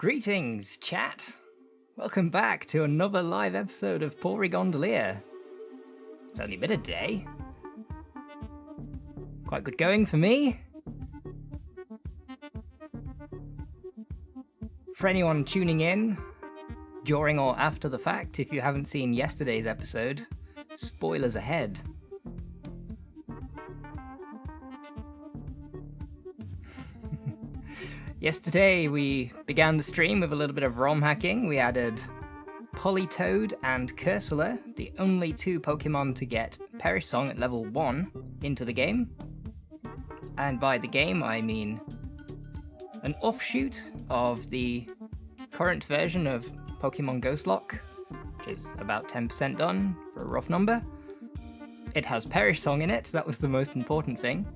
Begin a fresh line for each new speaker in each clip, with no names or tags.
Greetings, chat! Welcome back to another live episode of Porygondolier. It's only been a day. Quite good going for me. For anyone tuning in, during or after the fact, if you haven't seen yesterday's episode, spoilers ahead. Yesterday we began the stream with a little bit of ROM hacking. We added Politoed and Cursola, the only two Pokemon to get Perish Song at level 1, into the game. And by the game I mean an offshoot of the current version of Pokemon Ghostlock, which is about 10% done for a rough number. It has Perish Song in it, that was the most important thing.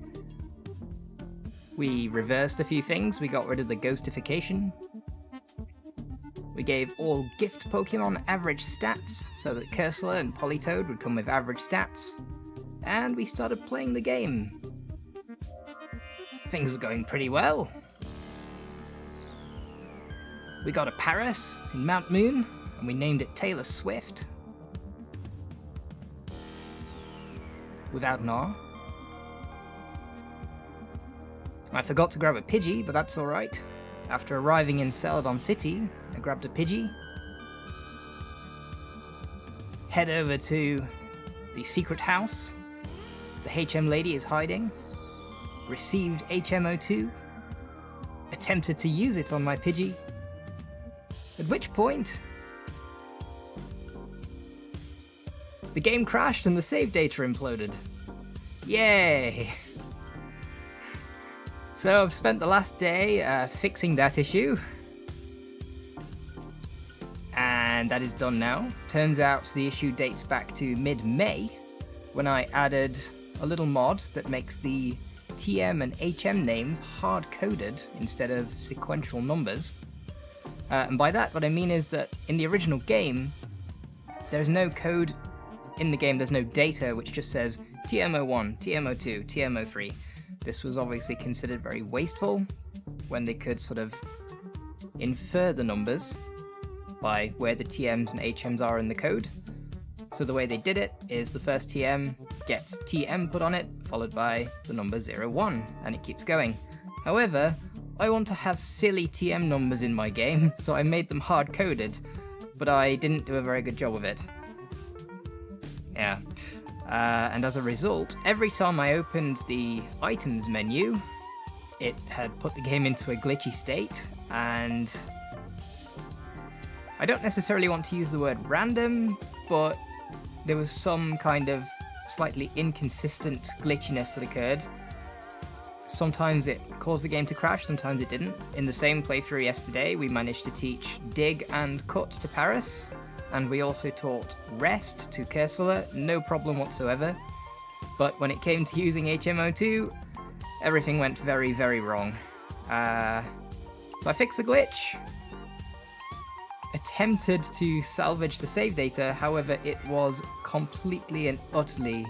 We reversed a few things, we got rid of the ghostification. We gave all gift Pokemon average stats, so that Cursola and Politoed would come with average stats. And we started playing the game. Things were going pretty well. We got a Paris in Mount Moon, and we named it Taylor Swift. Without an R. I forgot to grab a Pidgey, but that's alright. After arriving in Celadon City, I grabbed a Pidgey. Head over to the secret house. The HM lady is hiding. Received HMO2. Attempted to use it on my Pidgey. At which point, the game crashed and the save data imploded. Yay! So I've spent the last day fixing that issue. And that is done now. Turns out the issue dates back to mid-May, when I added a little mod that makes the TM and HM names hard-coded instead of sequential numbers. And by that, what I mean is that in the original game, there's no code in the game, there's no data which just says TMO1, TMO2, TMO3. This was obviously considered very wasteful when they could sort of infer the numbers by where the TMs and HMs are in the code. So the way they did it is the first TM gets TM put on it, followed by the number 01, and it keeps going. However, I want to have silly TM numbers in my game, so I made them hard-coded, but I didn't do a very good job of it. Yeah. And as a result, every time I opened the items menu, it had put the game into a glitchy state, and I don't necessarily want to use the word random, but there was some kind of slightly inconsistent glitchiness that occurred. Sometimes it caused the game to crash, sometimes it didn't. In the same playthrough yesterday, we managed to teach Dig and Cut to Paris, and we also taught Rest to Cursola, no problem whatsoever. But when it came to using HMO2, everything went very, very wrong. So I fixed the glitch, attempted to salvage the save data, however it was completely and utterly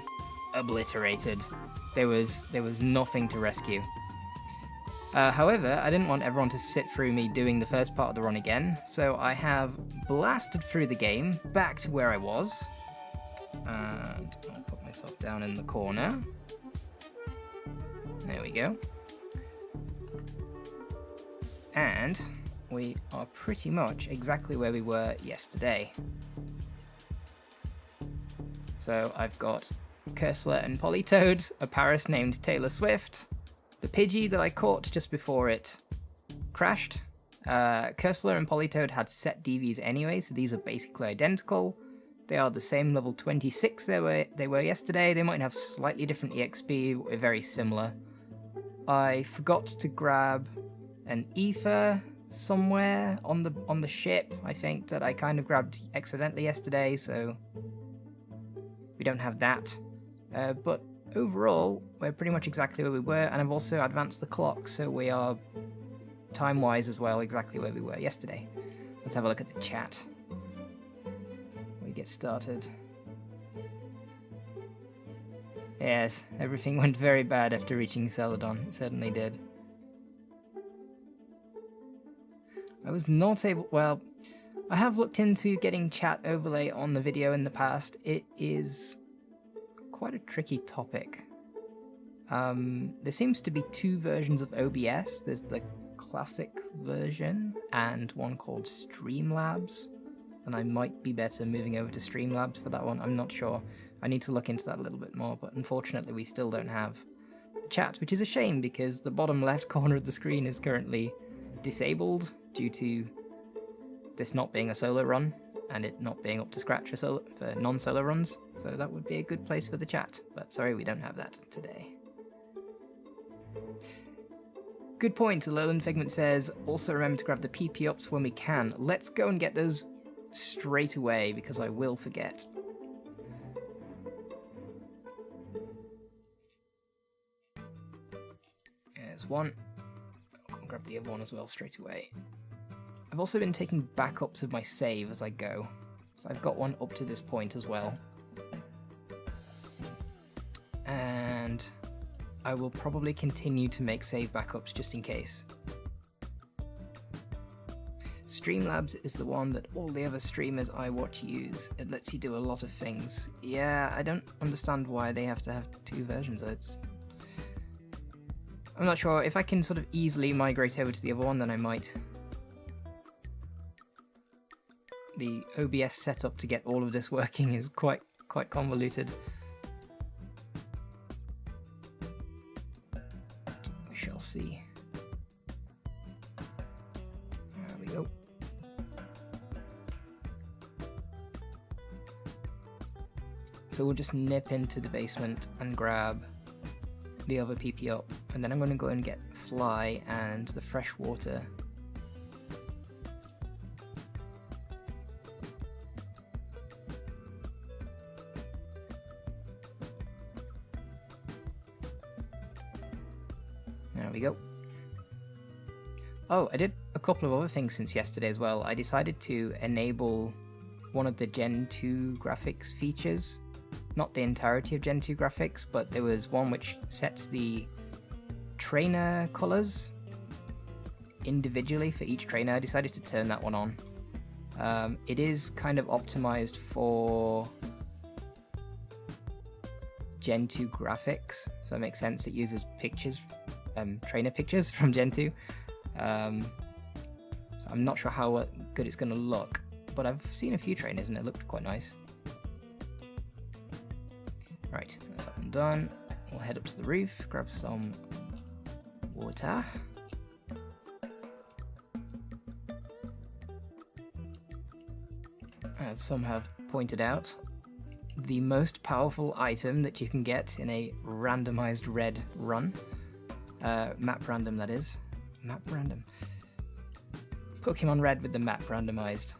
obliterated. There was nothing to rescue. However, I didn't want everyone to sit through me doing the first part of the run again, so I have blasted through the game, back to where I was, and I'll put myself down in the corner. There we go. And we are pretty much exactly where we were yesterday. So I've got Cursola and Politoed, a Paris named Taylor Swift, the Pidgey that I caught just before it crashed. Cursola and Politoed had set DVs anyway, so these are basically identical. They are the same level 26 they were yesterday. They might have slightly different EXP, but very similar. I forgot to grab an ether somewhere on the ship, I think, that I kind of grabbed accidentally yesterday, so we don't have that. But overall, we're pretty much exactly where we were, and I've also advanced the clock, so we are, time-wise as well, exactly where we were yesterday. Let's have a look at the chat. We get started. Yes, everything went very bad after reaching Celadon. It certainly did. I was not able... Well, I have looked into getting chat overlay on the video in the past. It is quite a tricky topic. There seems to be two versions of OBS. There's the classic version and one called Streamlabs. And I might be better moving over to Streamlabs for that one. I'm not sure. I need to look into that a little bit more, but unfortunately we still don't have chat, which is a shame because the bottom left corner of the screen is currently disabled due to this not being a solo run and it not being up to scratch for non-solo runs. So that would be a good place for the chat, but sorry we don't have that today. Good point. Lowland Figment says, also remember to grab the PP ups when we can. Let's go and get those straight away because I will forget. There's one. I'll grab the other one as well straight away. I've also been taking backups of my save as I go. So I've got one up to this point as well. And I will probably continue to make save backups just in case. Streamlabs is the one that all the other streamers I watch use. It lets you do a lot of things. Yeah, I don't understand why they have to have two versions. I'm not sure. If I can sort of easily migrate over to the other one, then I might. The OBS setup to get all of this working is quite convoluted. We shall see. There we go. So we'll just nip into the basement and grab the other PP up, and then I'm going to go and get Fly and the fresh water. There we go. Oh, I did a couple of other things since yesterday as well. I decided to enable one of the Gen 2 graphics features. Not the entirety of Gen 2 graphics, but there was one which sets the trainer colors individually for each trainer. I decided to turn that one on. It is kind of optimized for Gen 2 graphics, so it makes sense. It uses pictures, trainer pictures from Gen 2. So I'm not sure how good it's going to look, but I've seen a few trainers and it looked quite nice. Right, that's that one done. We'll head up to the roof, grab some water. As some have pointed out, the most powerful item that you can get in a randomized red run. Map random, that is. Map random. Pokemon Red with the map randomized.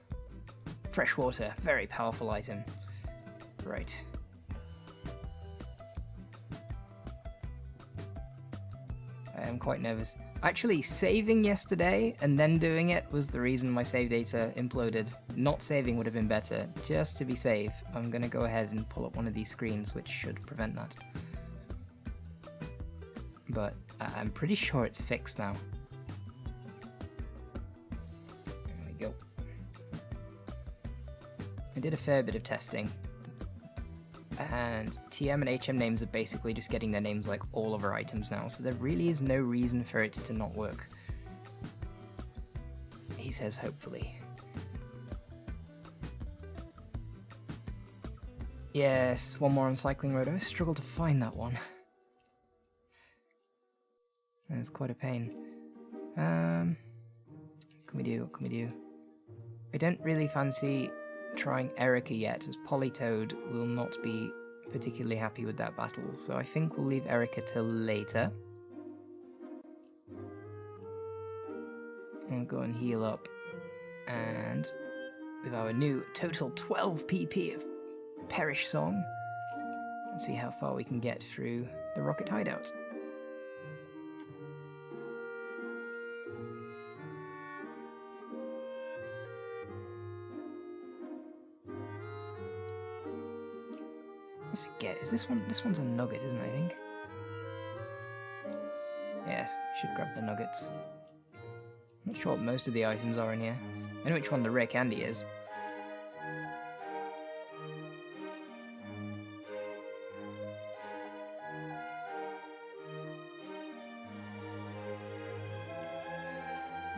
Freshwater, very powerful item. Right. I am quite nervous. Actually, saving yesterday and then doing it was the reason my save data imploded. Not saving would have been better. Just to be safe, I'm going to go ahead and pull up one of these screens, which should prevent that. But I'm pretty sure it's fixed now. There we go. I did a fair bit of testing. And TM and HM names are basically just getting their names like all of our items now, so there really is no reason for it to not work. He says hopefully. Yes, one more on Cycling Road. I struggle to find that one. It's quite a pain. What can we do? What can we do? I don't really fancy trying Erica yet, as Politoed will not be particularly happy with that battle, so I think we'll leave Erica till later. I'll go and heal up, and with our new total 12 PP of Perish Song, let's see how far we can get through the Rocket Hideout. Let's get. Is this one? This one's a nugget, isn't it? I think. Yes, should grab the nuggets. Not sure what most of the items are in here. I know which one the rare candy is.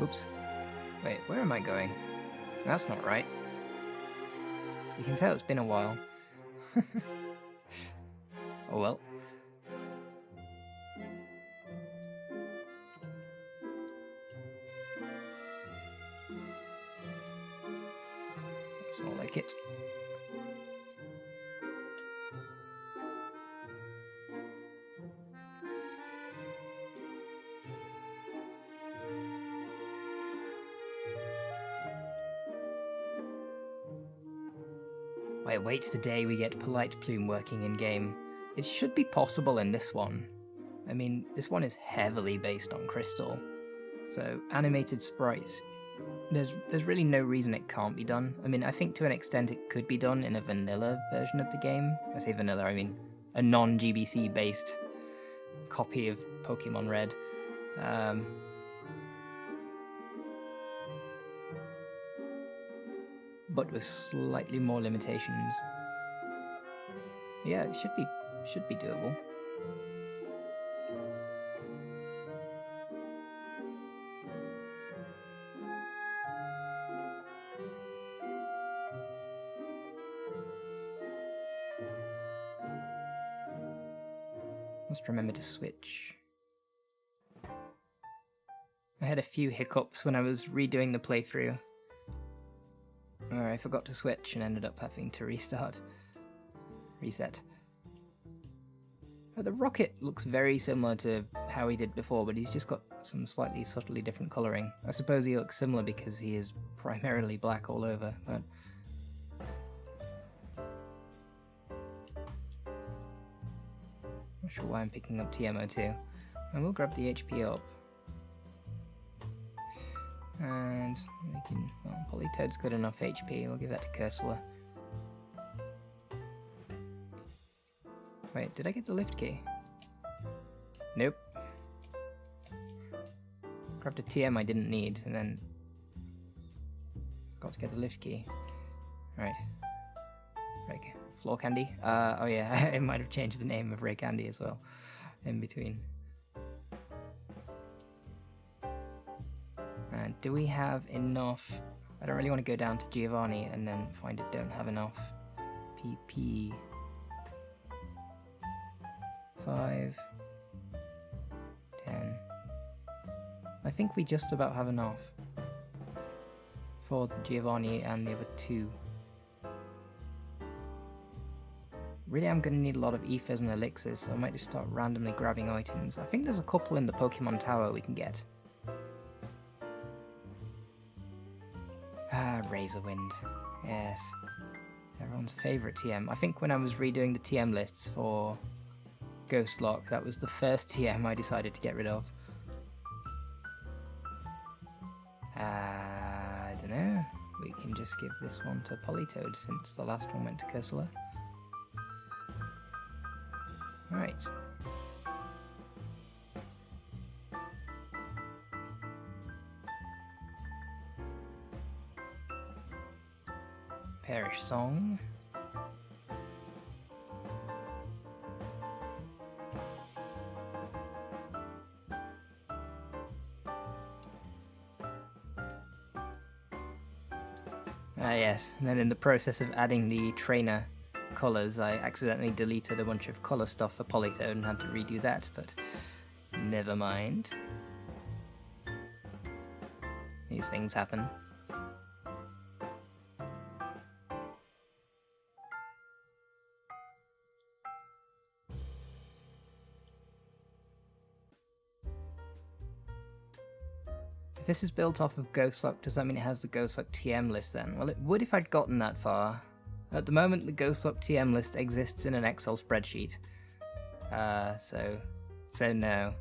Oops. Wait, where am I going? That's not right. You can tell it's been a while. Oh well. That's more like it. I await the day we get Polite Plume working in game. It should be possible in this one. I mean, this one is heavily based on Crystal, so animated sprites. There's really no reason it can't be done. I mean, I think to an extent it could be done in a vanilla version of the game. I say vanilla, I mean a non-GBC based copy of Pokemon Red. But with slightly more limitations. Yeah, it should be doable. Must remember to switch. I had a few hiccups when I was redoing the playthrough, where I forgot to switch and ended up having to reset. Oh, the rocket looks very similar to how he did before, but he's just got some slightly subtly different colouring. I suppose he looks similar because he is primarily black all over, but... Not sure why I'm picking up TMO2. I will grab the HP up. And we can... Well, Politoed's got enough HP, we'll give that to Cursola. Wait, did I get the lift key? Nope. Grabbed a TM I didn't need, and then... Got to get the lift key. Right. Okay. Floor candy? Oh yeah, I might have changed the name of Ray Candy as well, in between. And do we have enough? I don't really want to go down to Giovanni and then find it don't have enough. PP. 5. 10. I think we just about have enough for the Giovanni and the other two. Really, I'm going to need a lot of ethers and elixirs, so I might just start randomly grabbing items. I think there's a couple in the Pokemon Tower we can get. Ah, Razorwind. Yes. Everyone's favourite TM. I think when I was redoing the TM lists for Ghostlock, that was the first TM I decided to get rid of. I don't know. We can just give this one to Politoed since the last one went to Cursola. Right. Perish Song. Ah yes, and then in the process of adding the trainer colours, I accidentally deleted a bunch of colour stuff for Politoed and had to redo that, but never mind. These things happen. If this is built off of Ghostlock, does that mean it has the Ghostlock TM list then? Well, it would if I'd gotten that far. At the moment, the Ghostlock TM list exists in an Excel spreadsheet. So no.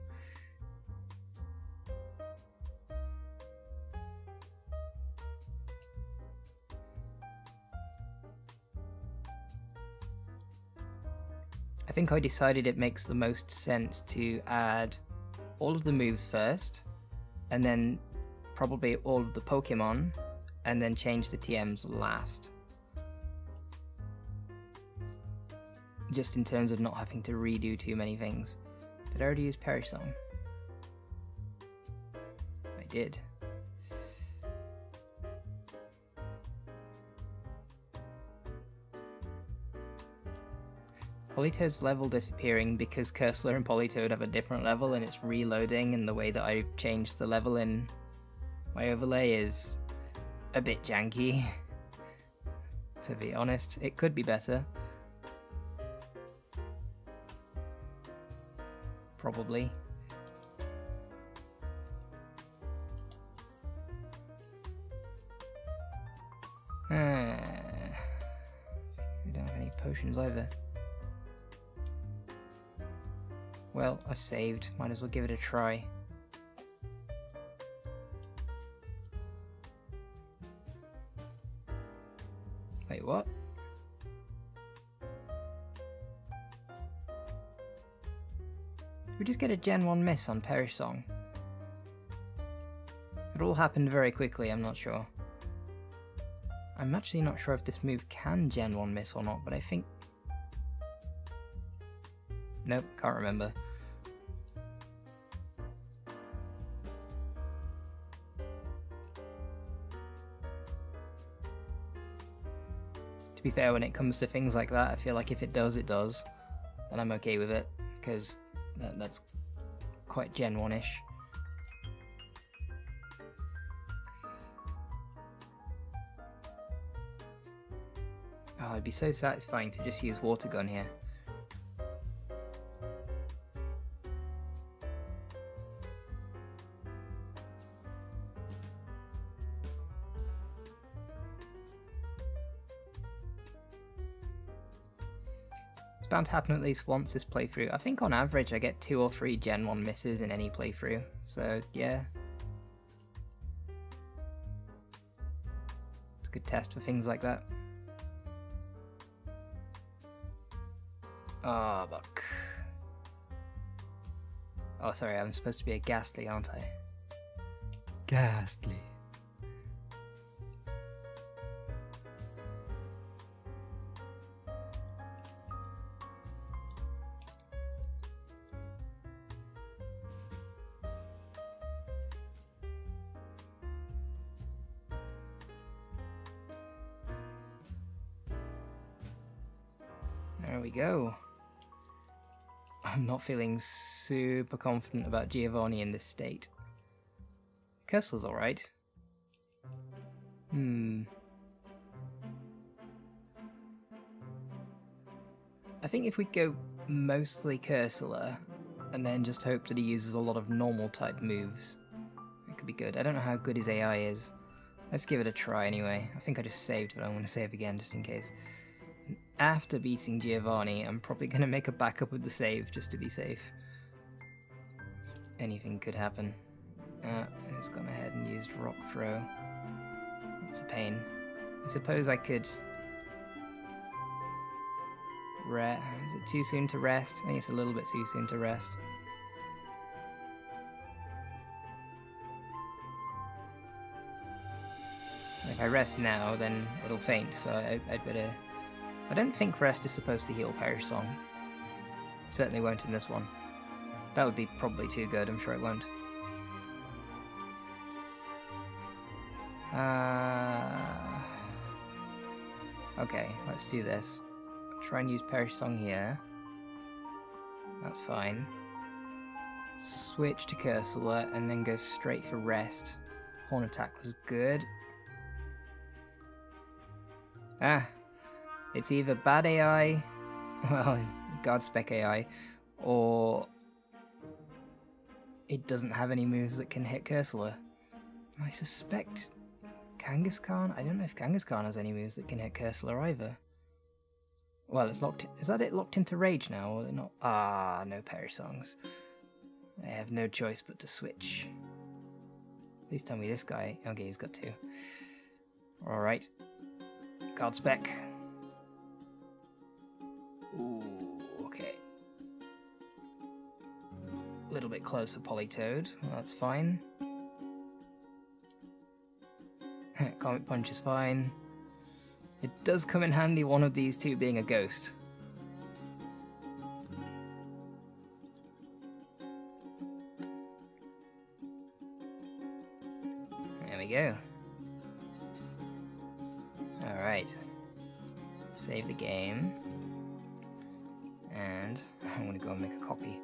I think I decided it makes the most sense to add all of the moves first, and then probably all of the Pokemon, and then change the TMs last. Just in terms of not having to redo too many things. Did I already use Perish Song? I did. Politoed's level disappearing because Cursola and Politoed have a different level and it's reloading, and the way that I changed the level in my overlay is a bit janky. To be honest, it could be better. Probably. We don't have any potions either. Well, I saved. Might as well give it a try. Wait, what? Did we just get a Gen 1 miss on Perish Song? It all happened very quickly, I'm not sure. I'm actually not sure if this move can Gen 1 miss or not, but I think... Nope, can't remember. To be fair, when it comes to things like that, I feel like if it does, it does. And I'm okay with it, because that's quite Gen 1-ish. Oh, it'd be so satisfying to just use Water Gun here. It's bound to happen at least once this playthrough. I think on average I get 2 or 3 Gen 1 misses in any playthrough, so yeah. It's a good test for things like that. Oh, buck. Oh, sorry, I'm supposed to be a Ghastly, aren't I? Ghastly. There we go. I'm not feeling super confident about Giovanni in this state. Cursola's alright. I think if we go mostly Cursola, and then just hope that he uses a lot of normal type moves, it could be good. I don't know how good his AI is. Let's give it a try anyway. I think I just saved, but I'm going to save again just in case. And after beating Giovanni, I'm probably going to make a backup of the save just to be safe. Anything could happen. It's gone ahead and used Rock Throw. That's a pain. I suppose I could... Is it too soon to rest? I think it's a little bit too soon to rest. If I rest now, then it'll faint, so I'd better... I don't think rest is supposed to heal Perish Song. It certainly won't in this one. That would be probably too good, I'm sure it won't. Okay, let's do this. Try and use Perish Song here. That's fine. Switch to Cursola and then go straight for rest. Horn attack was good. It's either bad AI, well, guard spec AI, or it doesn't have any moves that can hit Cursola. I suspect Kangaskhan? I don't know if Kangaskhan has any moves that can hit Cursola either. Well, it's locked. Is that it locked into Rage now, or not? Ah, no Perish Songs. I have no choice but to switch. Please tell me this guy. Okay, he's got 2. Alright. Guard spec. Ooh, okay. A little bit close for Politoed. Well, that's fine. Comet Punch is fine. It does come in handy, one of these two being a ghost. There we go. Alright. Save the game. And I'm going to go and make a copy.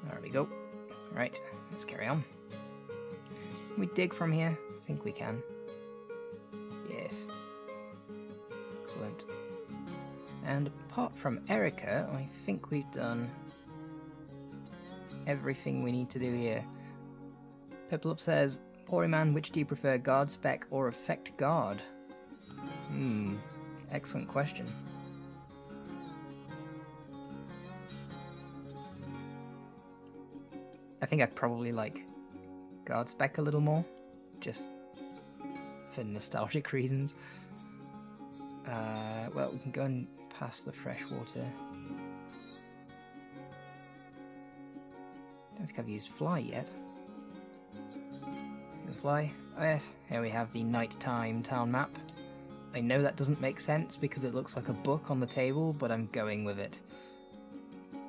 There we go. Right, let's carry on. Can we dig from here? I think we can. Yes. Excellent. And apart from Erica, I think we've done everything we need to do here. Piplup says, Poryman, which do you prefer, guard spec or effect guard? Excellent question. I think I probably like guard spec a little more, just for nostalgic reasons. Well, we can go and pass the freshwater. Don't think I've used fly yet. Fly. Oh yes, here we have the nighttime town map. I know that doesn't make sense because it looks like a book on the table, but I'm going with it.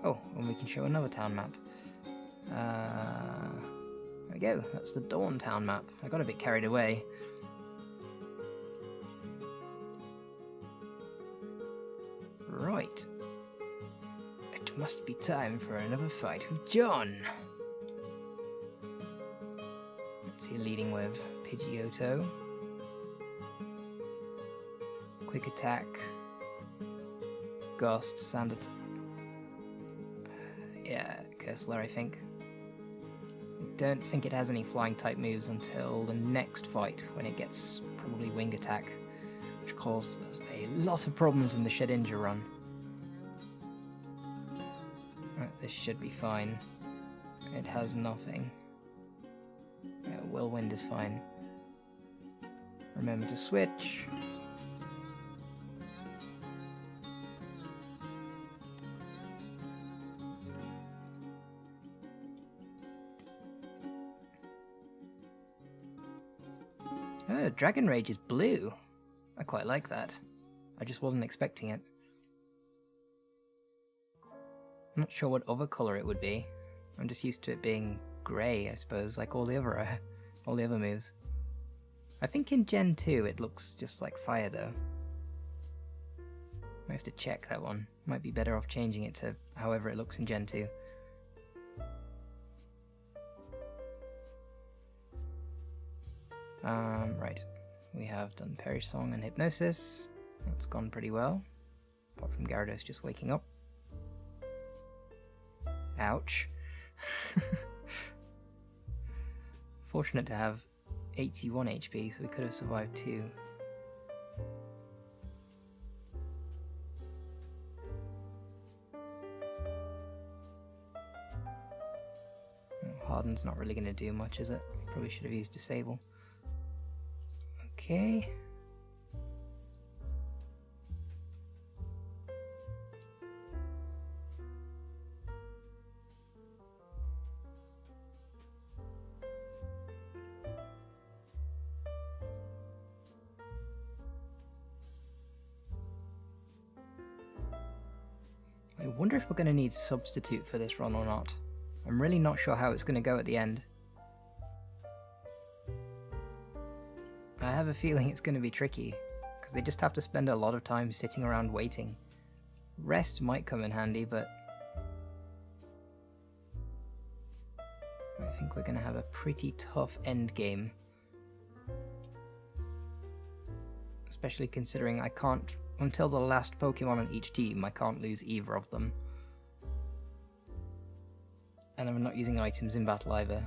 Oh, and we can show another town map. There we go, that's the Dawn town map. I got a bit carried away. Right. It must be time for another fight with John. What's he leading with? Pidgeotto. Quick attack. Ghost, Sand yeah, Cursola, I think. I don't think it has any flying type moves until the next fight, when it gets probably wing attack, which causes a lot of problems in the Shedinja run. Right, this should be fine. It has nothing. Yeah, Whirlwind is fine. Remember to switch. Oh, Dragon Rage is blue. I quite like that. I just wasn't expecting it. I'm not sure what other colour it would be. I'm just used to it being grey, I suppose, like all the other moves. I think in Gen 2 it looks just like fire though. I have to check that one. Might be better off changing it to however it looks in Gen 2. Right. We have done Perish Song and Hypnosis. That's gone pretty well. Apart from Gyarados just waking up. Ouch. Fortunate to have 81 HP, so we could have survived too. Harden's not really going to do much, is it? Probably should have used Disable. Okay. I wonder if we're going to need Substitute for this run or not. I'm really not sure how it's going to go at the end. I have a feeling it's going to be tricky, because they just have to spend a lot of time sitting around waiting. Rest might come in handy, but I think we're going to have a pretty tough end game. Especially considering I can't, until the last Pokemon on each team, I can't lose either of them. And I'm not using items in battle either.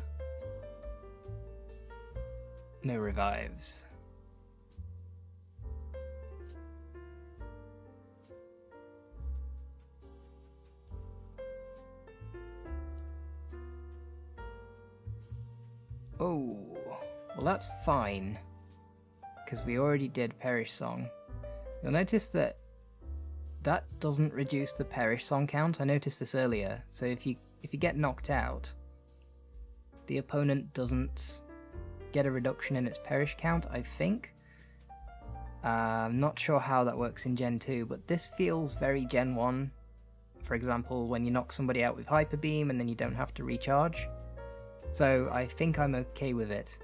No revives. Oh. that's fine, because we already did Perish Song. You'll notice that that doesn't reduce the Perish Song count. I noticed this earlier. So if you get knocked out, the opponent doesn't get a reduction in its Perish count, I think. I'm not sure how that works in Gen 2, but this feels very Gen 1. For example, when you knock somebody out with Hyper Beam and then you don't have to recharge. So I think I'm okay with it.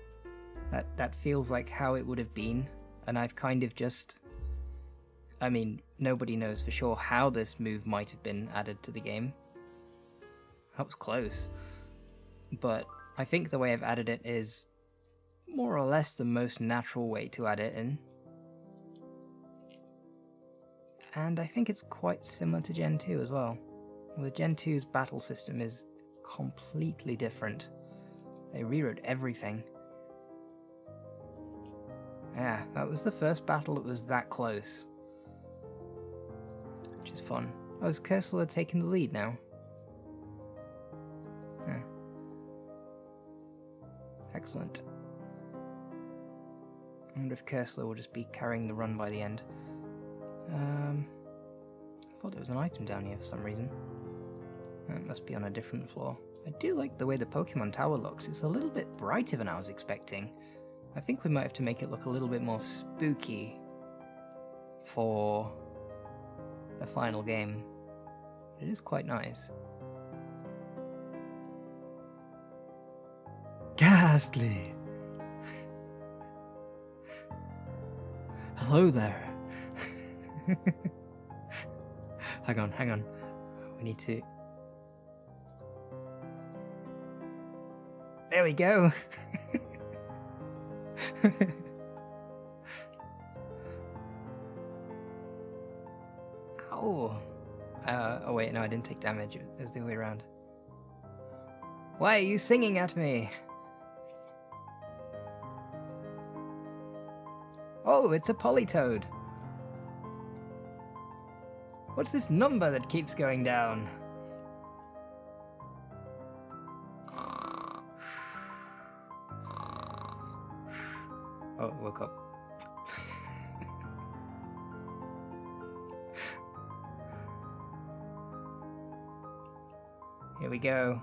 That feels like how it would have been, and I've kind of just... I mean, nobody knows for sure how this move might have been added to the game. That was close. But I think the way I've added it is more or less the most natural way to add it in. And I think it's quite similar to Gen 2 as well. The Gen 2's battle system is completely different. They rewrote everything. Yeah, that was the first battle that was that close. Which is fun. Oh, is Cursola taking the lead now? Yeah. Excellent. I wonder if Cursola will just be carrying the run by the end. I thought there was an item down here for some reason. It must be on a different floor. I do like the way the Pokemon Tower looks. It's a little bit brighter than I was expecting. I think we might have to make it look a little bit more spooky for the final game. It is quite nice. Ghastly! Hello there. Hang on. We need to... There we go! Ow! Oh wait, no, I didn't take damage. It was the other way around. Why are you singing at me? Oh, it's a Politoed! What's this number that keeps going down? Oh, it woke up. Here we go.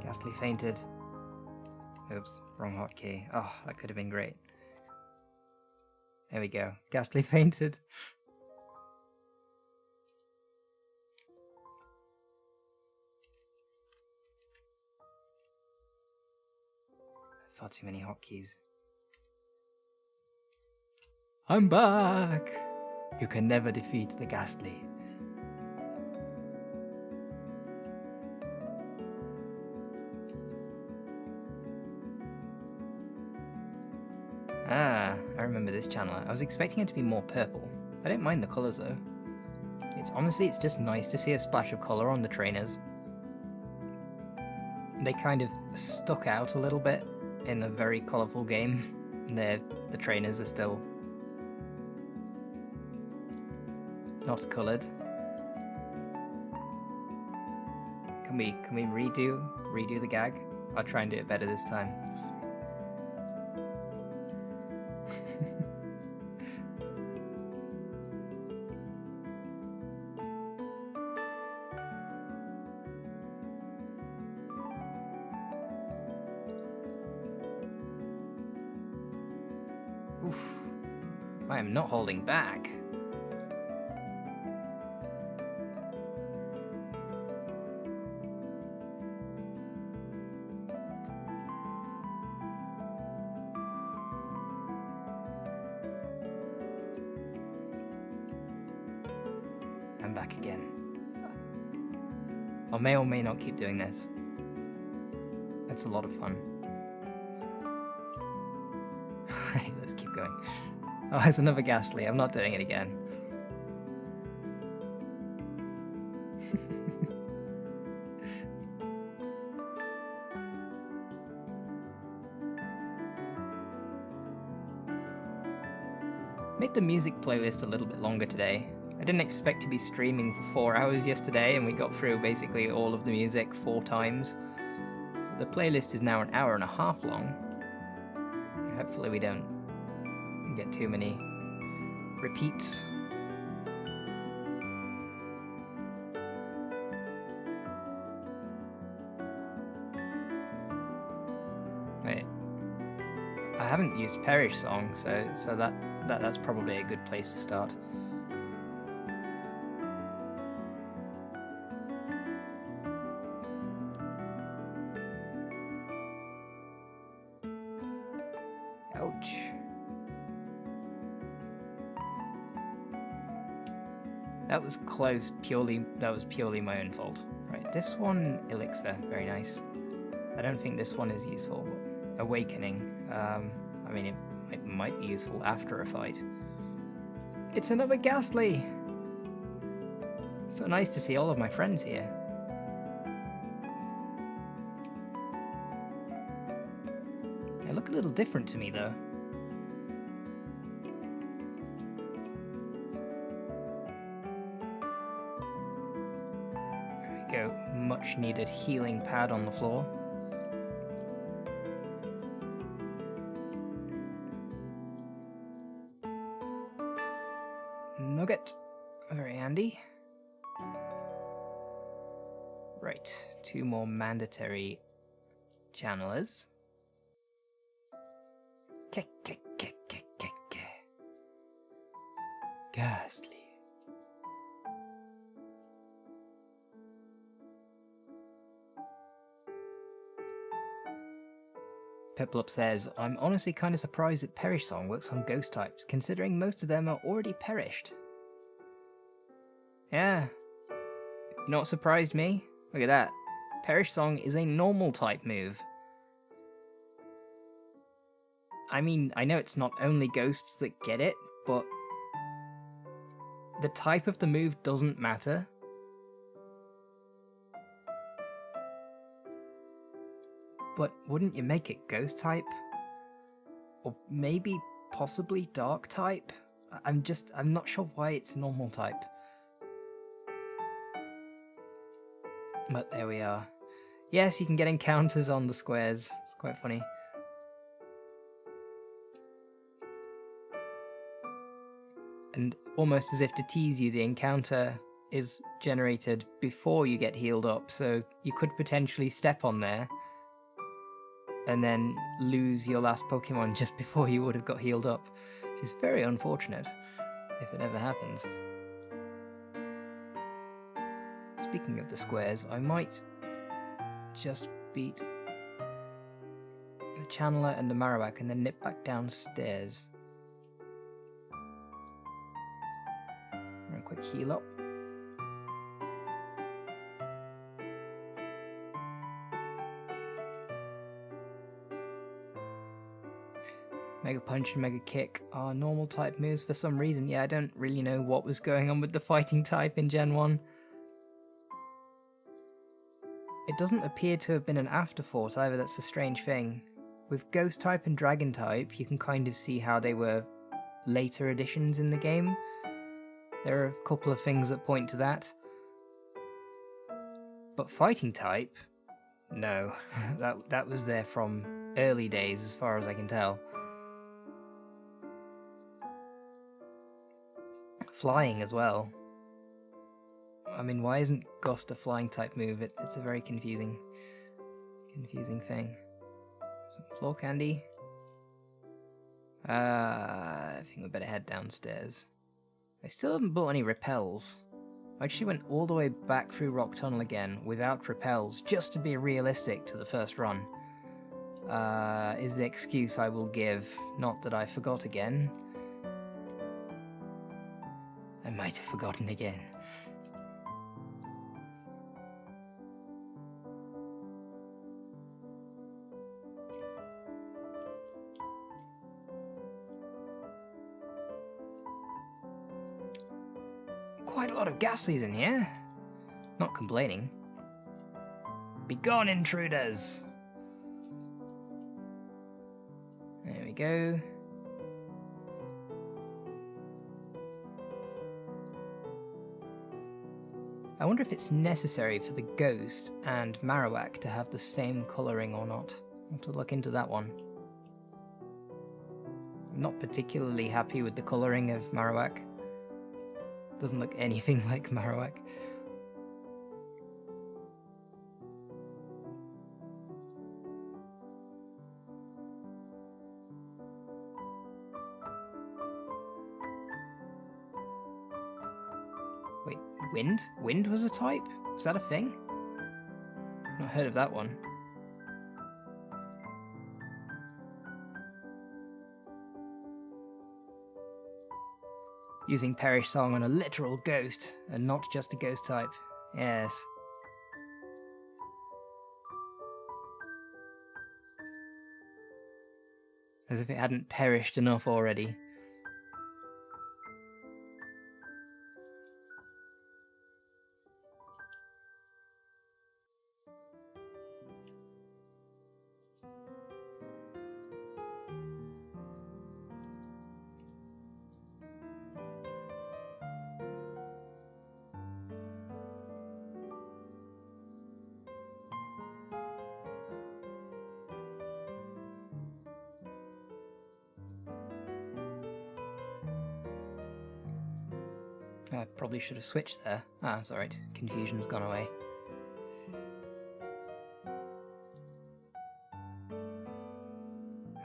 Ghastly fainted. Oops, wrong hotkey. Oh, that could have been great. There we go. Ghastly fainted. Far too many hotkeys. I'm back! You can never defeat the Ghastly. Ah, I remember this channel. I was expecting it to be more purple. I don't mind the colours though. It's just nice to see a splash of colour on the trainers. They kind of stuck out a little bit in a very colourful game. The trainers are still not coloured. Can we redo the gag? I'll try and do it better this time. Oof. I am not holding back. I'm back again. I may or may not keep doing this. It's a lot of fun. Right, let's keep going. Oh, there's another Ghastly. I'm not doing it again. Made the music playlist a little bit longer today. I didn't expect to be streaming for 4 hours yesterday, and we got through basically all of the music 4 times. So the playlist is now an hour and a half long. Hopefully we don't get too many repeats. Wait, I haven't used Perish Song, so that's probably a good place to start. Ouch. That was close. That was purely my own fault. Right, this one, Elixir, very nice. I don't think this one is useful. Awakening. I mean, it might be useful after a fight. It's another Ghastly! So nice to see all of my friends here. They look a little different to me, though. There we go. Much needed healing pad on the floor. Nugget. Very handy. Right, 2 more mandatory channelers. Ghastly. Peplup says, I'm honestly kind of surprised that Perish Song works on ghost types, considering most of them are already perished. Yeah. You know what surprised me? Look at that. Perish Song is a normal type move. I mean, I know it's not only ghosts that get it, but the type of the move doesn't matter. But wouldn't you make it ghost type? Or maybe possibly dark type? I'm not sure why it's normal type. But there we are. Yes, you can get encounters on the squares. It's quite funny. And almost as if to tease you, the encounter is generated before you get healed up, so you could potentially step on there and then lose your last Pokemon just before you would have got healed up, which is very unfortunate if it ever happens. Speaking of the squares, I might just beat the Channeler and the Marowak and then nip back downstairs. A quick heal up. Mega Punch and Mega Kick are normal type moves for some reason. Yeah, I don't really know what was going on with the fighting type in Gen 1. It doesn't appear to have been an afterthought either, that's a strange thing. With Ghost type and Dragon type, you can kind of see how they were later additions in the game. There are a couple of things that point to that. But fighting type? No. that was there from early days as far as I can tell. Flying as well. I mean, why isn't Ghost a flying type move? It's a very confusing thing. Some floor candy. I think we better head downstairs. I still haven't bought any repels. I actually went all the way back through Rock Tunnel again without repels, just to be realistic to the first run. Is the excuse I will give. Not that I forgot again. I might have forgotten again. Quite a lot of Ghastlies in here. Not complaining. Begone, intruders! There we go. I wonder if it's necessary for the Ghost and Marowak to have the same colouring or not. I'll have to look into that one. I'm not particularly happy with the colouring of Marowak. Doesn't look anything like Marowak. Wait, wind? Wind was a type? Was that a thing? Not heard of that one. Using Perish Song on a literal ghost, and not just a ghost type. Yes. As if it hadn't perished enough already. I probably should have switched there. Ah, it's alright. Confusion's gone away.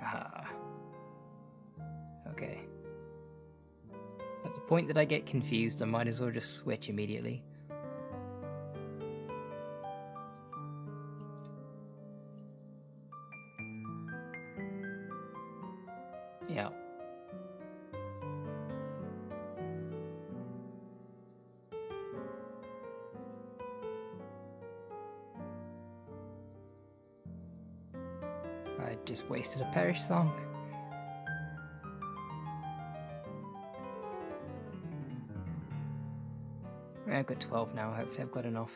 Ah. Okay. At the point that I get confused, I might as well just switch immediately. Yeah. I just wasted a Perish Song. I've got 12 now, hopefully I've got enough.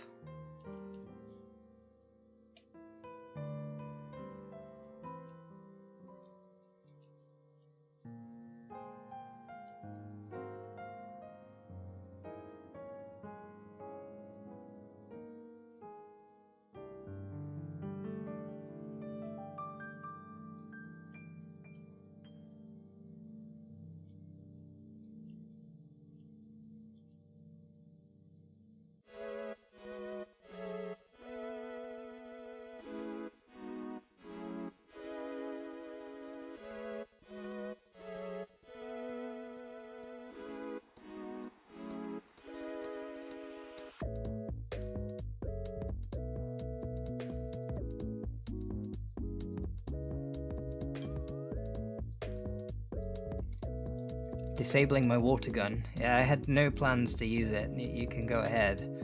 Disabling my water gun. Yeah, I had no plans to use it. You can go ahead.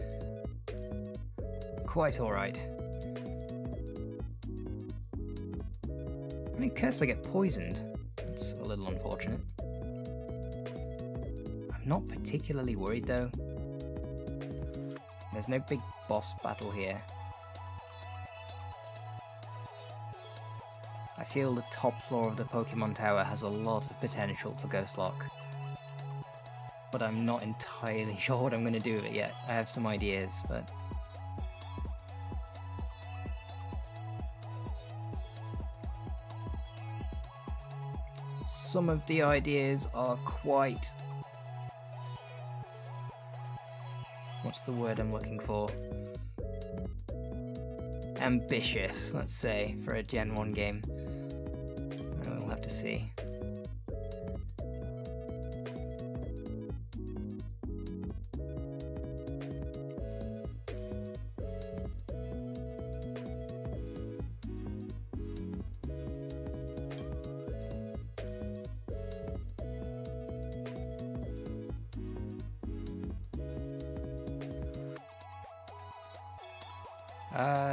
Quite alright. I mean, Cursola get poisoned. It's a little unfortunate. I'm not particularly worried though. There's no big boss battle here. I feel the top floor of the Pokemon Tower has a lot of potential for Ghost Lock. But I'm not entirely sure what I'm going to do with it yet. I have some ideas, but... some of the ideas are quite... what's the word I'm looking for? Ambitious, let's say, for a Gen 1 game. We'll have to see.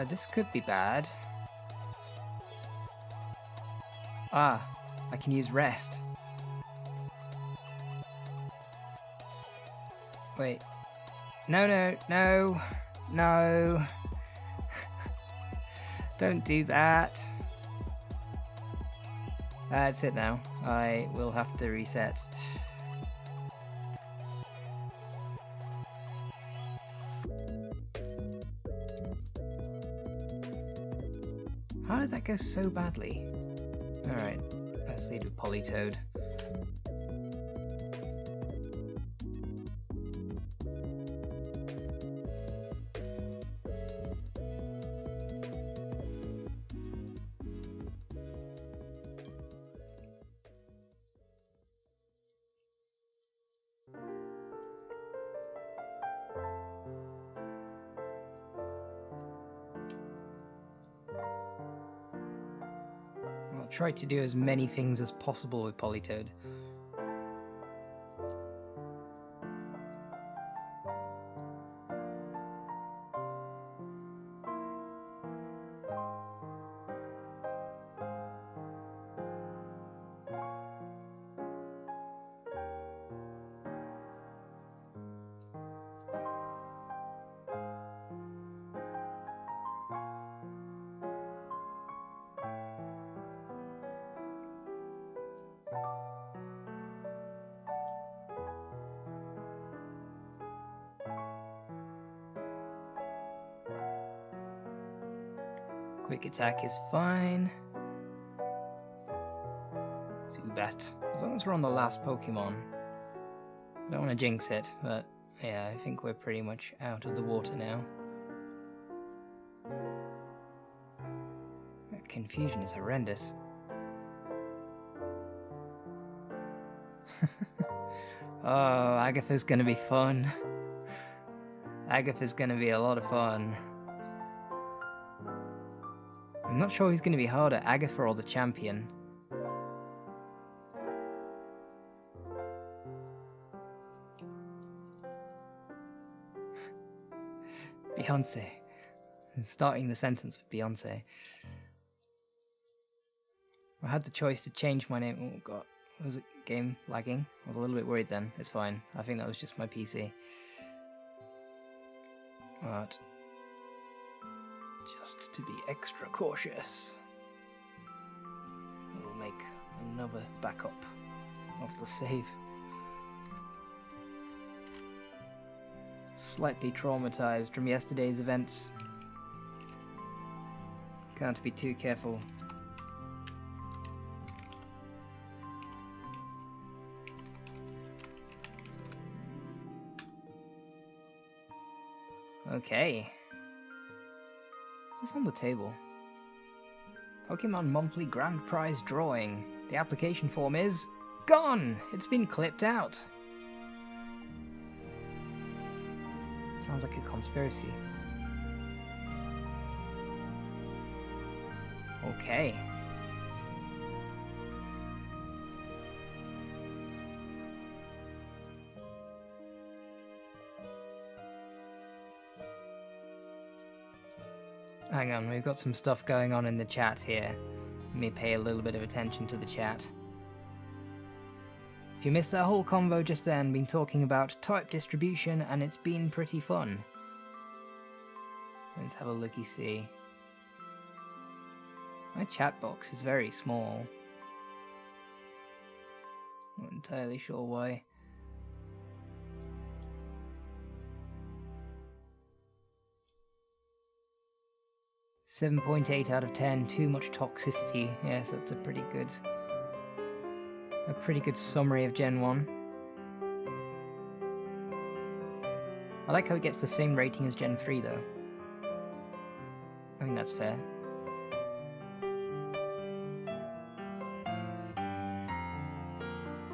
This could be bad. Ah, I can use rest. Wait. No. Don't do that. That's it now. I will have to reset. How did that go so badly? Alright, let's lead with Politoed. I'll try to do as many things as possible with Politoed. Quick attack is fine. Zubat. As long as we're on the last Pokemon. I don't want to jinx it, but yeah, I think we're pretty much out of the water now. That confusion is horrendous. Oh, Agatha's gonna be fun. Agatha's gonna be a lot of fun. I'm not sure who's going to be harder, Agatha or the champion. Beyonce. Starting the sentence with Beyonce. I had the choice to change my name. Oh god, was it game lagging? I was a little bit worried then. It's fine. I think that was just my PC. But just to be extra cautious, we'll make another backup of the save. Slightly traumatized from yesterday's events. Can't be too careful. Okay. What's this on the table? Pokemon Monthly Grand Prize Drawing. The application form is gone! It's been clipped out. Sounds like a conspiracy. Okay. Hang on, we've got some stuff going on in the chat here. Let me pay a little bit of attention to the chat. If you missed that whole convo just then, been talking about type distribution, and it's been pretty fun. Let's have a looky-see. My chat box is very small. Not entirely sure why. 7.8 out of 10, too much toxicity. Yes, that's a pretty good summary of Gen 1. I like how it gets the same rating as Gen 3 though. I think that's fair.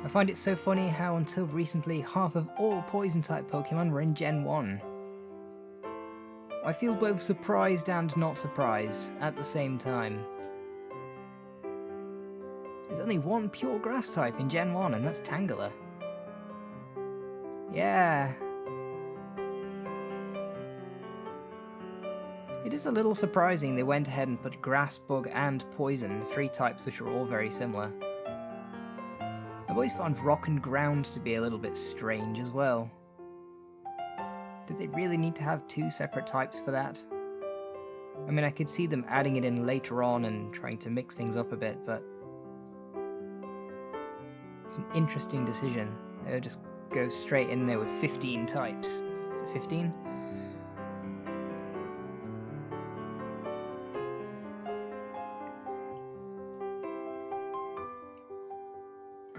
I find it so funny how until recently half of all poison type Pokemon were in Gen 1. I feel both surprised and not surprised at the same time. There's only one pure grass type in Gen 1 and that's Tangela. Yeah. It is a little surprising they went ahead and put grass, bug and poison, 3 types which are all very similar. I've always found rock and ground to be a little bit strange as well. Did they really need to have 2 separate types for that? I mean, I could see them adding it in later on and trying to mix things up a bit, but it's an interesting decision. They'll just go straight in there with 15 types. Is it 15?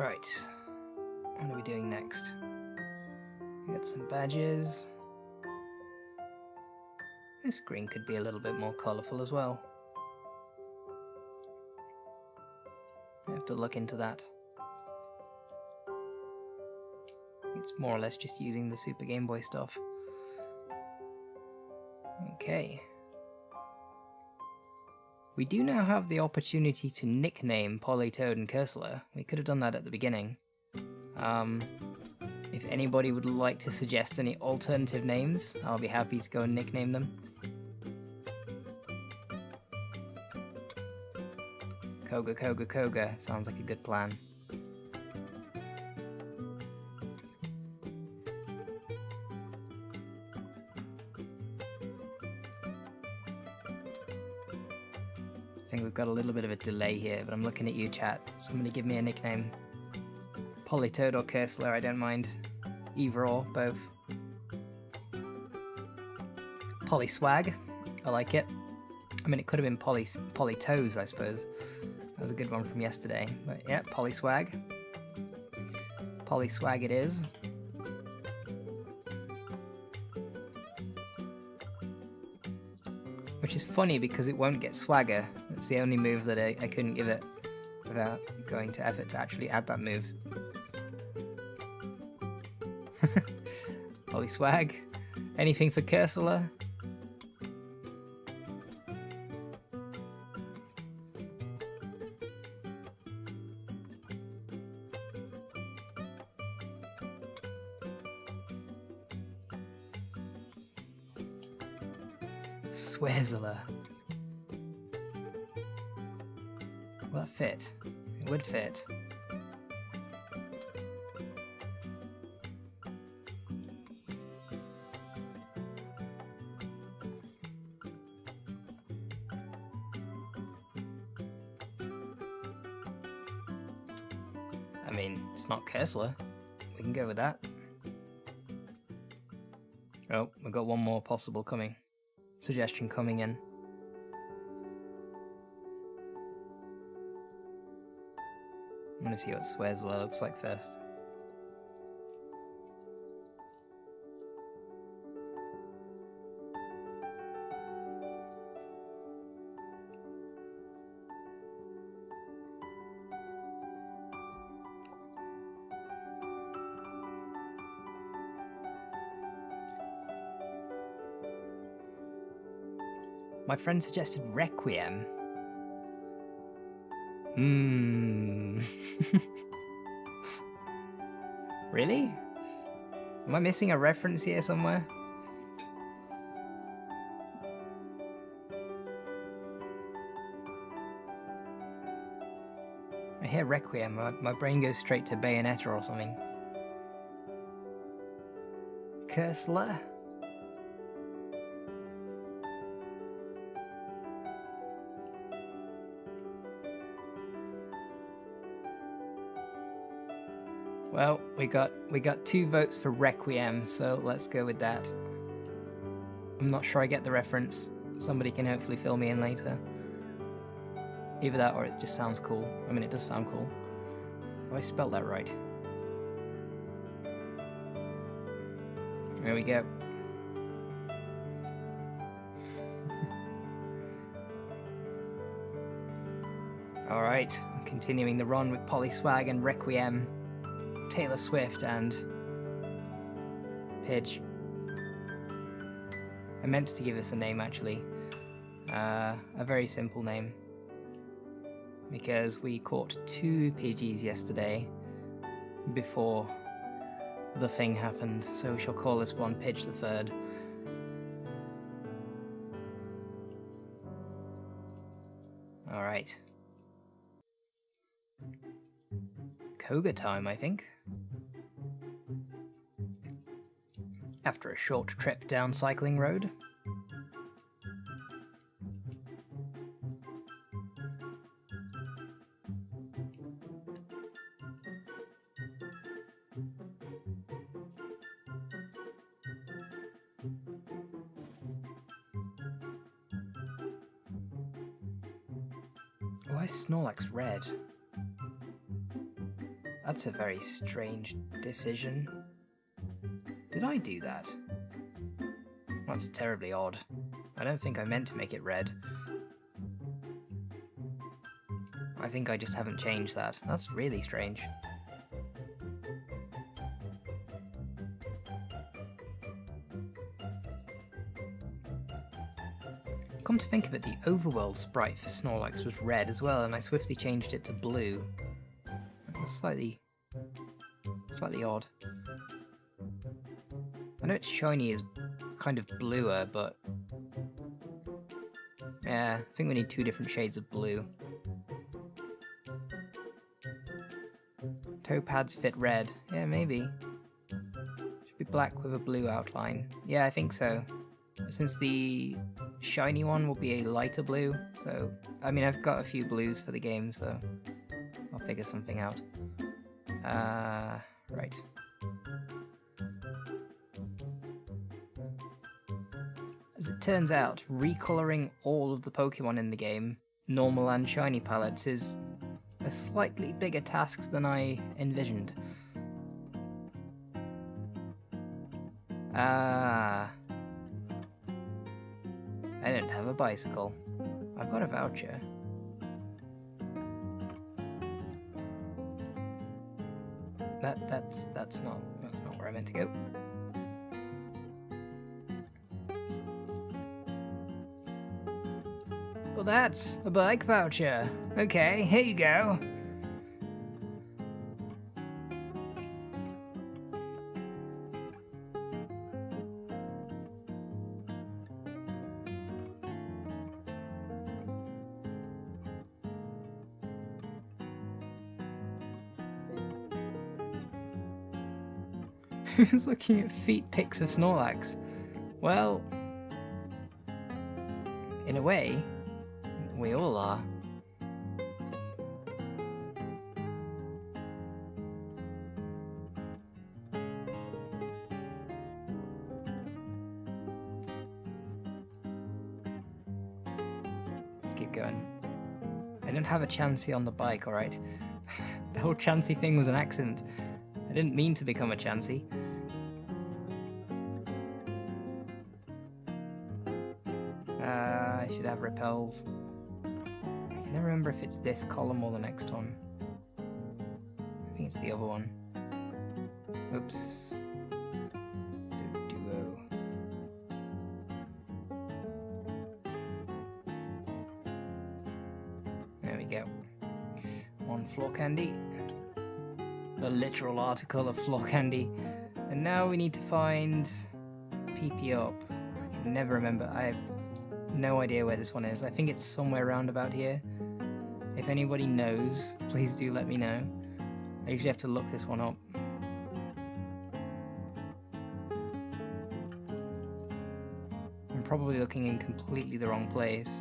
Right. What are we doing next? We got some badges. This green could be a little bit more colourful as well. I have to look into that. It's more or less just using the Super Game Boy stuff. Okay. We do now have the opportunity to nickname Politoed and Cursola. We could have done that at the beginning. If anybody would like to suggest any alternative names, I'll be happy to go and nickname them. Koga Koga Koga sounds like a good plan. I think we've got a little bit of a delay here, but I'm looking at you, chat. Somebody give me a nickname. Politoed or Cursola, I don't mind. Either or, both. Polyswag, I like it. I mean, it could have been Politoes, I suppose. That was a good one from yesterday. But yeah, Polyswag. Polyswag it is. Which is funny because it won't get swagger. That's the only move that I couldn't give it without going to effort to actually add that move. Polyswag. Anything for Cursola? Swearzola. Will that fit? It would fit. I mean, it's not Cursola. We can go with that. Oh, we've got one more possible coming. Suggestion coming in. I'm gonna see what Swearzola looks like first. My friend suggested Requiem. Really? Am I missing a reference here somewhere? I hear Requiem, my brain goes straight to Bayonetta or something. Cursola? Well, we got 2 votes for Requiem, so let's go with that. I'm not sure I get the reference. Somebody can hopefully fill me in later. Either that or it just sounds cool. I mean, it does sound cool. Have I spelled that right? There we go. Alright, continuing the run with Polyswag and Requiem. Taylor Swift and Pidge. I meant to give this a name actually. A very simple name. Because we caught 2 Pidgeys yesterday before the thing happened, so we shall call this one Pidge the Third. Alright. Koga time, I think. After a short trip down Cycling Road. Why is Snorlax red? That's a very strange decision. Did I do that? That's terribly odd. I don't think I meant to make it red. I think I just haven't changed that. That's really strange. Come to think of it, the overworld sprite for Snorlax was red as well, and I swiftly changed it to blue. It was slightly odd. I know its shiny is kind of bluer, but yeah, I think we need 2 different shades of blue. Toe pads fit red. Yeah, maybe. Should be black with a blue outline. Yeah, I think so. Since the shiny one will be a lighter blue, so I mean I've got a few blues for the game, so I'll figure something out. Right. As it turns out, recoloring all of the Pokemon in the game, normal and shiny palettes, is a slightly bigger task than I envisioned. I don't have a bicycle. I've got a voucher. That's not where I meant to go. Well, that's a bike voucher. Okay, here you go. Who's looking at feet pics of Snorlax? Well, in a way, we all are. Let's keep going. I don't have a Chansey on the bike, alright? The whole Chansey thing was an accident. I didn't mean to become a Chansey. I should have repels. I can never remember if it's this column or the next one. I think it's the other one. Oops. Duo. There we go. 1 floor candy. The literal article of floor candy. And now we need to find PP up. I can never remember. I have no idea where this one is. I think it's somewhere around about here. If anybody knows, please do let me know. I usually have to look this one up. I'm probably looking in completely the wrong place.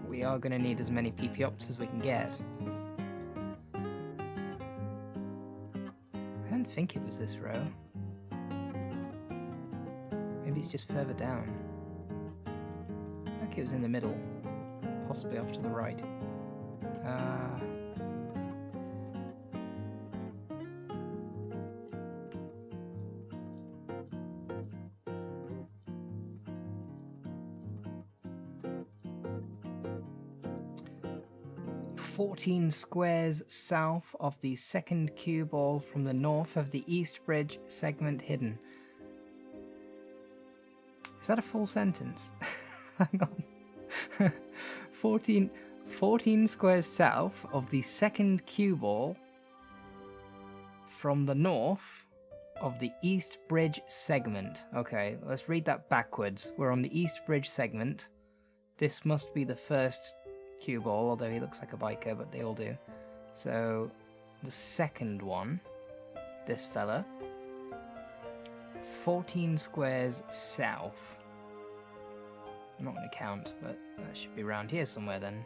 We are going to need as many PP ups as we can get. I don't think it was this row. Maybe it's just further down. I think it was in the middle, possibly off to the right. 14 squares south of the second cue ball from the north of the East Bridge segment hidden. Is that a full sentence? Hang on. 14 squares south of the second cue ball from the north of the East Bridge segment. Okay, let's read that backwards. We're on the East Bridge segment. This must be the first cue ball, although he looks like a biker, but they all do. So, the second one, this fella, 14 squares south. I'm not going to count, but that should be around here somewhere then.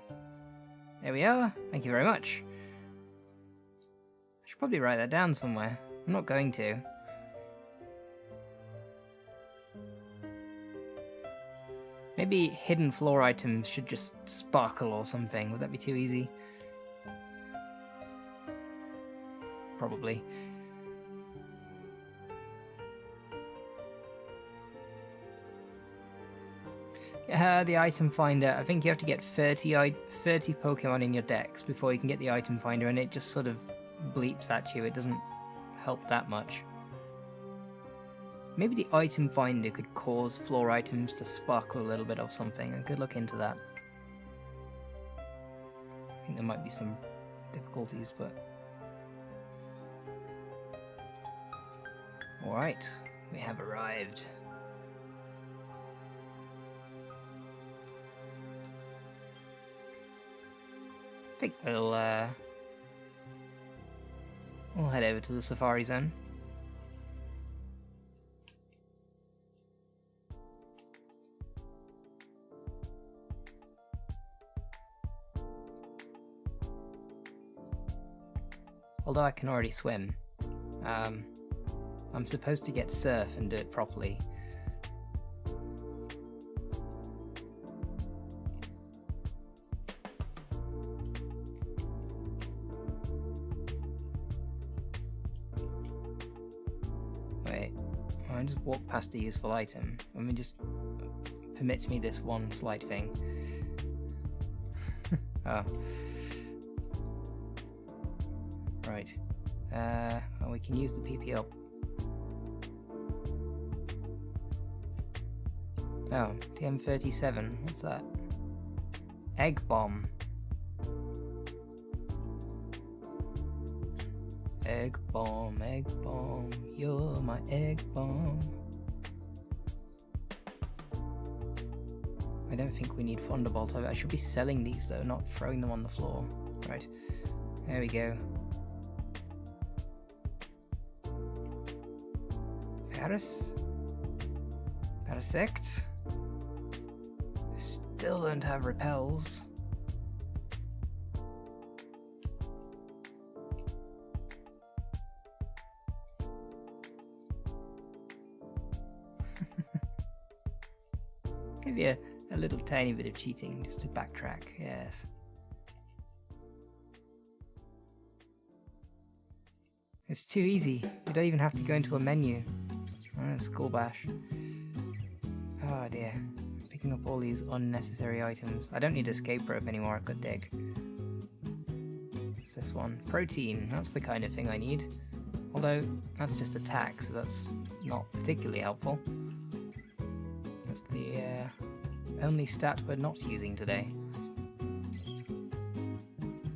There we are. Thank you very much. I should probably write that down somewhere. I'm not going to. Maybe hidden floor items should just sparkle or something. Would that be too easy? probably. The item finder, I think you have to get 30 Pokemon in your dex before you can get the item finder, and it just sort of bleeps at you. It doesn't help that much. Maybe the item finder could cause floor items to sparkle a little bit or something. I could look into that. I think there might be some difficulties, but... Alright, we have arrived. I think we'll head over to the Safari Zone. Although I can already swim, I'm supposed to get surf and do it properly. Wait, I just walk past a useful item. I mean, just permits me this one slight thing. Oh. Right. Well, we can use the PP up. Oh, TM37. What's that? Egg bomb. Egg bomb, you're my egg bomb. I don't think we need Thunderbolt. I should be selling these though, not throwing them on the floor. Right. There we go. Parasect. Still don't have repels. Maybe a little tiny bit of cheating just to backtrack, yes. It's too easy. You don't even have to go into a menu. School bash. Oh dear. Picking up all these unnecessary items. I don't need escape rope anymore, I've got dig. What's this one? Protein. That's the kind of thing I need. Although, that's just attack, so that's not particularly helpful. That's the only stat we're not using today.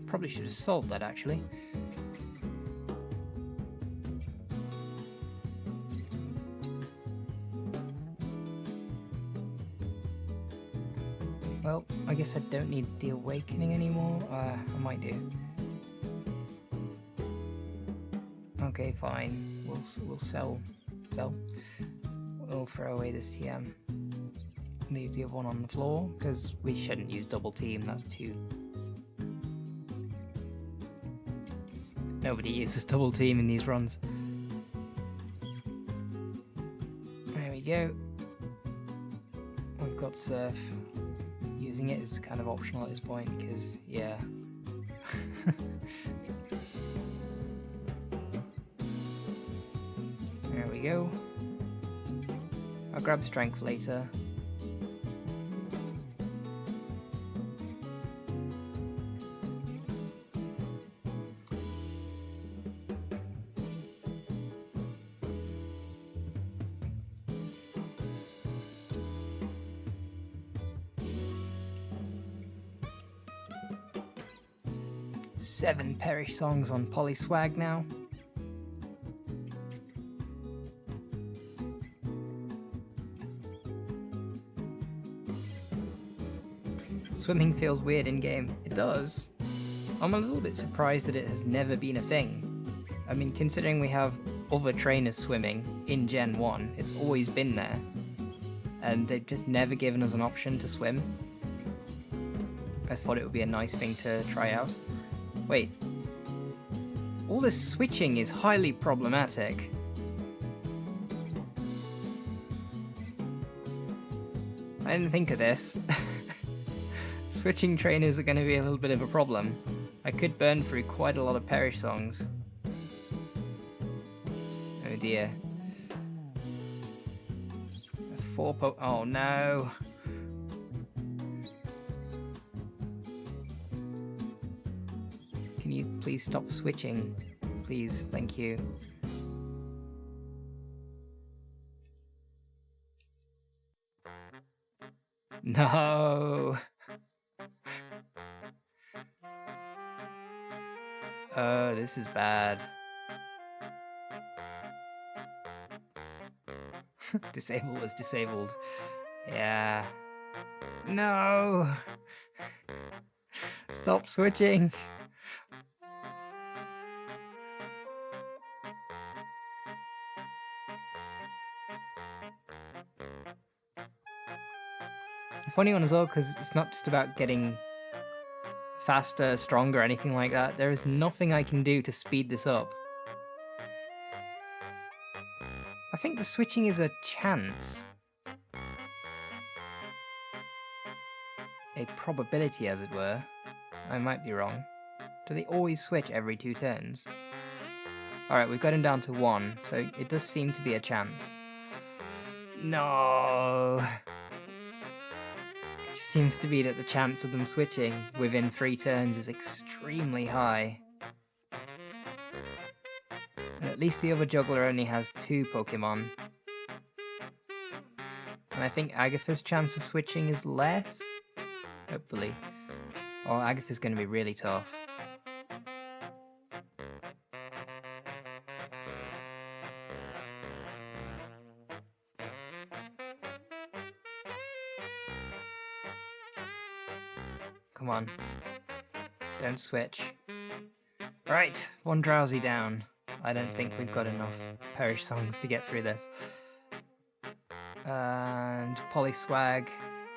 Probably should have solved that, actually. Well, I guess I don't need the awakening anymore. I might do. Okay, fine. We'll sell. We'll throw away this TM. Leave the other one on the floor because we shouldn't use double team. That's too. Nobody uses double team in these runs. There we go. We've got surf. Using it is kind of optional at this point because, yeah. There we go. I'll grab strength later. Seven Perish songs on Polyswag now. Swimming feels weird in game. It does. I'm a little bit surprised that it has never been a thing. I mean, considering we have other trainers swimming in Gen 1, it's always been there. And they've just never given us an option to swim. I just thought it would be a nice thing to try out. Wait. All this switching is highly problematic. I didn't think of this. Switching trainers are going to be a little bit of a problem. I could burn through quite a lot of Perish songs. dear. Oh no. Can you please stop switching? Please, thank you. No. Oh, this is bad. Disable was disabled. Yeah. No. Stop switching. A funny one as well, because it's not just about getting faster, stronger, anything like that. There is nothing I can do to speed this up. I think the switching is a chance. A probability, as it were. I might be wrong. Do they always switch every 2 turns? Alright, we've got him down to 1, so it does seem to be a chance. No! It seems to be that the chance of them switching within 3 turns is extremely high. And at least the other juggler only has 2 Pokemon. And I think Agatha's chance of switching is less? Hopefully. Oh, Agatha's going to be really tough. Come on. Don't switch. Right, 1 Drowsy down. I don't think we've got enough Perish Songs to get through this. And Polyswag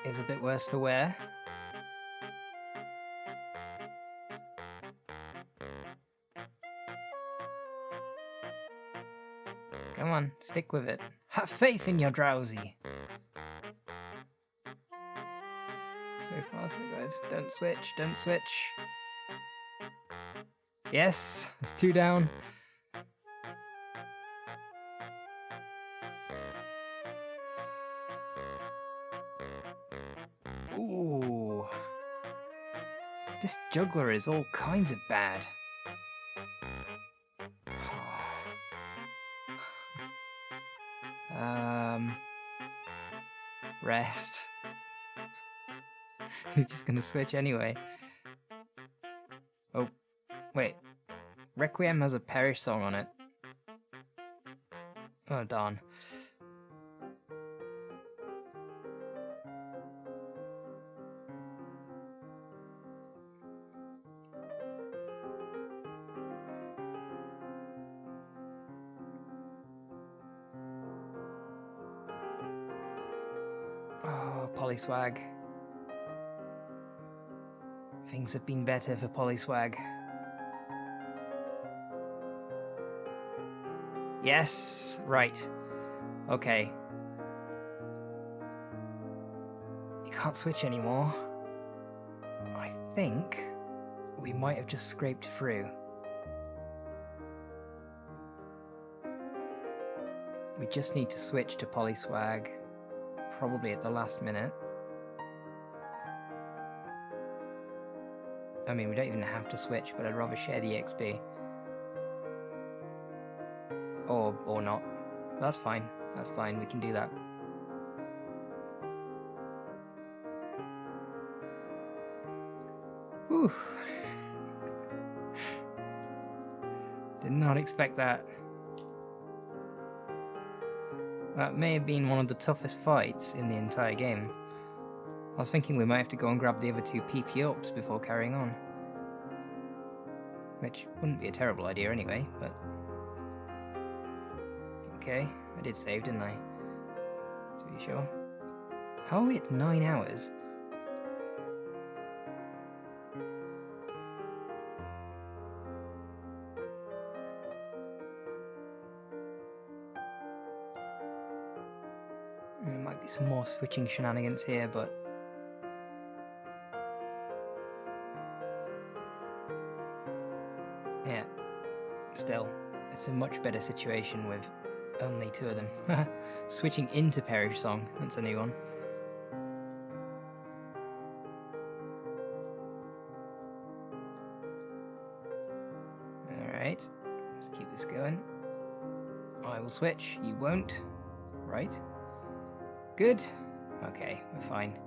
is a bit worse for wear. Come on, stick with it. Have faith in your Drowsy. So far, so good. Don't switch, don't switch. Yes, there's 2 down. Ooh. This juggler is all kinds of bad. Rest. He's just gonna switch anyway. Oh, wait. Requiem has a Perish Song on it. Oh, darn. Oh, Polyswag. Things have been better for Polyswag. Yes! Right. Okay. You can't switch anymore. I think we might have just scraped through. We just need to switch to Polyswag, probably at the last minute. I mean, we don't even have to switch, but I'd rather share the XP. Or not. That's fine. That's fine. We can do that. Whew. Did not expect that. That may have been one of the toughest fights in the entire game. I was thinking we might have to go and grab the other 2 PP ups before carrying on. Which wouldn't be a terrible idea anyway, but... Okay, I did save, didn't I? To be sure. How are we at 9 hours? There might be some more switching shenanigans here, but... yeah, still, it's a much better situation with Only 2 of them. Switching into Perish Song. That's a new one. Alright. Let's keep this going. I will switch. You won't. Right. Good. Okay, we're fine.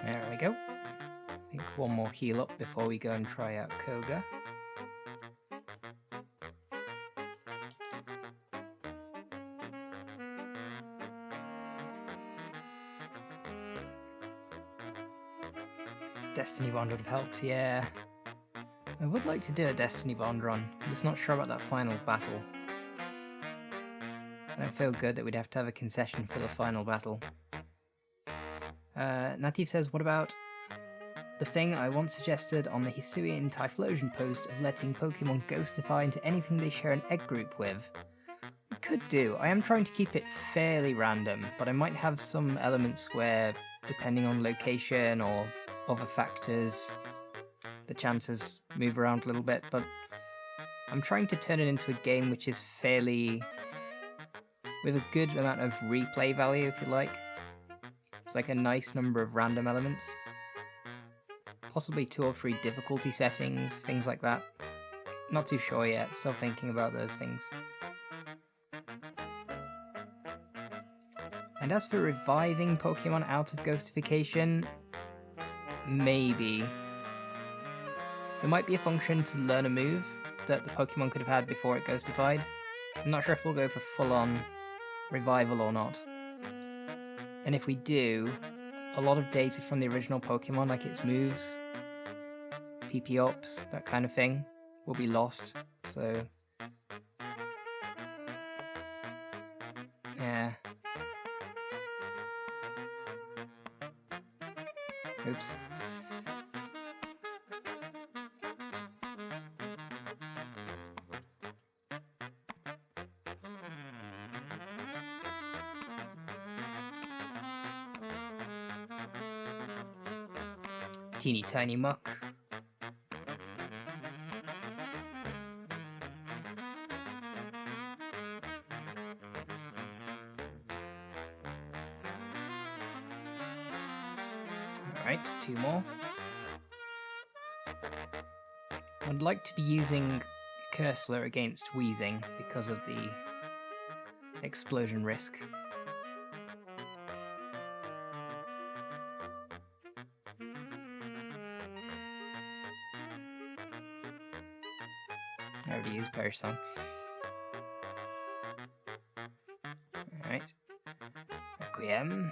There we go. I think one more heal up before we go and try out Koga. Destiny Bond would have helped, yeah. I would like to do a Destiny Bond run. I'm just not sure about that final battle. I don't feel good that we'd have to have a concession for the final battle. Nativ says, what about the thing I once suggested on the Hisuian Typhlosion post of letting Pokemon ghostify into anything they share an egg group with? We could do. I am trying to keep it fairly random, but I might have some elements where, depending on location or other factors, the chances move around a little bit, but I'm trying to turn it into a game which is fairly... with a good amount of replay value, if you like. It's like a nice number of random elements. Possibly 2 or 3 difficulty settings, things like that. Not too sure yet, still thinking about those things. And as for reviving Pokemon out of ghostification, maybe. There might be a function to learn a move that the Pokemon could have had before it ghostified. I'm not sure if we'll go for full-on revival or not. And if we do, a lot of data from the original Pokemon, like its moves, PP ups, that kind of thing, will be lost. So, yeah. Oops. Teeny tiny muck. Alright, 2 more. I'd like to be using Cursola against wheezing because of the explosion risk. I already used Perish Song. Alright. Requiem.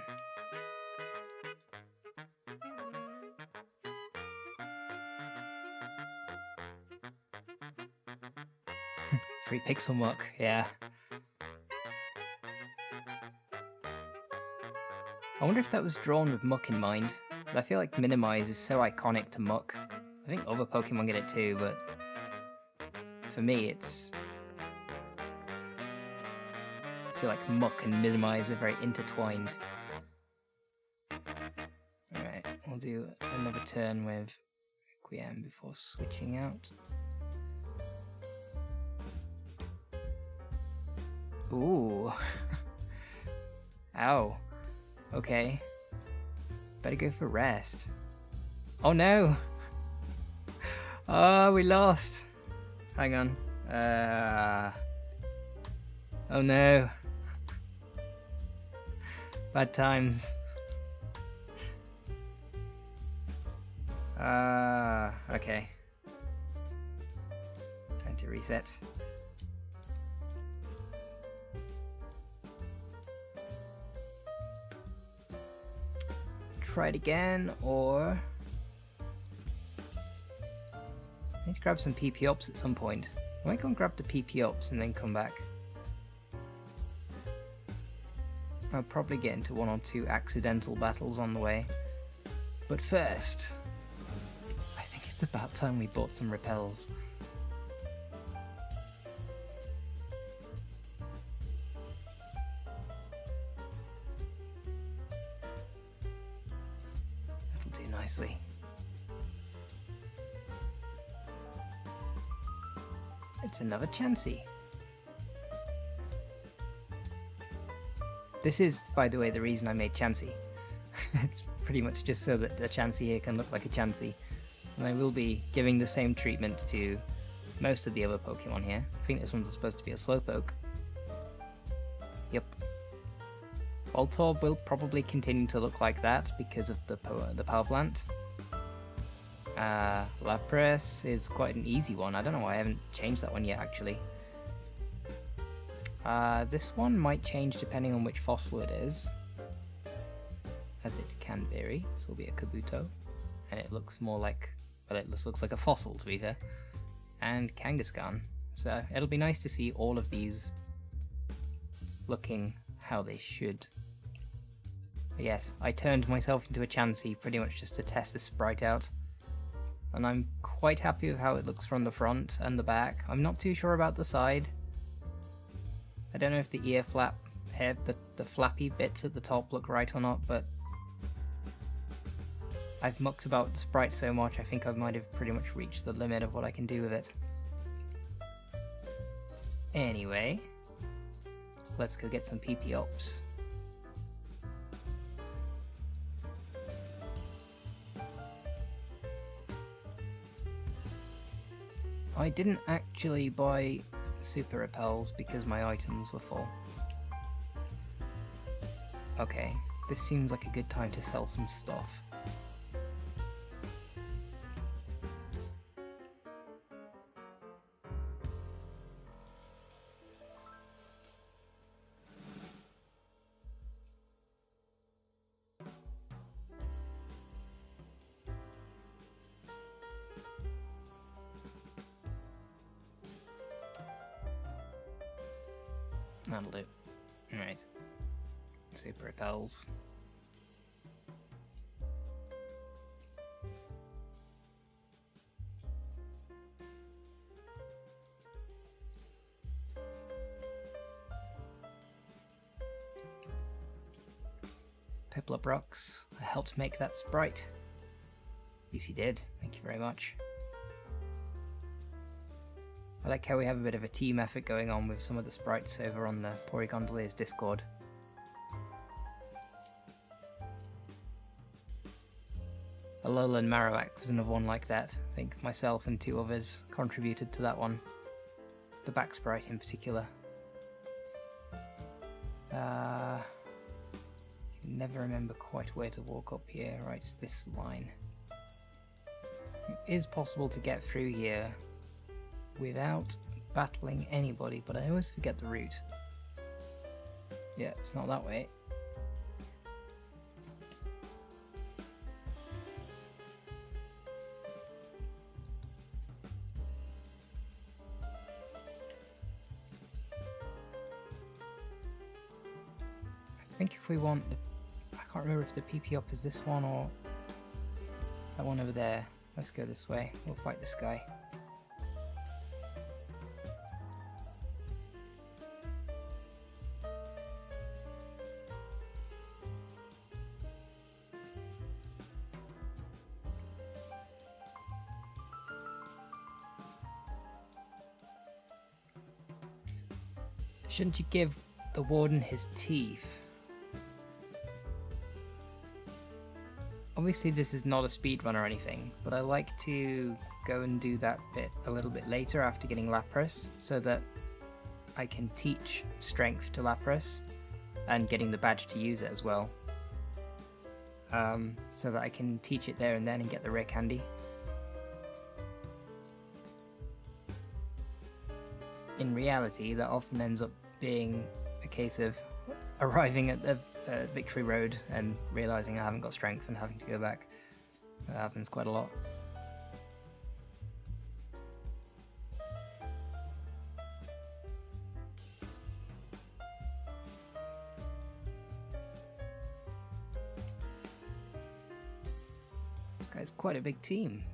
Free pixel muck, yeah. I wonder if that was drawn with muck in mind. But I feel like Minimize is so iconic to muck. I think other Pokemon get it too, but for me it's... I feel like muck and Minimize are very intertwined. Alright, we'll do another turn with Requiem before switching out. Ooh. Ow. Okay. Better go for rest. Oh no! Oh, we lost! Hang on. Oh no. Bad times. Okay. Time to reset. Try it again, or I need to grab some PP ups at some point. I might go and grab the PP ups and then come back. I'll probably get into 1 or 2 accidental battles on the way. But first, I think it's about time we bought some repels. That'll do nicely. It's another Chansey. This is, by the way, the reason I made Chansey. It's pretty much just so that the Chansey here can look like a Chansey. And I will be giving the same treatment to most of the other Pokemon here. I think this one's supposed to be a Slowpoke. Yep. Voltorb will probably continue to look like that because of the power plant. Lapras is quite an easy one. I don't know why I haven't changed that one yet, actually. This one might change depending on which fossil it is, as it can vary. This will be a Kabuto, and it looks more like, well, it just looks like a fossil to be fair. And Kangaskhan. So it'll be nice to see all of these looking how they should. But yes, I turned myself into a Chansey pretty much just to test the sprite out. And I'm quite happy with how it looks from the front and the back. I'm not too sure about the side. I don't know if the ear flap, the flappy bits at the top look right or not, but I've mucked about the sprite so much I think I might have pretty much reached the limit of what I can do with it. Anyway, let's go get some PP ups. I didn't actually buy super repels because my items were full. Okay, this seems like a good time to sell some stuff. That'll do. Alright. Super repels. Piplup rocks. I helped make that sprite. At least he did. Thank you very much. I like how we have a bit of a team effort going on with some of the sprites over on the Porygondolier's Discord. Alolan Marowak was another one like that. I think myself and 2 others contributed to that one. The back sprite in particular. I can never remember quite where to walk up here. Right, it's this line. It is possible to get through here without battling anybody, but I always forget the route. Yeah, it's not that way. I think if we want the, I can't remember if the PP up is this one or that one over there. Let's go this way. We'll fight this guy. Shouldn't you give the warden his teeth? Obviously this is not a speedrun or anything, but I like to go and do that bit a little bit later after getting Lapras, so that I can teach strength to Lapras and getting the badge to use it as well. So that I can teach it there and then and get the rare candy. In reality, that often ends up being a case of arriving at the Victory Road and realising I haven't got strength and having to go back. That happens quite a lot. It's quite a big team.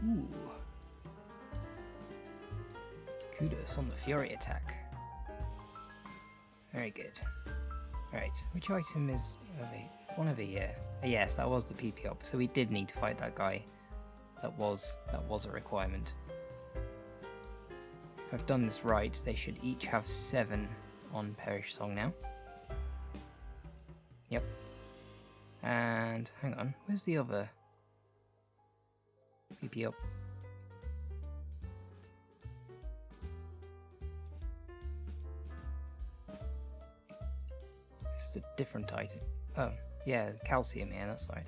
Ooh. Kudos on the Fury attack. Very good. Alright, which item is over here? One over here. Yes, that was the PP op, so we did need to fight that guy. That was a requirement. If I've done this right, they should each have 7 on Perish Song now. Yep. And hang on, where's the other PP up? It's a different item. Oh, yeah, calcium here, that's right.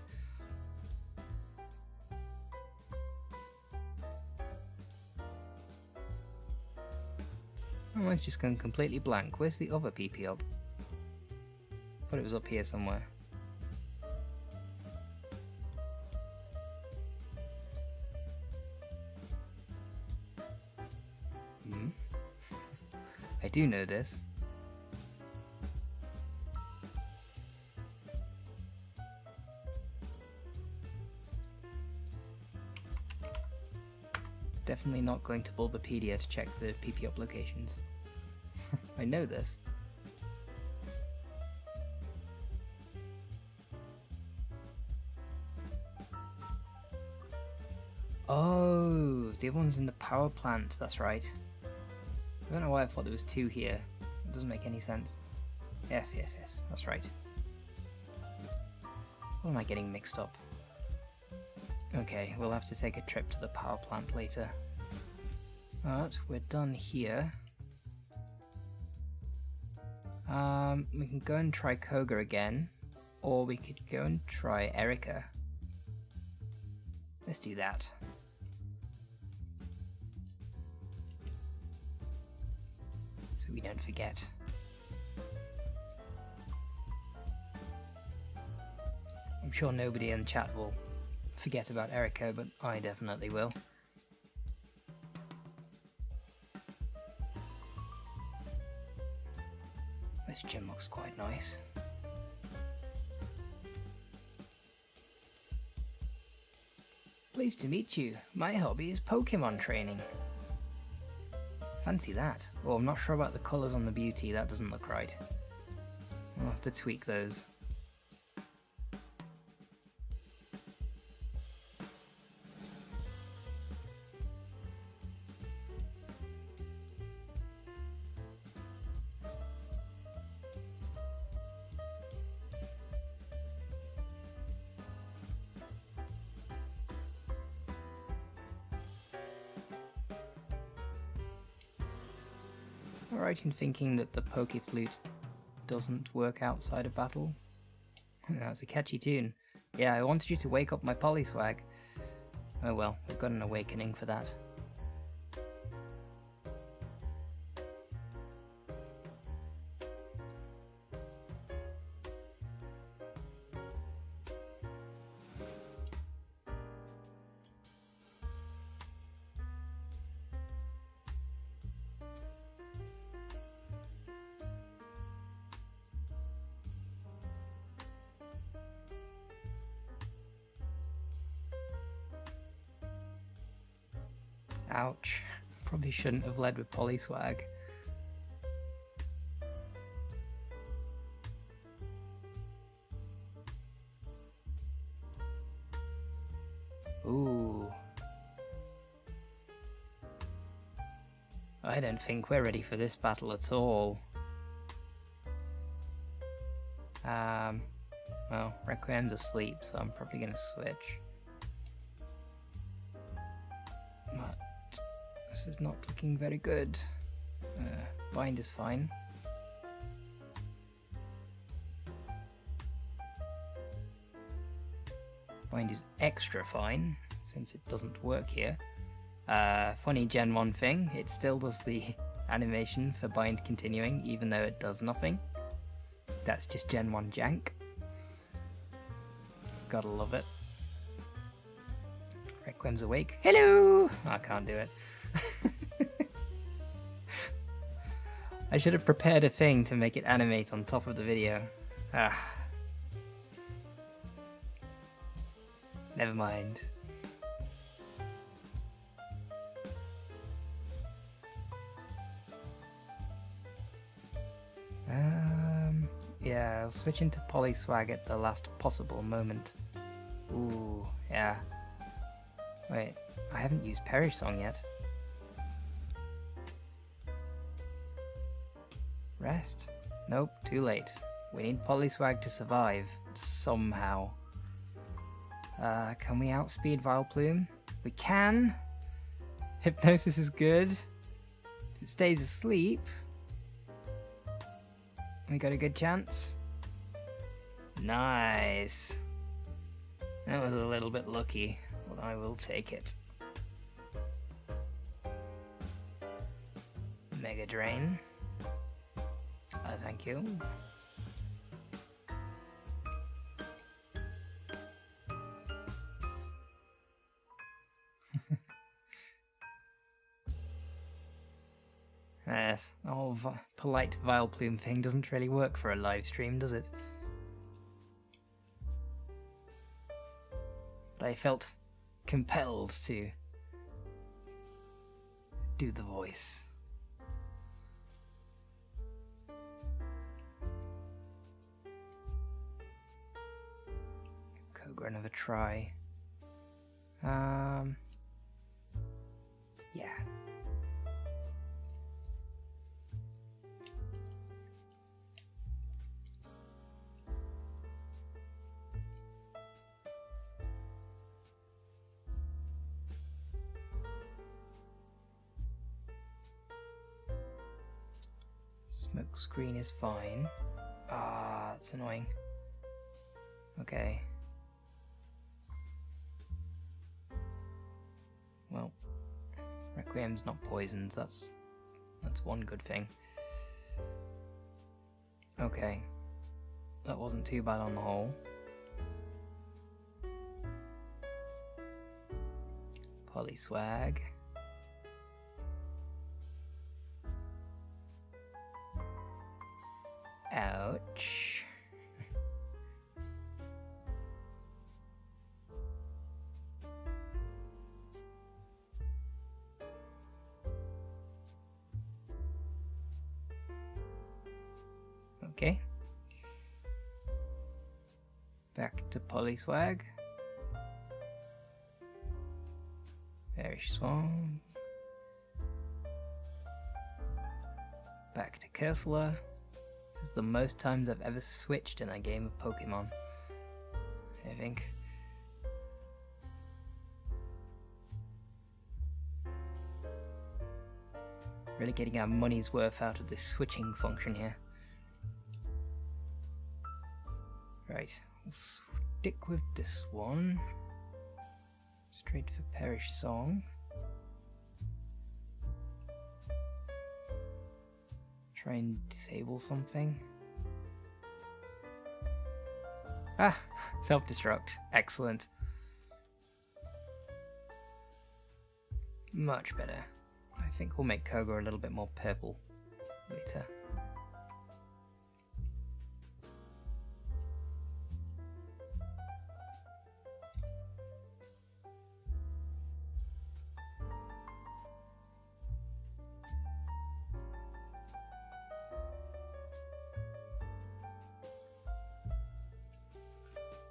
Oh, mine's just gone completely blank. Where's the other PP up? Thought it was up here somewhere. I do know this. Definitely not going to Bulbapedia to check the PP up locations. I know this. Oh, the other one's in the power plant, that's right. I don't know why I thought there was 2 here. It doesn't make any sense. Yes, that's right. What am I getting mixed up? Okay, we'll have to take a trip to the power plant later. But we're done here. We can go and try Koga again, or we could go and try Erica. Let's do that. So we don't forget. I'm sure nobody in chat will forget about Erica, but I definitely will. This gym looks quite nice. Pleased to meet you. My hobby is Pokemon training. Fancy that. Oh, I'm not sure about the colours on the beauty, that doesn't look right. I'll have to tweak those. Right in thinking that the Pokeflute doesn't work outside of battle. That's a catchy tune. Yeah, I wanted you to wake up my Polyswag. Oh well, we've got an awakening for that. Ouch. Probably shouldn't have led with Polyswag. Ooh. I don't think we're ready for this battle at all. Well, Requiem's asleep, so I'm probably gonna switch. But this is not looking very good. Bind is fine. Bind is extra fine, since it doesn't work here. Funny Gen 1 thing, it still does the animation for bind continuing, even though it does nothing. That's just Gen 1 jank. Gotta love it. Requiem's awake. Hello! I can't do it. I should have prepared a thing to make it animate on top of the video. Never mind. Yeah, I'll switch into Polyswag at the last possible moment. Ooh, yeah. Wait, I haven't used Perish Song yet. Rest? Nope, too late. We need Polyswag to survive, somehow. Can we outspeed Vileplume? We can! Hypnosis is good. If it stays asleep, we got a good chance. Nice. That was a little bit lucky, but I will take it. Mega Drain. Thank you. Yes, the whole polite Vileplume thing doesn't really work for a live stream, does it? But I felt compelled to do the voice. Koga another try. Yeah. Smoke screen is fine. Ah, that's annoying. Okay. Well, Requiem's not poisoned, that's one good thing. Okay. That wasn't too bad on the whole. Polyswag. Ouch. Okay. Back to Polyswag. Perish Song. Back to Cursola. This is the most times I've ever switched in a game of Pokemon, I think. Really getting our money's worth out of this switching function here. Right, we'll stick with this one. Straight for Perish Song. Try and disable something. Ah! Self-destruct. Excellent. Much better. I think we'll make Koga a little bit more purple later.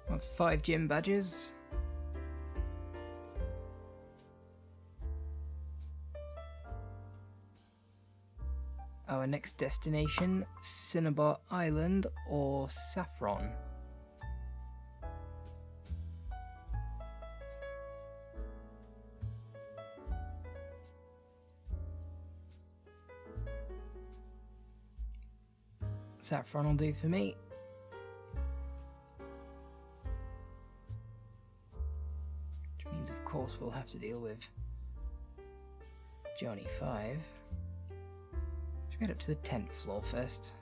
That's 5 gym badges. Our next destination, Cinnabar Island or Saffron. Saffron will do for me. course, we'll have to deal with Johnny 5. Let's get up to the 10th floor first.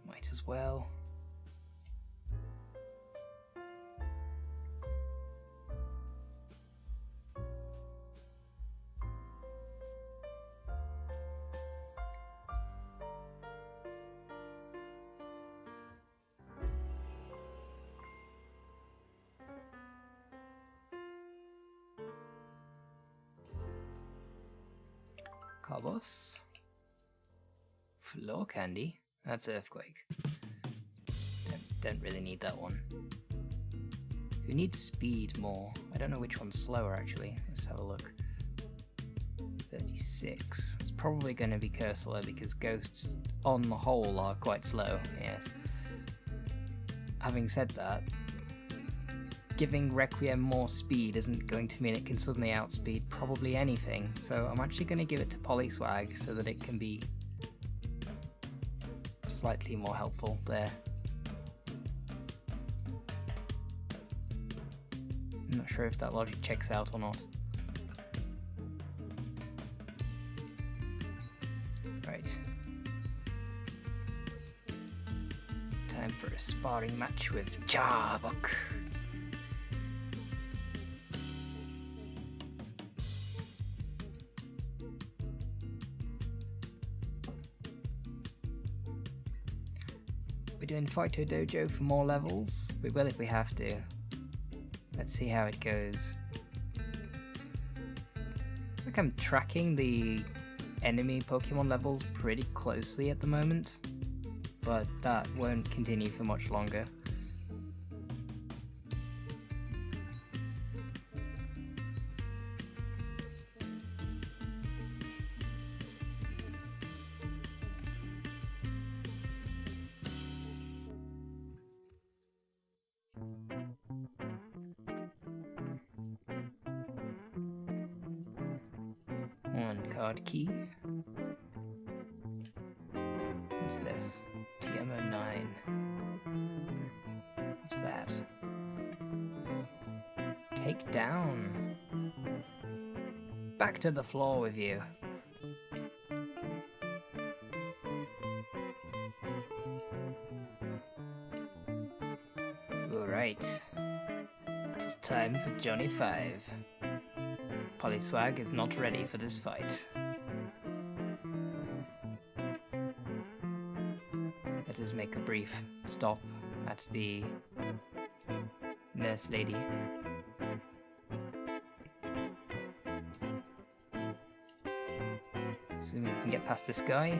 Might as well. Cobos. Floor candy. That's earthquake. Don't really need that one. Who needs speed more? I don't know which one's slower actually. Let's have a look. 36. It's probably going to be Cursola because ghosts on the whole are quite slow, yes. Having said that, giving Requiem more speed isn't going to mean it can suddenly outspeed probably anything, so I'm actually going to give it to Polyswag so that it can be slightly more helpful there. I'm not sure if that logic checks out or not. Right. Time for a sparring match with Jarbok. We're doing Phyto Dojo for more levels. We will if we have to. Let's see how it goes. I think I'm tracking the enemy Pokemon levels pretty closely at the moment, but that won't continue for much longer. One card key. What's this? TMO9. What's that? Take down. Back to the floor with you. Alright. It is time for Johnny 5. Polyswag is not ready for this fight. Let us make a brief stop at the nurse lady. Assuming we can get past this guy.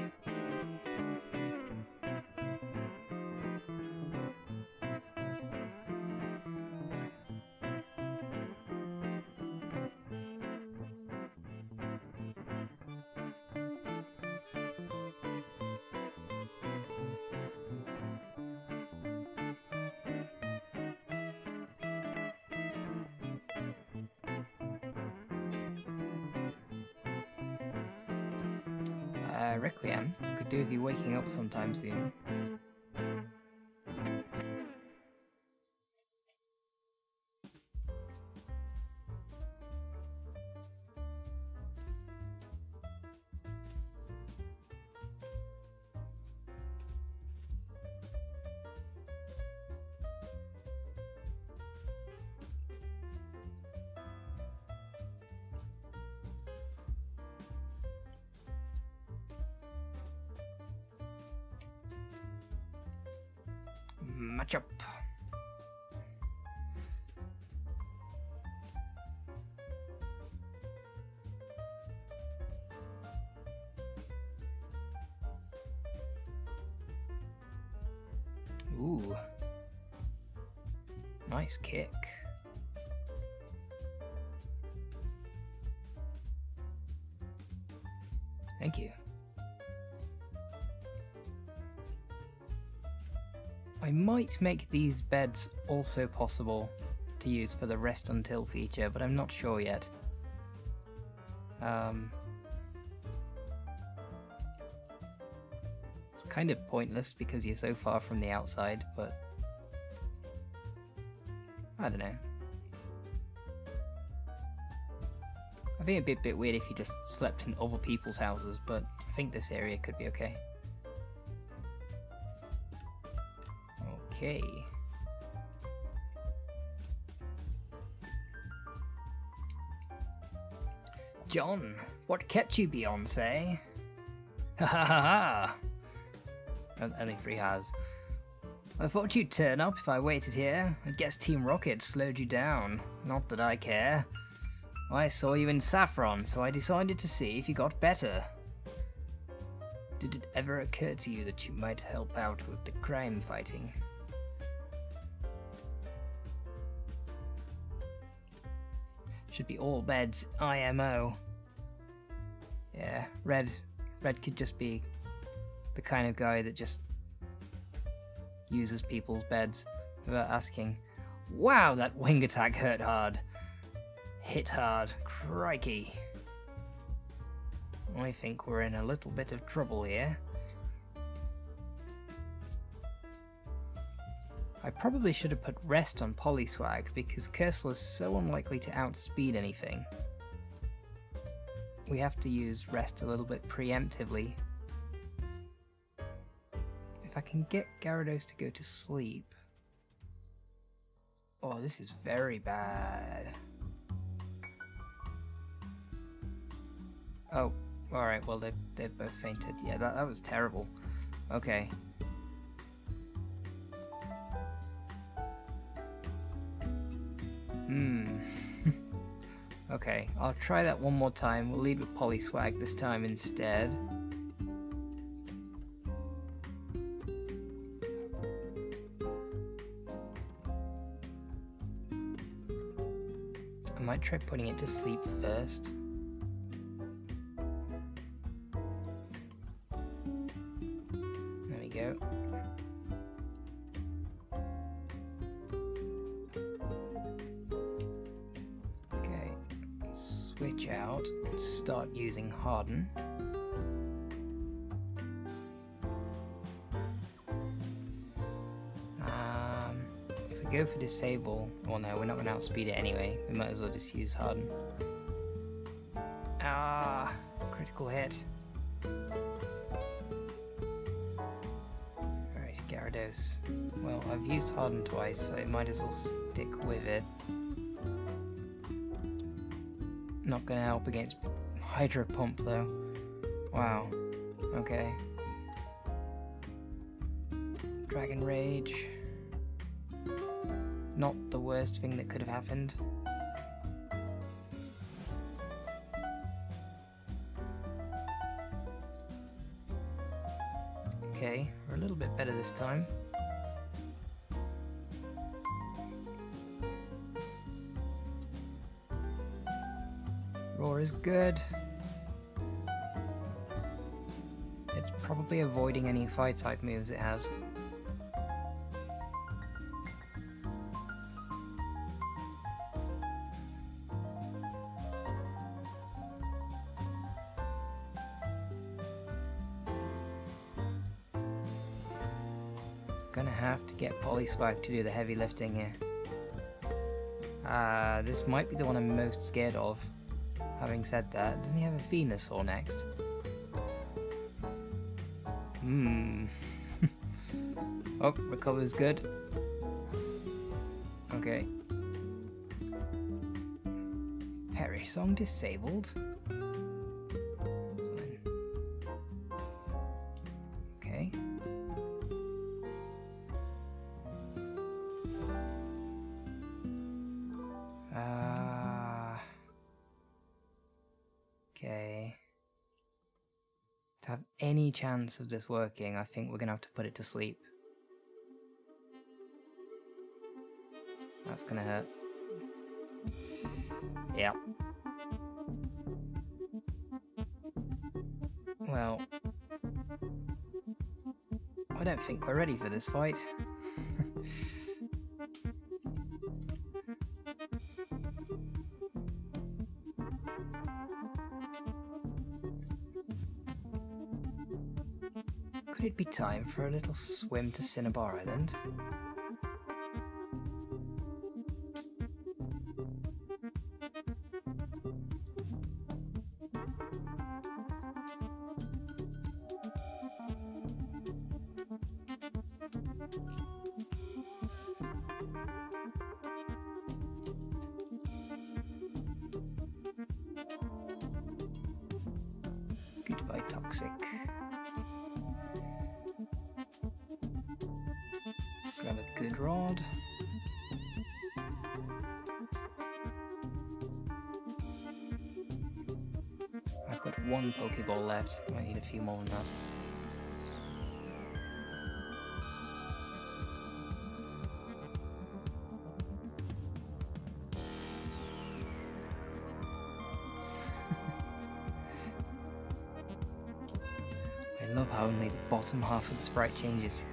Requiem. Could do with you waking up sometime soon. Matchup. Ooh. Nice kick. Thank you. I might make these beds also possible to use for the rest until feature, but I'm not sure yet. Let's kind of pointless because you're so far from the outside, but I don't know. I think it'd be a bit weird if you just slept in other people's houses, but I think this area could be okay. Okay. John, what kept you, Beyonce? Ha ha ha ha! Only 3 has. I thought you'd turn up if I waited here. I guess Team Rocket slowed you down. Not that I care. I saw you in Saffron, so I decided to see if you got better. Did it ever occur to you that you might help out with the crime fighting? Should be all beds, IMO. Yeah, Red could just be the kind of guy that just uses people's beds without asking. Wow, that wing attack hurt hard. Hit hard, crikey. I think we're in a little bit of trouble here. I probably should have put rest on Polyswag because Cursola is so unlikely to outspeed anything. We have to use rest a little bit preemptively. If I can get Gyarados to go to sleep... Oh, this is very bad. Oh, alright, well they both fainted. Yeah, that was terrible. Okay. Okay, I'll try that one more time. We'll lead with Polyswag this time instead. I might try putting it to sleep first. There we go. Switch out and start using Harden. If we go for Disable, well no, we're not going to outspeed it anyway, we might as well just use Harden. Ah, critical hit. Alright, Gyarados. Well, I've used Harden twice, so I might as well stick with it. Not gonna help against Hydro Pump though. Wow. Okay. Dragon Rage. Not the worst thing that could have happened. Okay, we're a little bit better this time. Roar is good. It's probably avoiding any fire type moves it has. Gonna have to get Polyswag to do the heavy lifting here. This might be the one I'm most scared of. Having said that, doesn't he have a Venusaur next? Oh, recover's good. Okay. Perish Song disabled. Okay. Okay. To have any chance of this working, I think we're gonna have to put it to sleep. That's gonna hurt. Yeah. Well, I don't think we're ready for this fight. Could it be time for a little swim to Cinnabar Island? Goodbye, toxic. Grab a good rod. I've got one Pokeball left. I might need a few more than that. I love how only the bottom half of the sprite changes.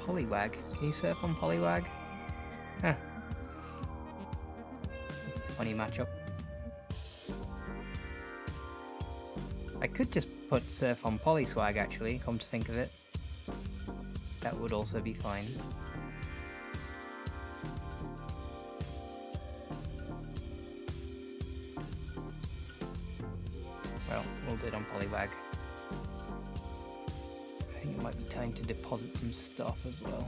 Poliwag. Can you surf on Poliwag? Huh. That's a funny matchup. I could just put surf on Polyswag actually, come to think of it. That would also be fine. Well, we'll do it on Poliwag. I think it might be time to deposit some stuff as well.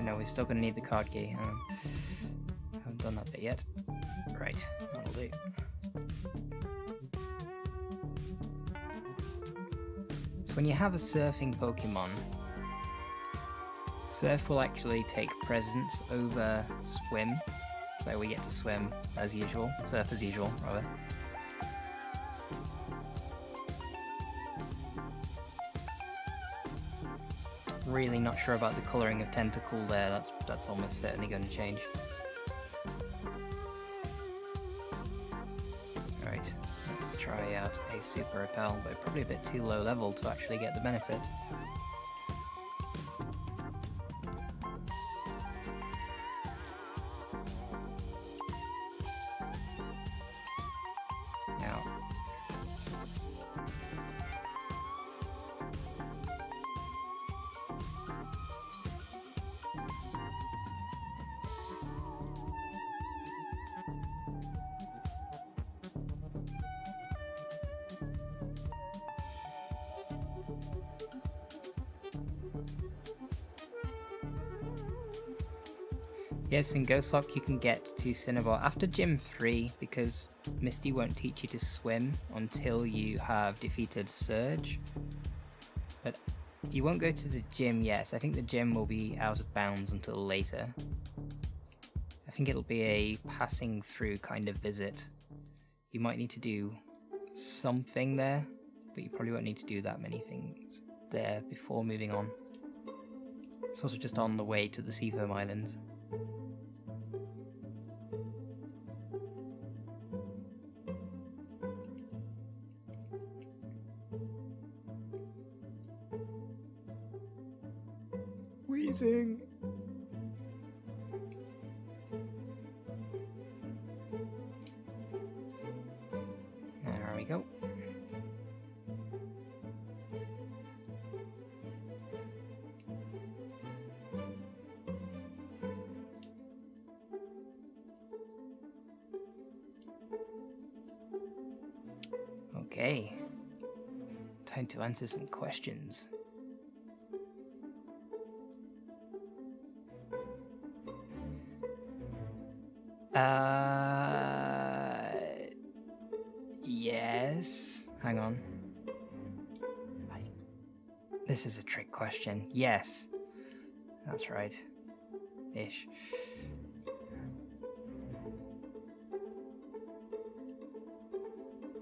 No, we're still going to need the card key. Haven't done that bit yet. Right, that'll do. So when you have a surfing Pokemon, Surf will actually take precedence over Swim. So we get to swim as usual, surf as usual, rather. Really not sure about the colouring of Tentacool there, that's almost certainly going to change. Alright, let's try out a Super Repel, but probably a bit too low level to actually get the benefit. Now, yes, in Ghostlock you can get to Cinnabar after Gym 3 because Misty won't teach you to swim until you have defeated Surge. But you won't go to the gym yet. I think the gym will be out of bounds until later. I think it'll be a passing through kind of visit. You might need to do something there, but you probably won't need to do that many things there before moving on. Sort of just on the way to the Seafoam Islands. Wheezing. There we go. Okay, time to answer some questions. Yes. Hang on. This is a trick question. Yes. That's right. Ish.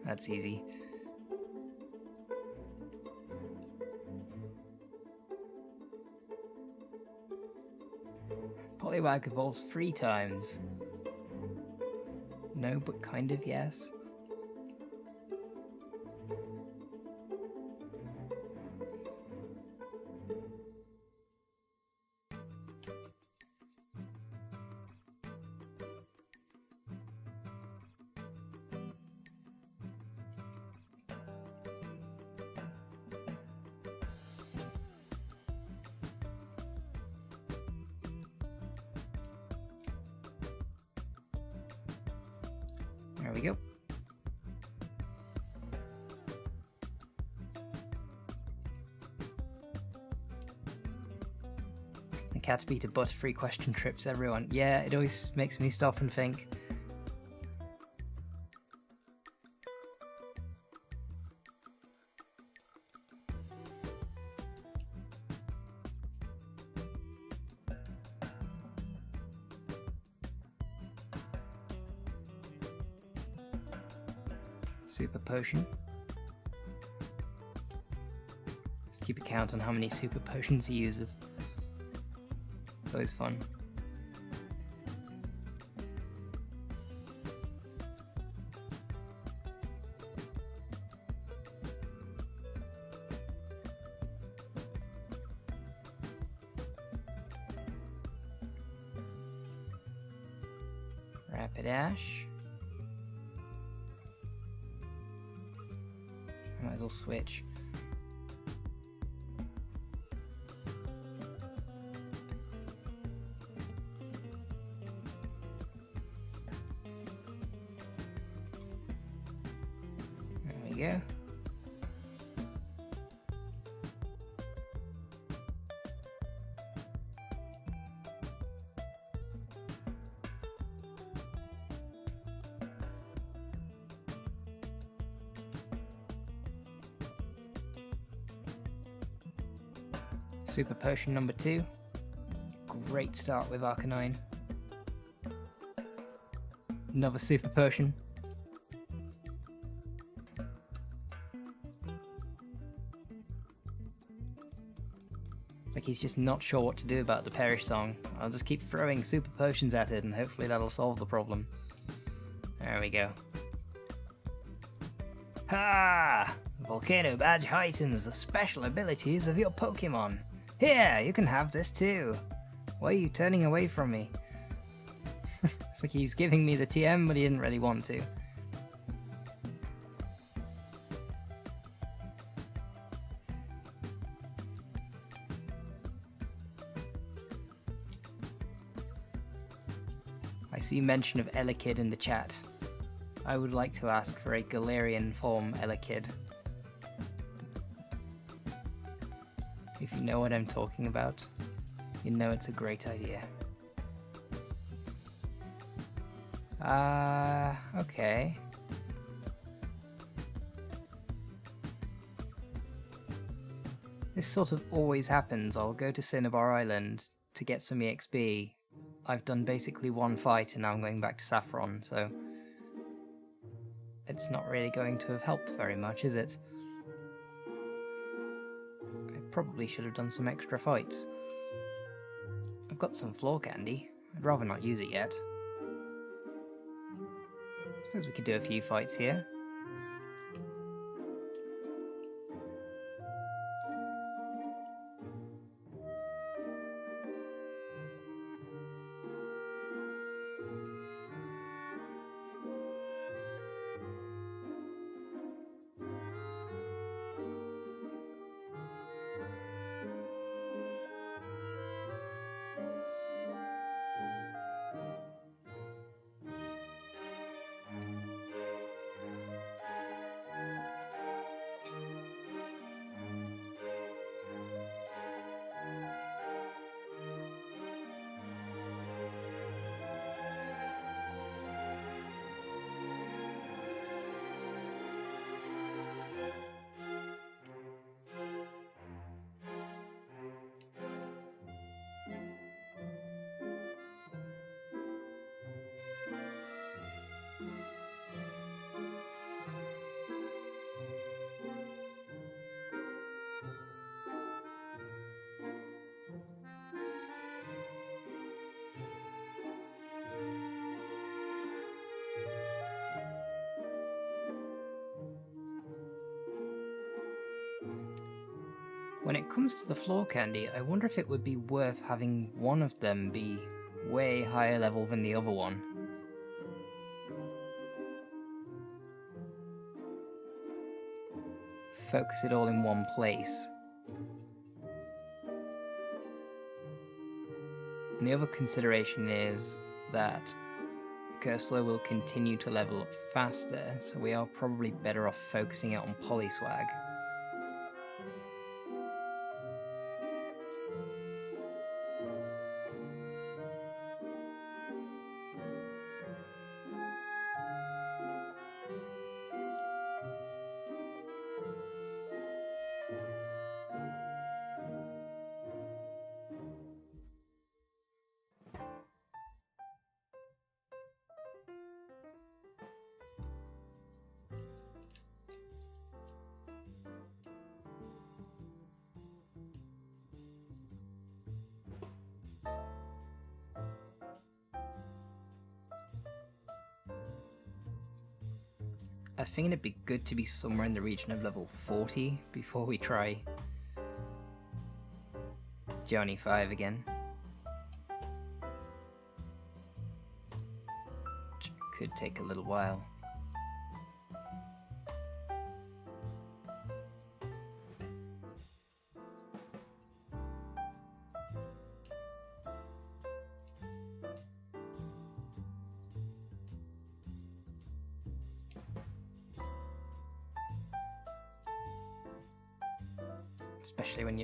That's easy. Poliwag evolves 3 times. No, but kind of yes. There we go. The cat's beat a butt-free question trips everyone. Yeah, it always makes me stop and think. Super potion. Just keep a count on how many super potions he uses. Always fun. Rapidash. I might as well switch. There we go. Super potion number 2. Great start with Arcanine. Another super potion. Like he's just not sure what to do about the Perish Song. I'll just keep throwing super potions at it and hopefully that'll solve the problem. There we go. Ha! Volcano Badge heightens the special abilities of your Pokemon. Here, you can have this too. Why are you turning away from me? It's like he's giving me the TM, but he didn't really want to. I see mention of Elekid in the chat. I would like to ask for a Galarian form Elekid. If you know what I'm talking about, you know it's a great idea. Okay. This sort of always happens. I'll go to Cinnabar Island to get some EXP. I've done basically one fight and now I'm going back to Saffron, so it's not really going to have helped very much, is it? I probably should have done some extra fights. I've got some floor candy. I'd rather not use it yet. Suppose we could do a few fights here. When it comes to the floor candy, I wonder if it would be worth having one of them be way higher level than the other one. Focus it all in one place. And the other consideration is that Cursola will continue to level up faster, so we are probably better off focusing it on Polyswag. I think it'd be good to be somewhere in the region of level 40 before we try Johnny 5 again. Which could take a little while. Especially when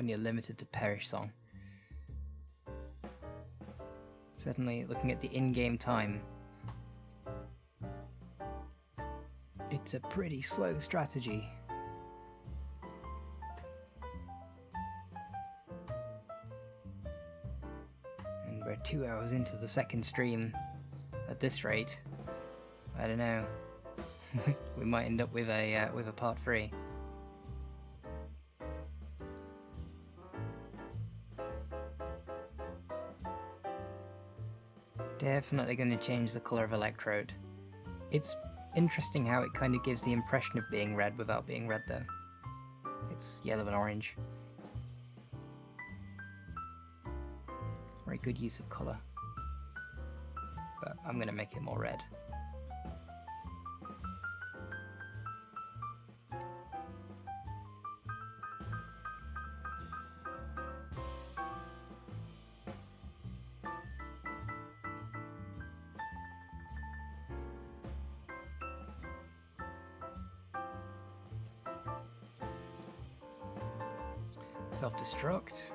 you're limited to Perish Song. Certainly, looking at the in-game time, it's a pretty slow strategy. And we're 2 hours into the second stream. At this rate, I don't know. We might end up with a part 3. Definitely going to change the colour of Electrode. It's interesting how it kind of gives the impression of being red without being red though. It's yellow and orange. Very good use of colour. But I'm going to make it more red. Self-destruct.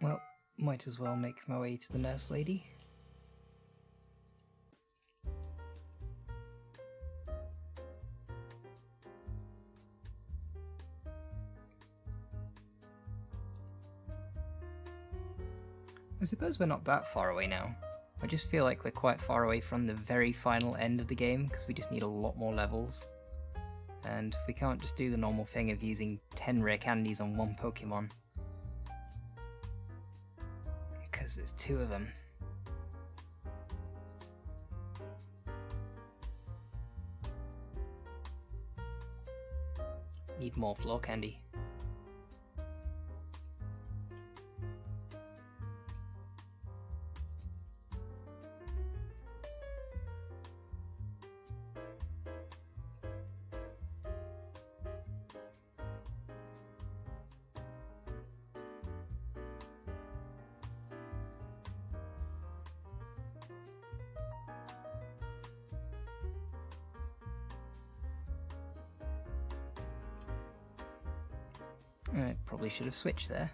Well, might as well make my way to the nurse lady. I suppose we're not that far away now. I just feel like we're quite far away from the very final end of the game because we just need a lot more levels. And we can't just do the normal thing of using 10 rare candies on one Pokemon. Because there's 2 of them. Need more floor candy. I probably should have switched there.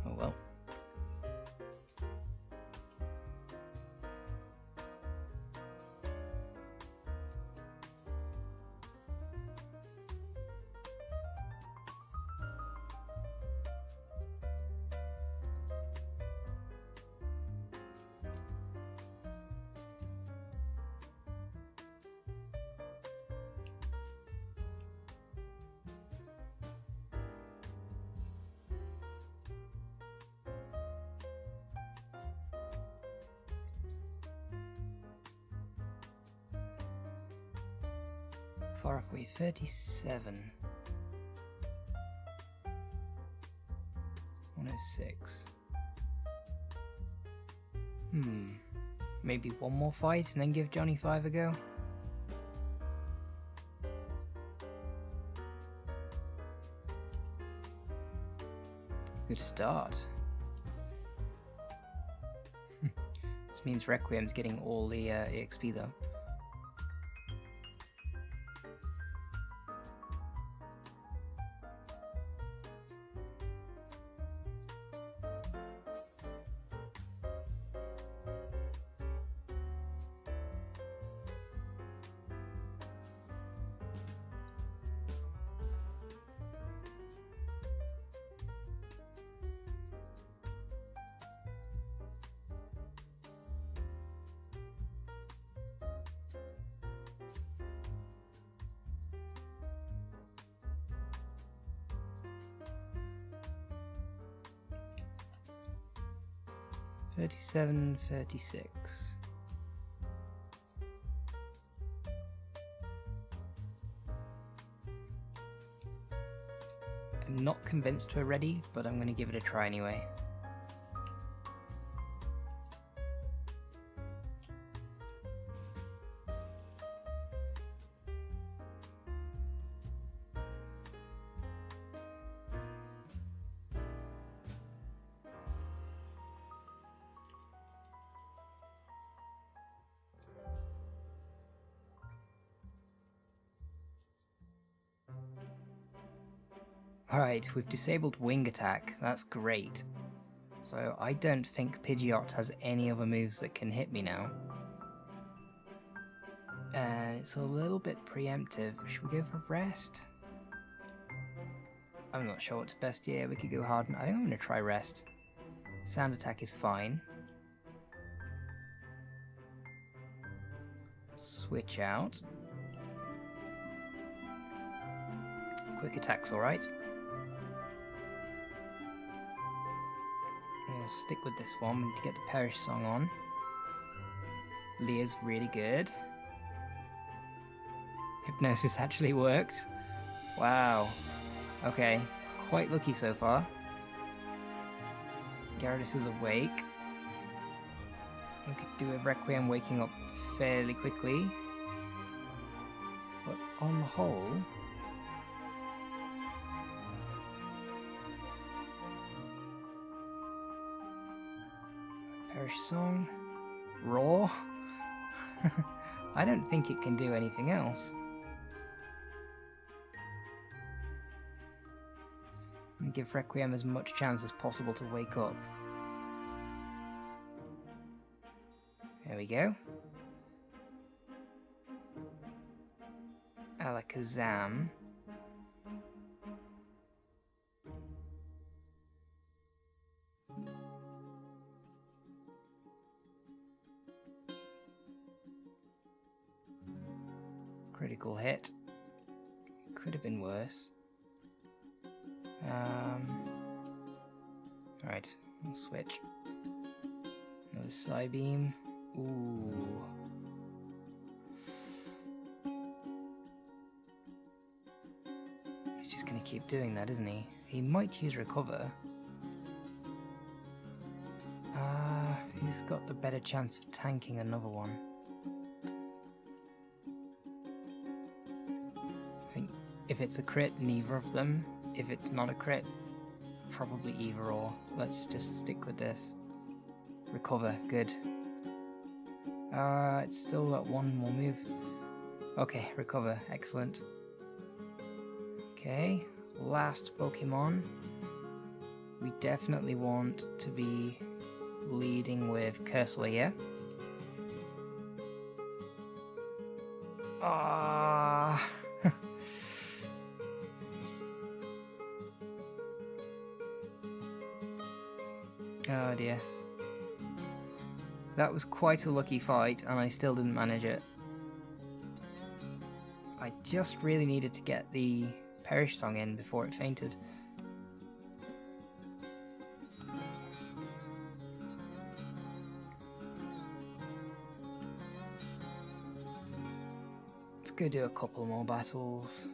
Oh well. far off are we? 37. 106. Maybe one more fight and then give Johnny 5 a go? Good start. This means Requiem's getting all the EXP though. $37.36. I'm not convinced we're ready, but I'm going to give it a try anyway. Alright, we've disabled wing attack, that's great. So I don't think Pidgeot has any other moves that can hit me now. And it's a little bit preemptive. Should we go for rest? I'm not sure what's best here. We could go hard. I think I'm going to try rest. Sound attack is fine. Switch out. Quick attack's alright. We'll stick with this one. We need to get the Perish Song on. Leah's really good. Hypnosis actually worked. Wow. Okay. Quite lucky so far. Gyarados is awake. We could do a Requiem waking up fairly quickly. But on the whole... Perish Song. Roar. I don't think it can do anything else. And give Requiem as much chance as possible to wake up. There we go. Alakazam. Critical hit. Could have been worse. Alright, we'll switch. Another Psybeam. Ooh. He's just gonna keep doing that, isn't he? He might use Recover. He's got the better chance of tanking another one. I think if it's a crit, neither of them. If it's not a crit, probably either or. Let's just stick with this. Recover, good. It's still got one more move. Okay, Recover, excellent. Okay, last Pokemon. We definitely want to be leading with Cursola here. Ah. Oh dear. That was quite a lucky fight, and I still didn't manage it. I just really needed to get the Perish Song in before it fainted. It's go do a couple more battles.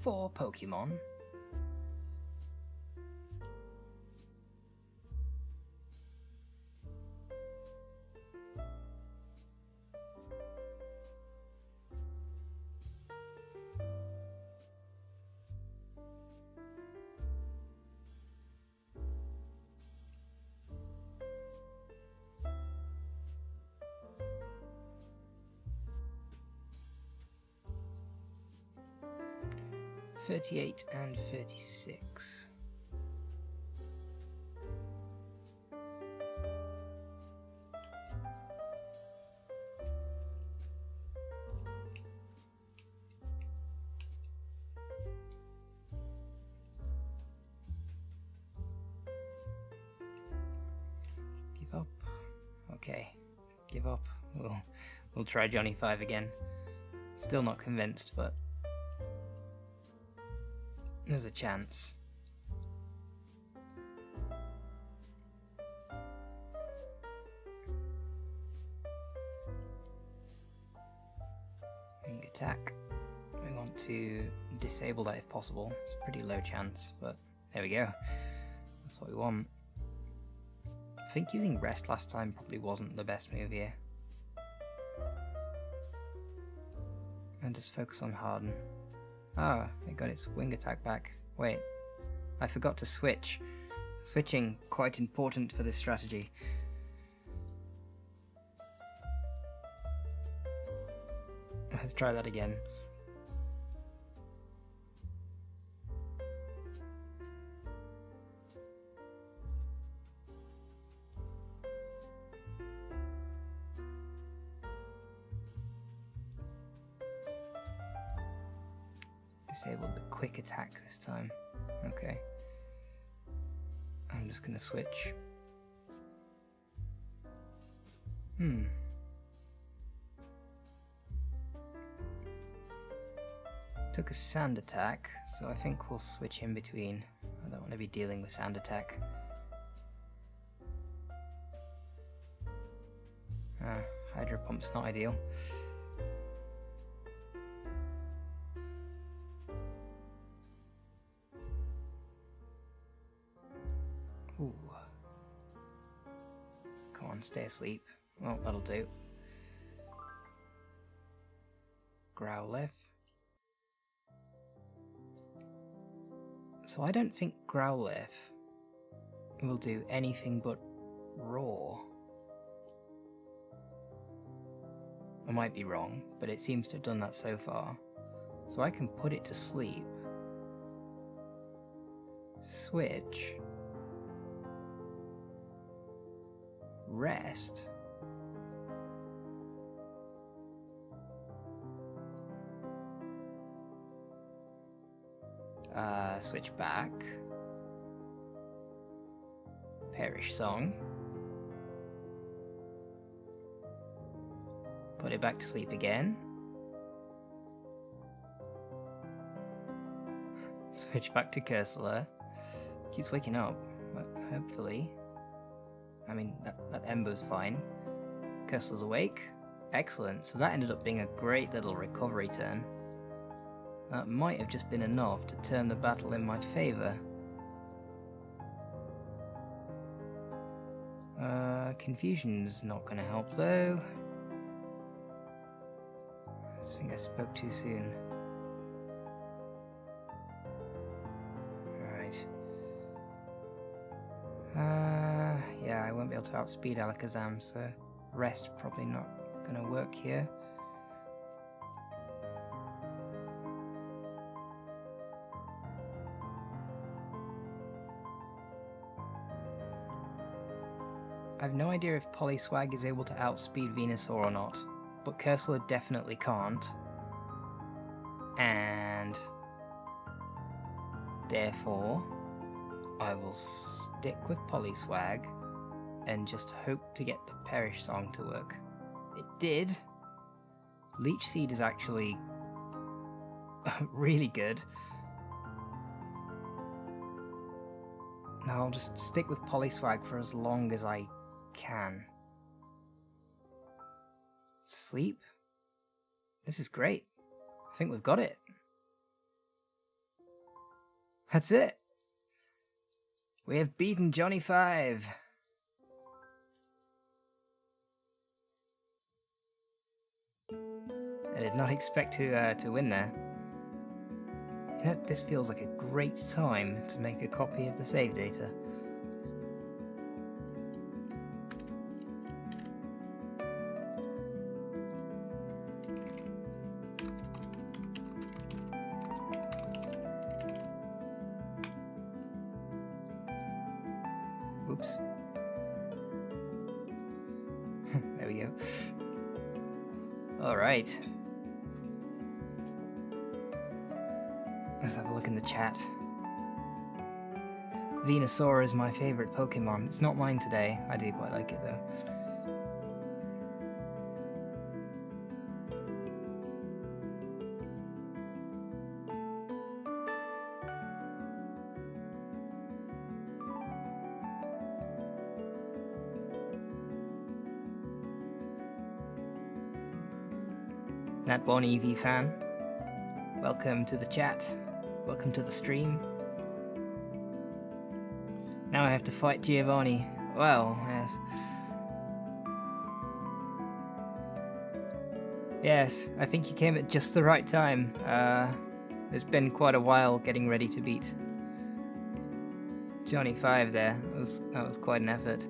Four Pokemon. $38 and $36. Give up. Okay, give up. We'll try Johnny 5 again. Still not convinced, but there's a chance. Wing attack. We want to disable that if possible. It's a pretty low chance, but there we go. That's what we want. I think using rest last time probably wasn't the best move here. And just focus on Harden. Ah, it got its wing attack back. Wait, I forgot to switch. Switching, quite important for this strategy. Let's try that again. Disabled the quick attack this time. Okay. I'm just gonna switch. Took a sand attack, so I think we'll switch in between. I don't want to be dealing with sand attack. Hydro Pump's not ideal. Ooh. Come on, stay asleep. Well, that'll do. Growlithe. So I don't think Growlithe will do anything but roar. I might be wrong, but it seems to have done that so far. So I can put it to sleep. Switch. Rest. Switch back. Perish song. Put it back to sleep again. Switch back to Cursola. Keeps waking up, but hopefully... I mean, that Ember's fine. Cursola's awake. Excellent, so that ended up being a great little recovery turn. That might have just been enough to turn the battle in my favour. Confusion's not going to help though. I just think I spoke too soon. Alright. Yeah, I won't be able to outspeed Alakazam, so rest probably not going to work here. I have no idea if Poliwag is able to outspeed Venusaur or not, but Cursola definitely can't. And therefore, I will stick with Poliwag and just hope to get the Perish Song to work. It did. Leech Seed is actually really good. Now I'll just stick with Poliwag for as long as I can. Sleep? This is great. I think we've got it. That's it. We have beaten Johnny 5. I did not expect to win there. You know, this feels like a great time to make a copy of the save data. Oops. There we go. Alright. Let's have a look in the chat. Venusaur is my favourite Pokemon. It's not mine today. I do quite like it though. Natborn EV fan, welcome to the chat, welcome to the stream. Now I have to fight Giovanni. Well, yes. Yes, I think you came at just the right time. It's been quite a while getting ready to beat Johnny 5 there. That was quite an effort.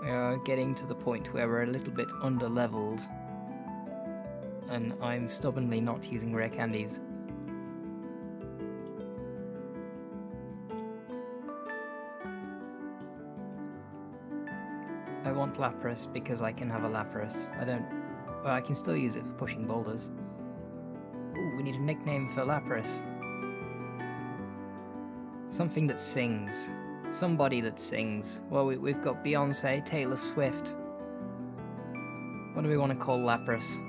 We are getting to the point where we're a little bit under-leveled. And I'm stubbornly not using rare candies. I want Lapras because I can have a Lapras. Well, I can still use it for pushing boulders. Ooh, we need a nickname for Lapras. Something that sings. Somebody that sings. Well, we've got Beyonce, Taylor Swift. What do we want to call Lapras?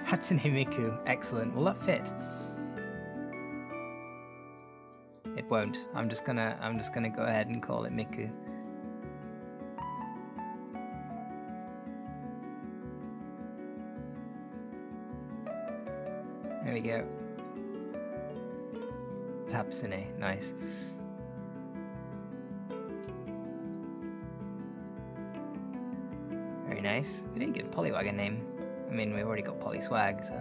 Hatsune Miku, excellent. Will that fit? It won't. I'm just gonna go ahead and call it Miku. There we go. Hatsune, nice. Very nice. We didn't give Poliwag a name. I mean, we've already got Poliwag, so...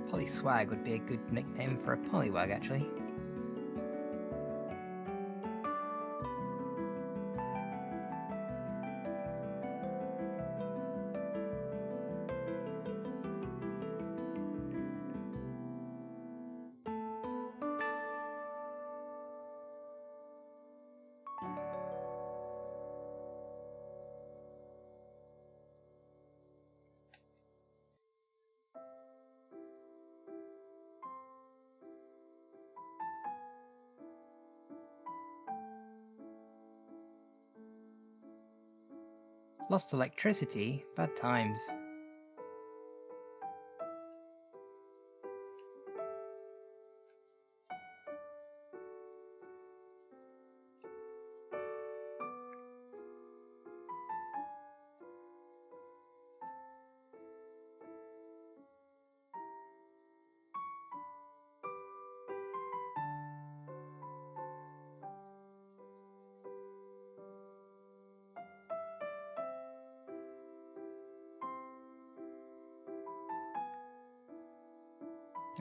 Poliwag would be a good nickname for a Poliwag, actually. Lost electricity? Bad times.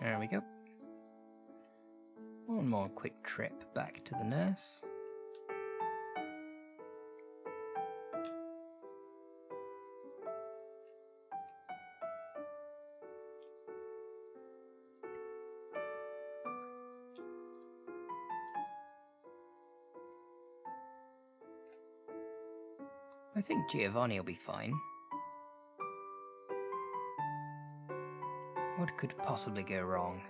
There we go. One more quick trip back to the nurse. I think Giovanni will be fine. What could possibly go wrong?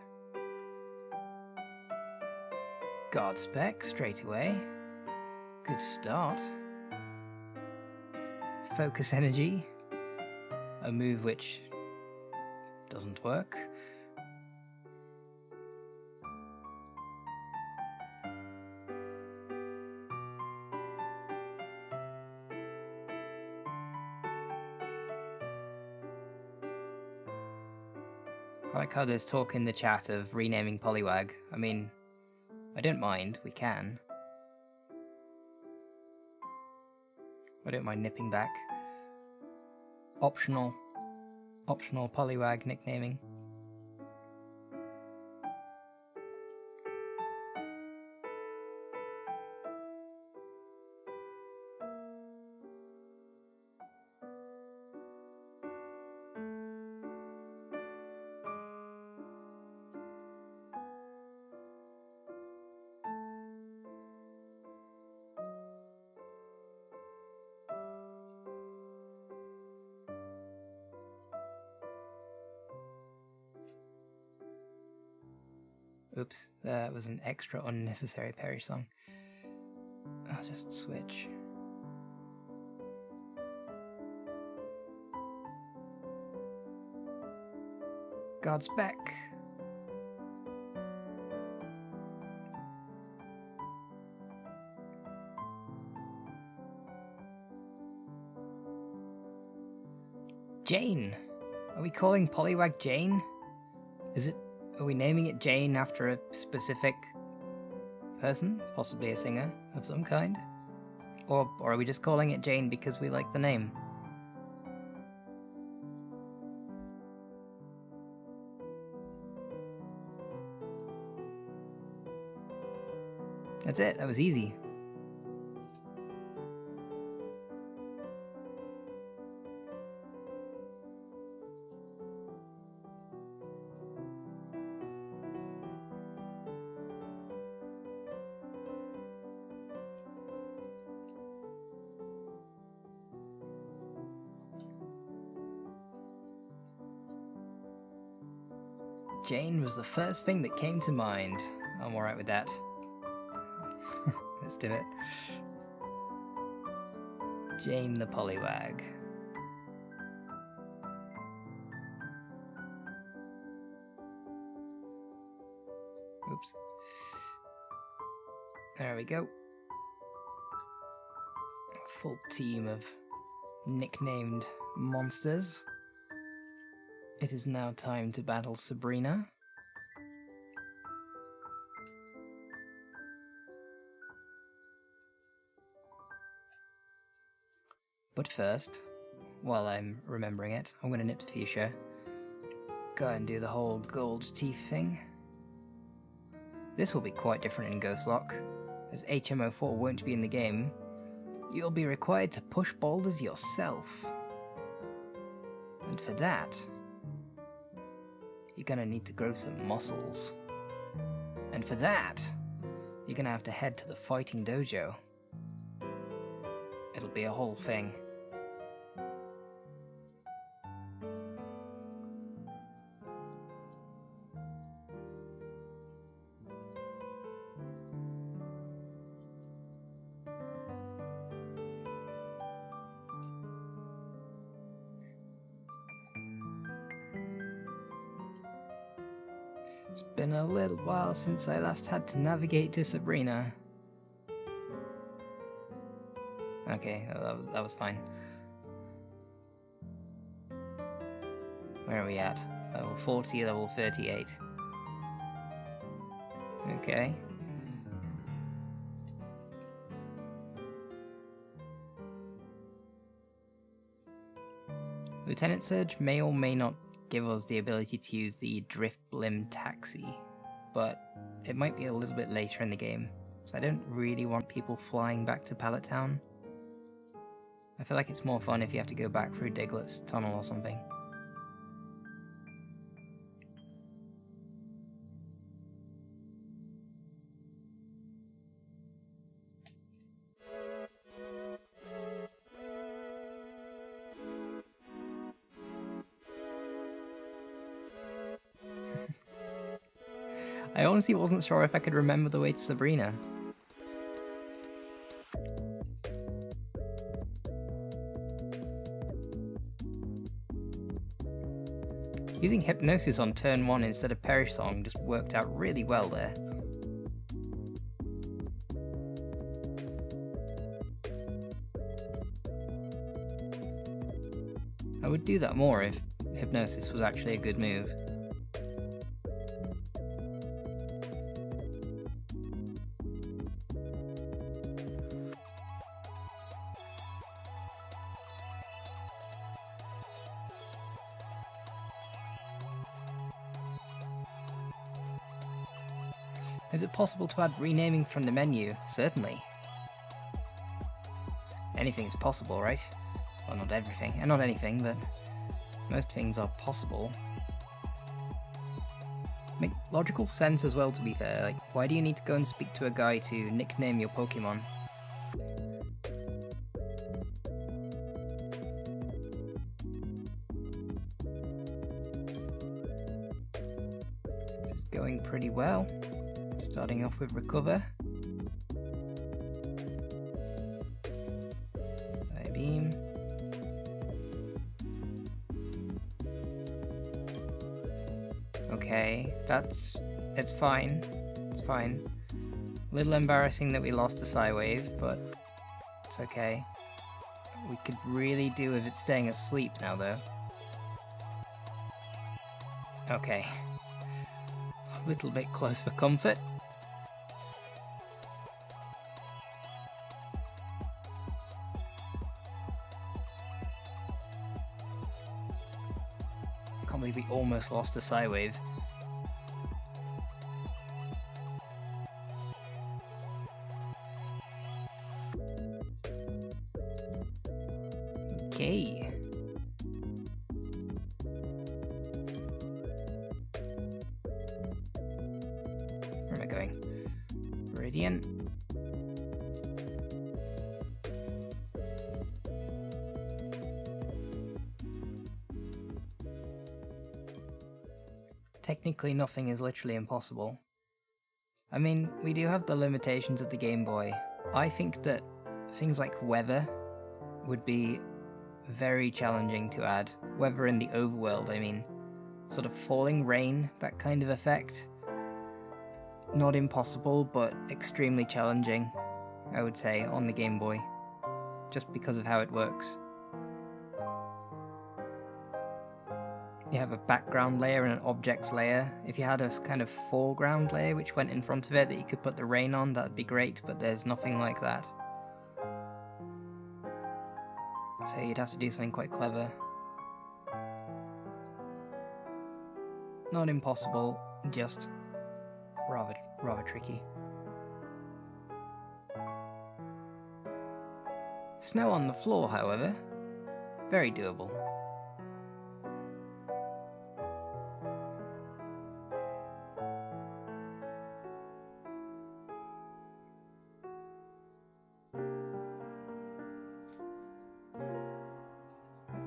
Guard spec straight away. Good start. Focus energy. A move which doesn't work. I like how there's talk in the chat of renaming Poliwag. I mean, I don't mind, we can. I don't mind nipping back. Optional Poliwag nicknaming. Oops, that was an extra unnecessary Perish song. I'll just switch. God's back. Jane. Are we calling Poliwag Jane? Are we naming it Jane after a specific person? Possibly a singer of some kind? Or are we just calling it Jane because we like the name? That's it, that was easy. Jane was the first thing that came to mind. I'm alright with that. Let's do it. Jane the Poliwag. Oops. There we go. A full team of nicknamed monsters. It is now time to battle Sabrina. But first, while I'm remembering it, I'm going to nip to Fuchsia. Go and do the whole gold teeth thing. This will be quite different in Ghostlock. As HMO4 won't be in the game, you'll be required to push boulders yourself. And for that, you're gonna need to grow some muscles. And for that, you're gonna have to head to the fighting dojo. It'll be a whole thing. It's been a little while since I last had to navigate to Sabrina. Okay, that was fine. Where are we at? Level 40, level 38. Okay. Lieutenant Surge may or may not give us the ability to use the Drift Blim Taxi, but it might be a little bit later in the game, so I don't really want people flying back to Pallet Town. I feel like it's more fun if you have to go back through Diglett's tunnel or something. I honestly wasn't sure if I could remember the way to Sabrina. Using Hypnosis on turn 1 instead of Perish Song just worked out really well there. I would do that more if Hypnosis was actually a good move. Is it possible to add renaming from the menu? Certainly. Anything is possible, right? Well, not everything. Not anything, but most things are possible. Make logical sense as well, to be fair. Like, why do you need to go and speak to a guy to nickname your Pokemon? This is going pretty well. Starting off with Recover. Beam. Okay, it's fine. It's fine. A little embarrassing that we lost a Psywave, but it's okay. We could really do with it staying asleep now, though. Okay. A little bit close for comfort. I can't believe we almost lost a Psywave. Okay. Where am I going? Viridian. Technically, nothing is literally impossible. I mean, we do have the limitations of the Game Boy. I think that things like weather would be very challenging to add. Weather in the overworld, I mean. Sort of falling rain, that kind of effect. Not impossible, but extremely challenging, I would say, on the Game Boy. Just because of how it works. You have a background layer and an objects layer. If you had a kind of foreground layer which went in front of it that you could put the rain on, that'd be great, but there's nothing like that. So you'd have to do something quite clever. Not impossible, just rather tricky. Snow on the floor, however, very doable.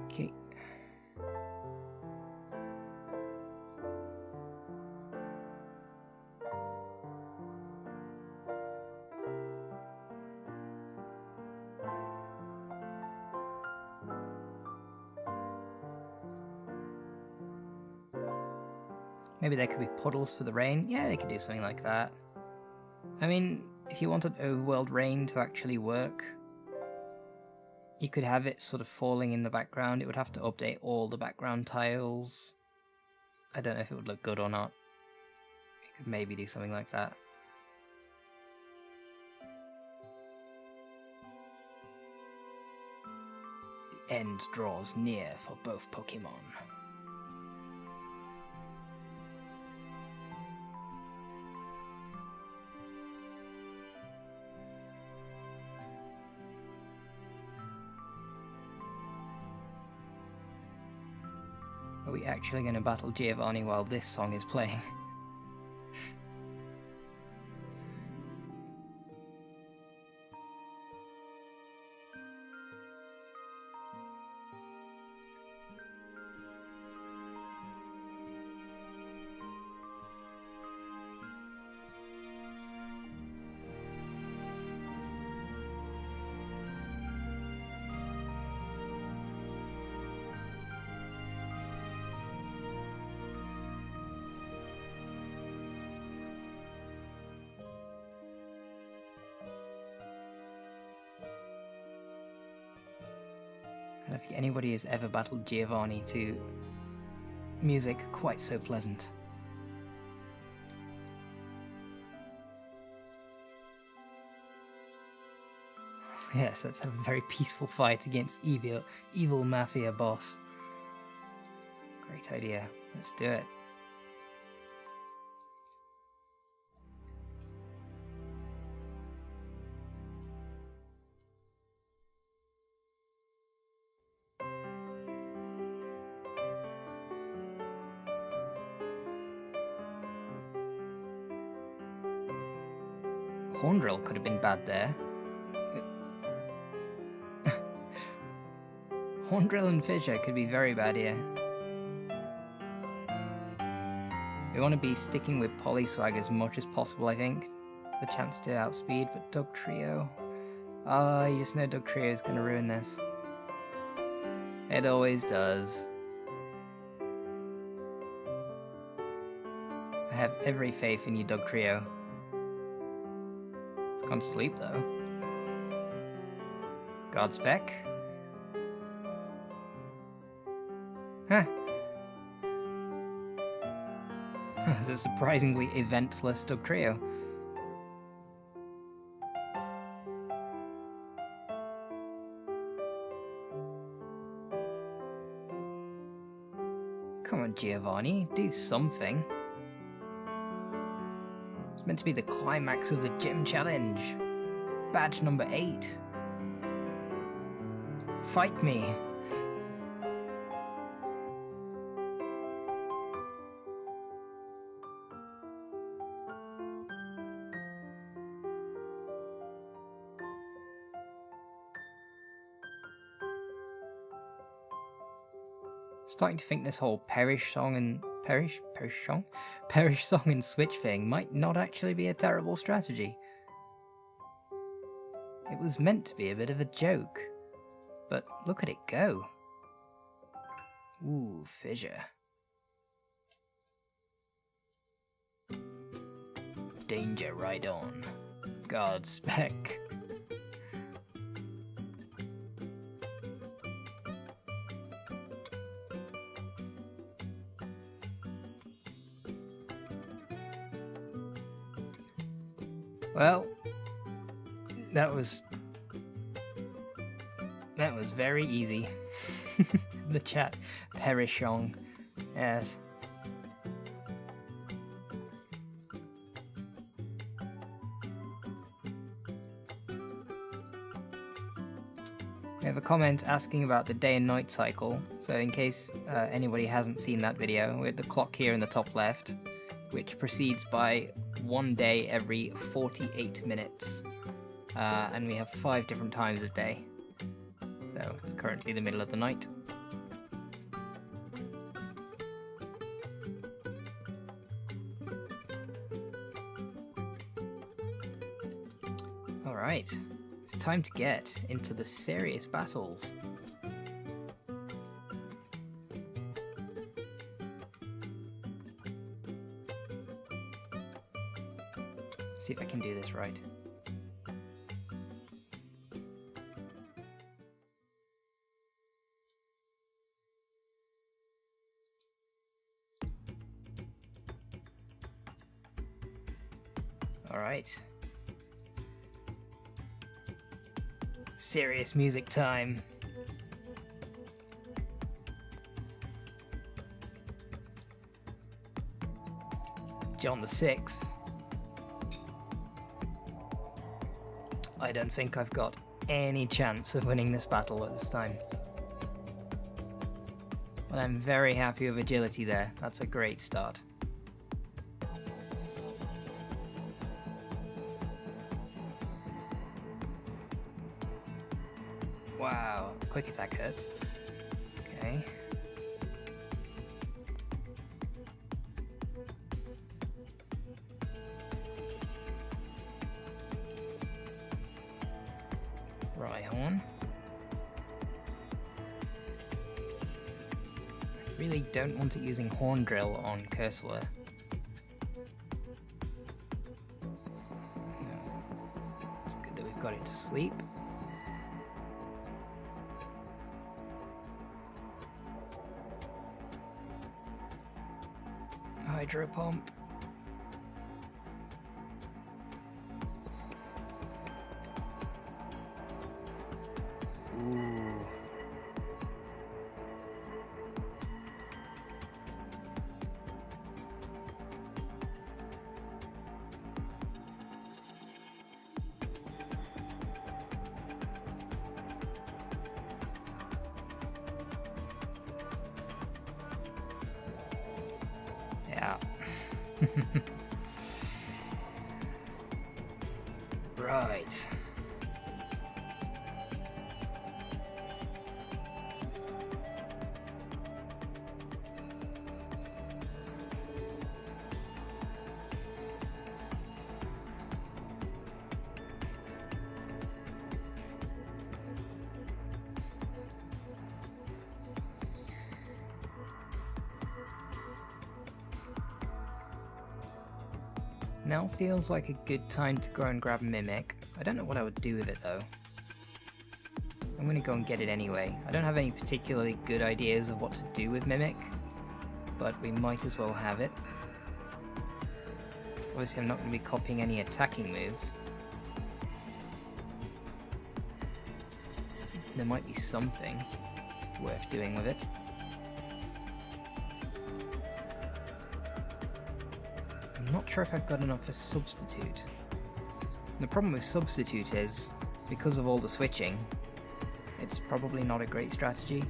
Okay. Maybe there could be puddles for the rain. Yeah, they could do something like that. I mean, if you wanted overworld rain to actually work, you could have it sort of falling in the background. It would have to update all the background tiles. I don't know if it would look good or not. You could maybe do something like that. The end draws near for both Pokemon. Are we actually going to battle Giovanni while this song is playing? I don't think anybody has ever battled Giovanni to music quite so pleasant. Yes, let's have a very peaceful fight against evil mafia boss. Great idea. Let's do it. Horndrill could have been bad there. Horndrill and Fissure could be very bad here. We want to be sticking with Polyswag as much as possible, I think. The chance to outspeed, but Dugtrio... Ah, you just know Dugtrio is going to ruin this. It always does. I have every faith in you, Dugtrio. It's gone to sleep, though. Godspec. Huh. It's a surprisingly eventless Dugtrio. Come on, Giovanni, do something. It's meant to be the climax of the gym challenge. Badge number 8. Fight me. Starting to think this whole Perish song and Switch thing might not actually be a terrible strategy. It was meant to be a bit of a joke, but look at it go. Ooh, Fissure. Danger right on. Godspec. Well, that was very easy. The chat, Perishong, yes. We have a comment asking about the day and night cycle. So in case anybody hasn't seen that video, we have the clock here in the top left, which proceeds by 1 day every 48 minutes. And we have 5 different times of day. So it's currently the middle of the night. Alright, it's time to get into the serious battles. See if I can do this right. Alright. Serious music time. John the 6th. I don't think I've got any chance of winning this battle at this time. But I'm very happy with agility there. That's a great start. Wow, quick attack hurts. Okay. Rhyhorn. I really don't want it using Horn Drill on Cursola. No. It's good that we've got it to sleep. Hydro Pump. Ooh. Yeah. Right. Now feels like a good time to go and grab Mimic. I don't know what I would do with it though. I'm gonna go and get it anyway. I don't have any particularly good ideas of what to do with Mimic, but we might as well have it. Obviously I'm not going to be copying any attacking moves. There might be something worth doing with it. I'm not sure if I've got enough for Substitute. The problem with Substitute is, because of all the switching, it's probably not a great strategy.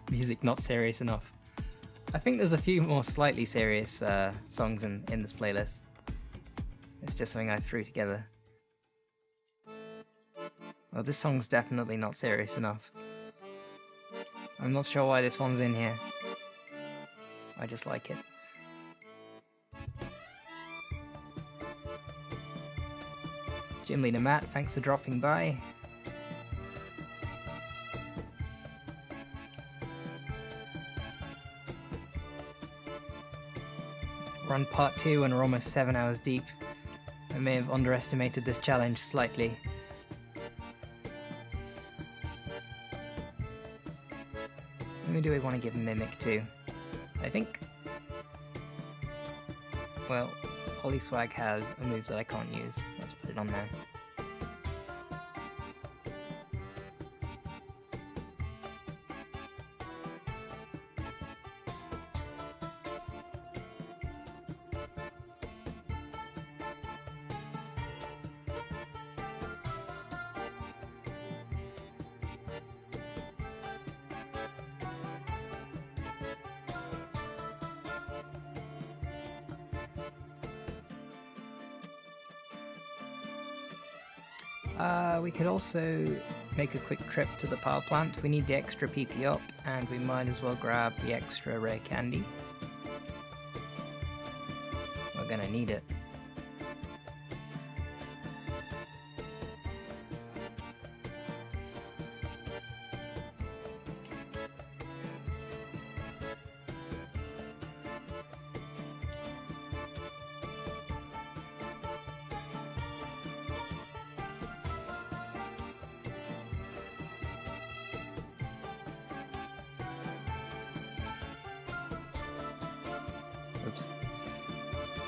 Music not serious enough. I think there's a few more slightly serious songs in this playlist. It's just something I threw together. Well, this song's definitely not serious enough. I'm not sure why this one's in here. I just like it. Gym Leader Matt, thanks for dropping by. We're on part 2 and we're almost 7 hours deep. I may have underestimated this challenge slightly. Who do we want to give Mimic to? I think... well, Polyswag has a move that I can't use. Let's put it on there. We could also make a quick trip to the power plant. We need the extra PP up, and we might as well grab the extra rare candy. We're gonna need it.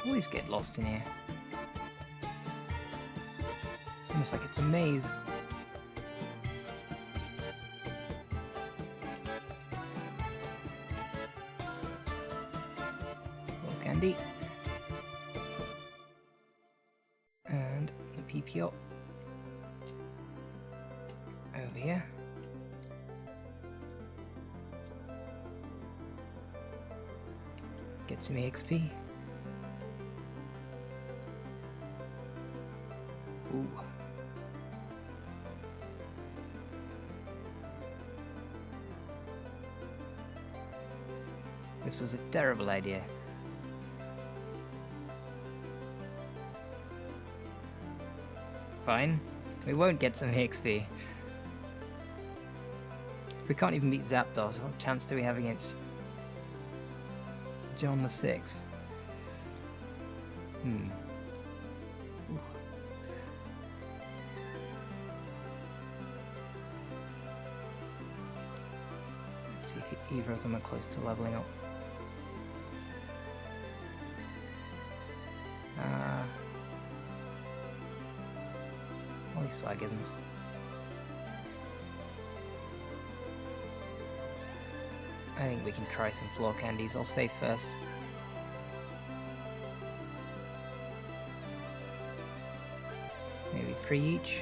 Always get lost in here. It's almost like it's a maze. More candy. And the PPO. Over here. Get some EXP. Ooh. This was a terrible idea. Fine. We won't get some EXP. If we can't even beat Zapdos, what chance do we have against John the 6th? Ooh. Let's see if either of them are close to leveling up. Swag isn't. I think we can try some floor candies. I'll save first. Maybe 3 each.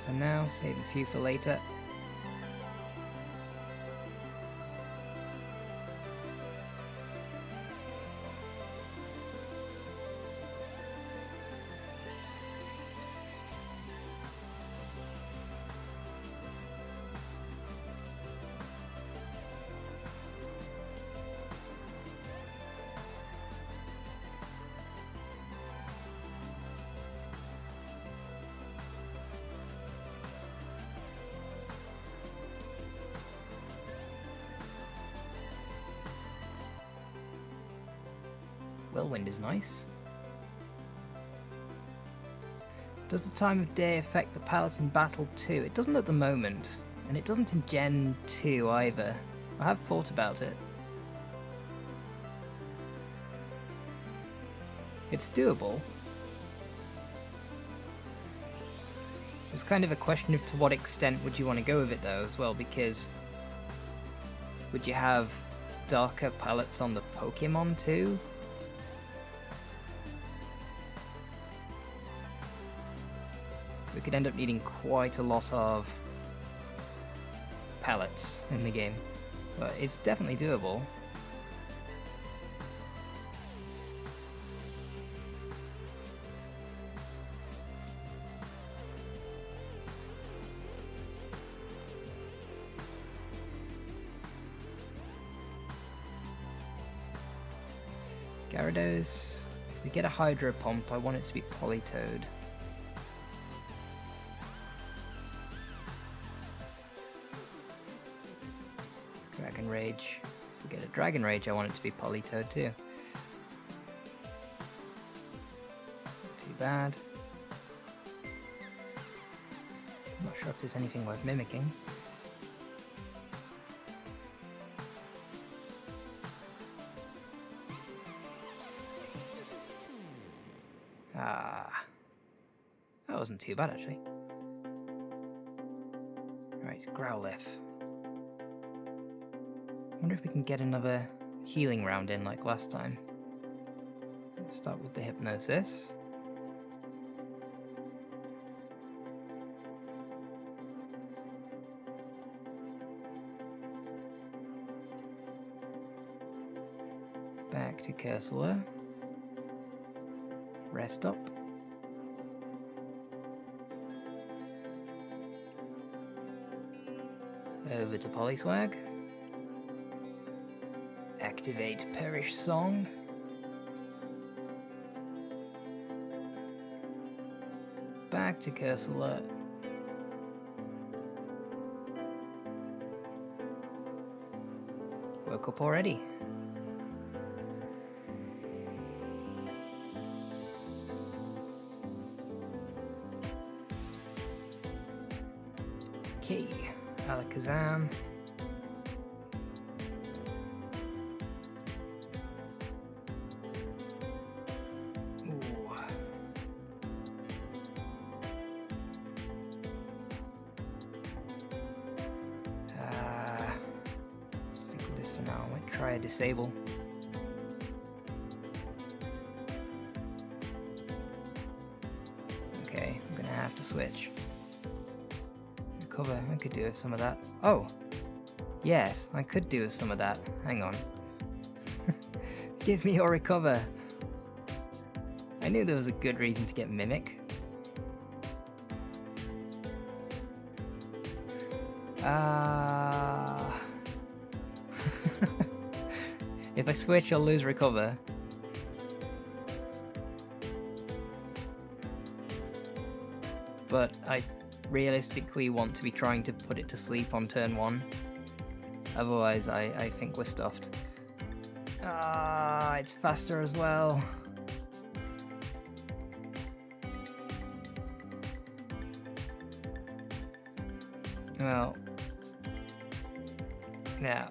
For now, save a few for later. Whirlwind is nice. Does the time of day affect the palette in Battle 2? It doesn't at the moment, and it doesn't in Gen 2 either. I have thought about it. It's doable. It's kind of a question of to what extent would you want to go with it though as well, because would you have darker palettes on the Pokemon too? We could end up needing quite a lot of palettes in the game, but it's definitely doable. Gyarados, if we get a Hydro Pump, I want it to be Politoed. Dragon Rage. If we get a Dragon Rage, I want it to be Politoed too. Not too bad. I'm not sure if there's anything worth mimicking. Ah, that wasn't too bad actually. Right, Growlithe. I wonder if we can get another healing round in like last time. Let's start with the Hypnosis. Back to Cursola. Rest up. Over to Polyswag. Activate Perish Song. Back to Cursola. Woke up already. Okay, Alakazam. this for now. I might try a disable. Okay, I'm gonna have to switch. Recover, I could do with some of that. Oh! Yes, I could do with some of that. Hang on. Give me your recover! I knew there was a good reason to get Mimic. If I switch, I'll lose recover. But I realistically want to be trying to put it to sleep on turn 1. Otherwise, I think we're stuffed. It's faster as well. Well, yeah.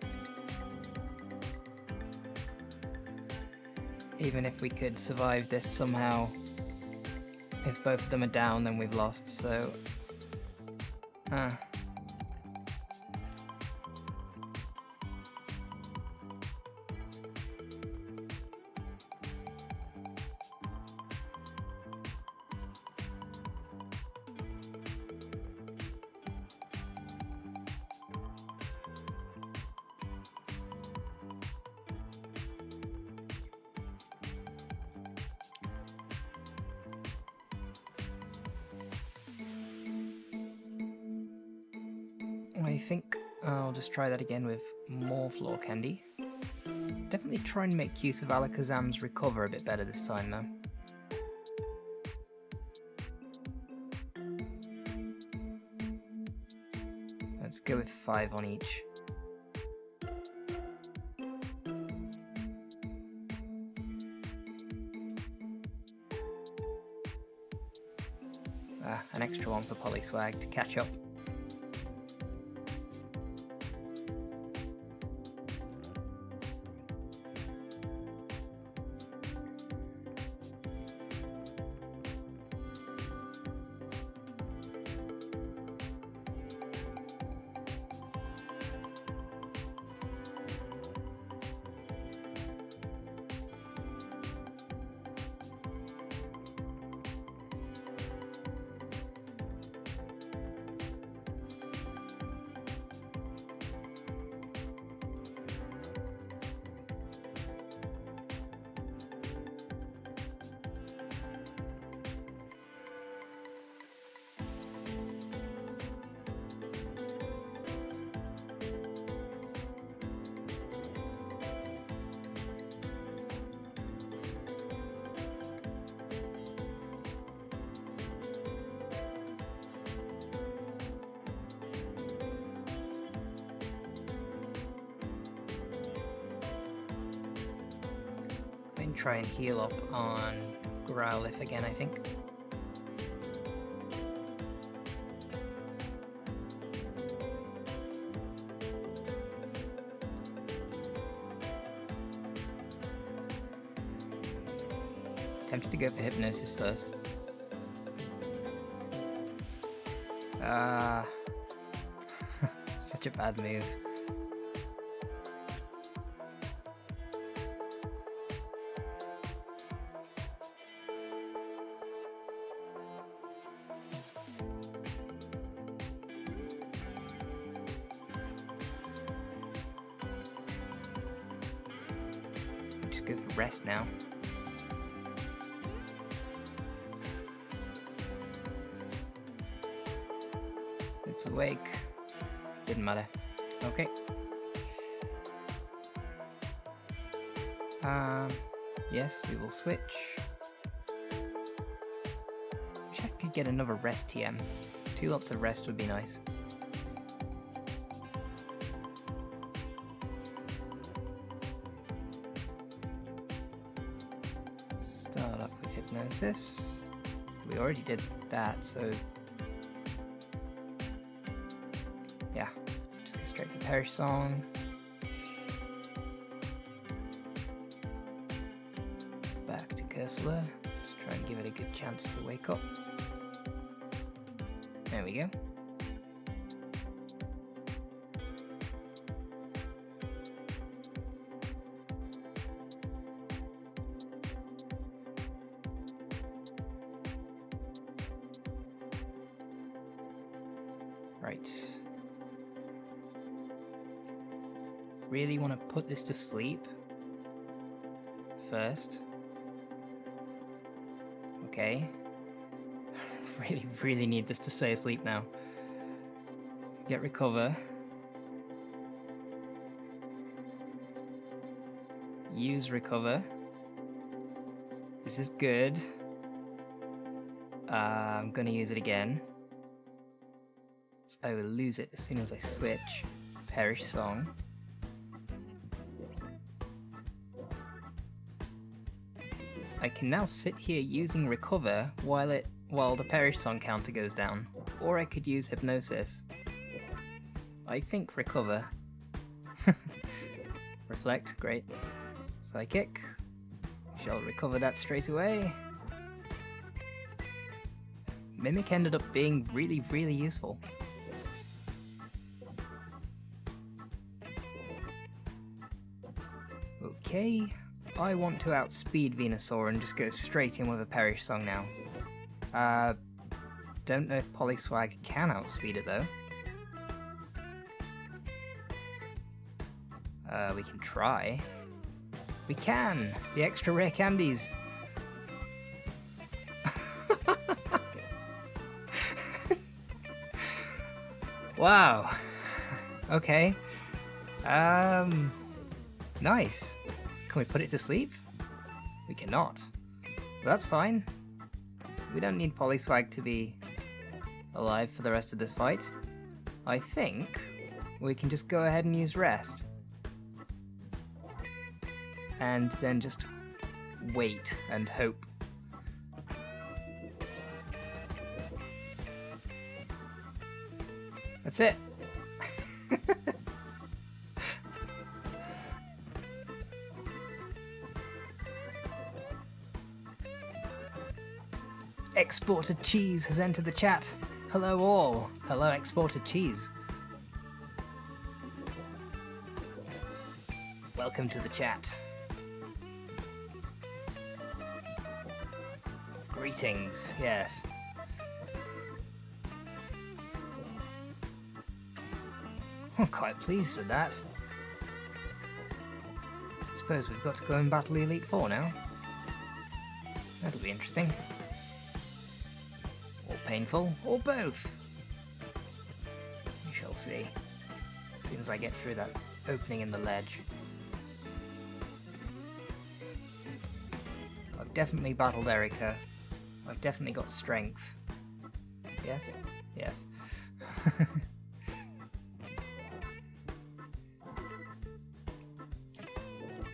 Even if we could survive this somehow, if both of them are down, then we've lost, so... I think I'll just try that again with more floor candy. Definitely try and make use of Alakazam's recover a bit better this time though. Let's go with 5 on each. An extra one for Polyswag to catch up. Try and heal up on Growlithe again, I think. Tempted to go for Hypnosis first. Such a bad move. Just go for rest now. It's awake. Didn't matter. Okay. Yes, we will switch. Wish I could get another rest TM. 2 lots of rest would be nice. Start off with Hypnosis. We already did that, so yeah, just go straight to Perish Song. Back to Cursola. Just try and give it a good chance to wake up. There we go. Right. Really want to put this to sleep first. Okay. Really need this to stay asleep now. Get recover. Use recover. This is good. I'm gonna use it again. I will lose it as soon as I switch. Perish song. I can now sit here using recover while the perish song counter goes down, or I could use hypnosis. I think recover. Reflect, great. Psychic. Shall recover that straight away. Mimic ended up being really useful. Okay, I want to outspeed Venusaur and just go straight in with a perish song now. Don't know if Polyswag can outspeed it though. We can try. We can! The extra rare candies! Wow. Okay. Nice. Can we put it to sleep? We cannot. But that's fine. We don't need Polyswag to be alive for the rest of this fight. I think we can just go ahead and use rest. And then just wait and hope. That's it. Exported Cheese has entered the chat. Hello all. Hello Exported Cheese. Welcome to the chat. Greetings, yes. I'm quite pleased with that. I suppose we've got to go and battle the Elite Four now. That'll be interesting. Or painful, or both. We shall see. As soon as I get through that opening in the ledge. I've definitely battled Erica. I've definitely got strength. Yes? Yes.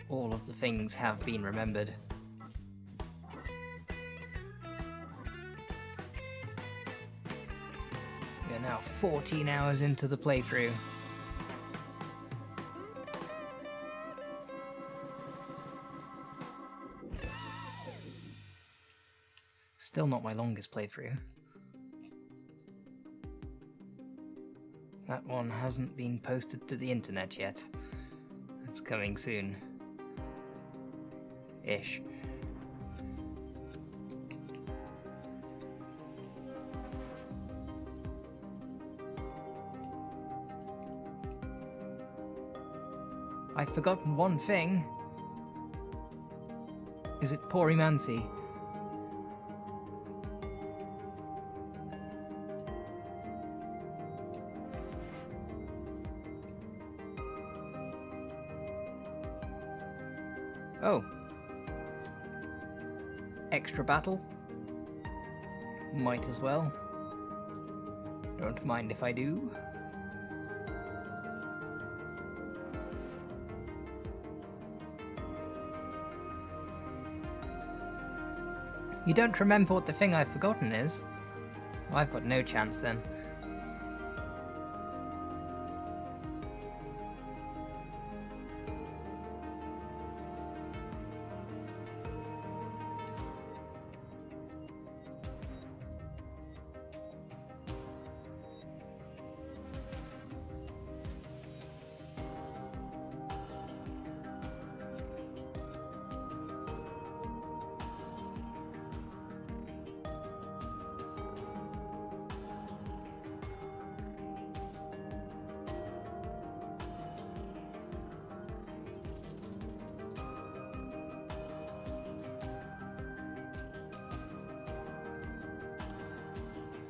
All of the things have been remembered. We are now 14 hours into the playthrough. Still not my longest playthrough. That one hasn't been posted to the internet yet. It's coming soon. Ish. I've forgotten one thing. Is it Porymancy? Oh. Extra battle? Might as well. Don't mind if I do. You don't remember what the thing I've forgotten is? Well, I've got no chance then.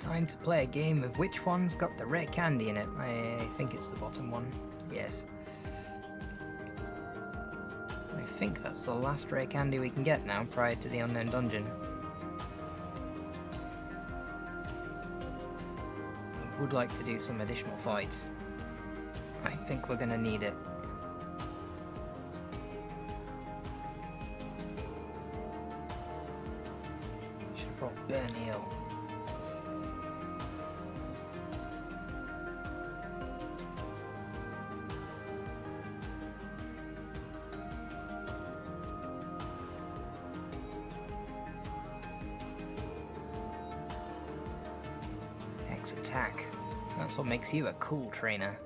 Time to play a game of which one's got the rare candy in it. I think it's the bottom one. Yes. I think that's the last rare candy we can get now prior to the unknown dungeon. I would like to do some additional fights. I think we're gonna need it. Should have brought Burn Hill. Attack. That's what makes you a cool trainer.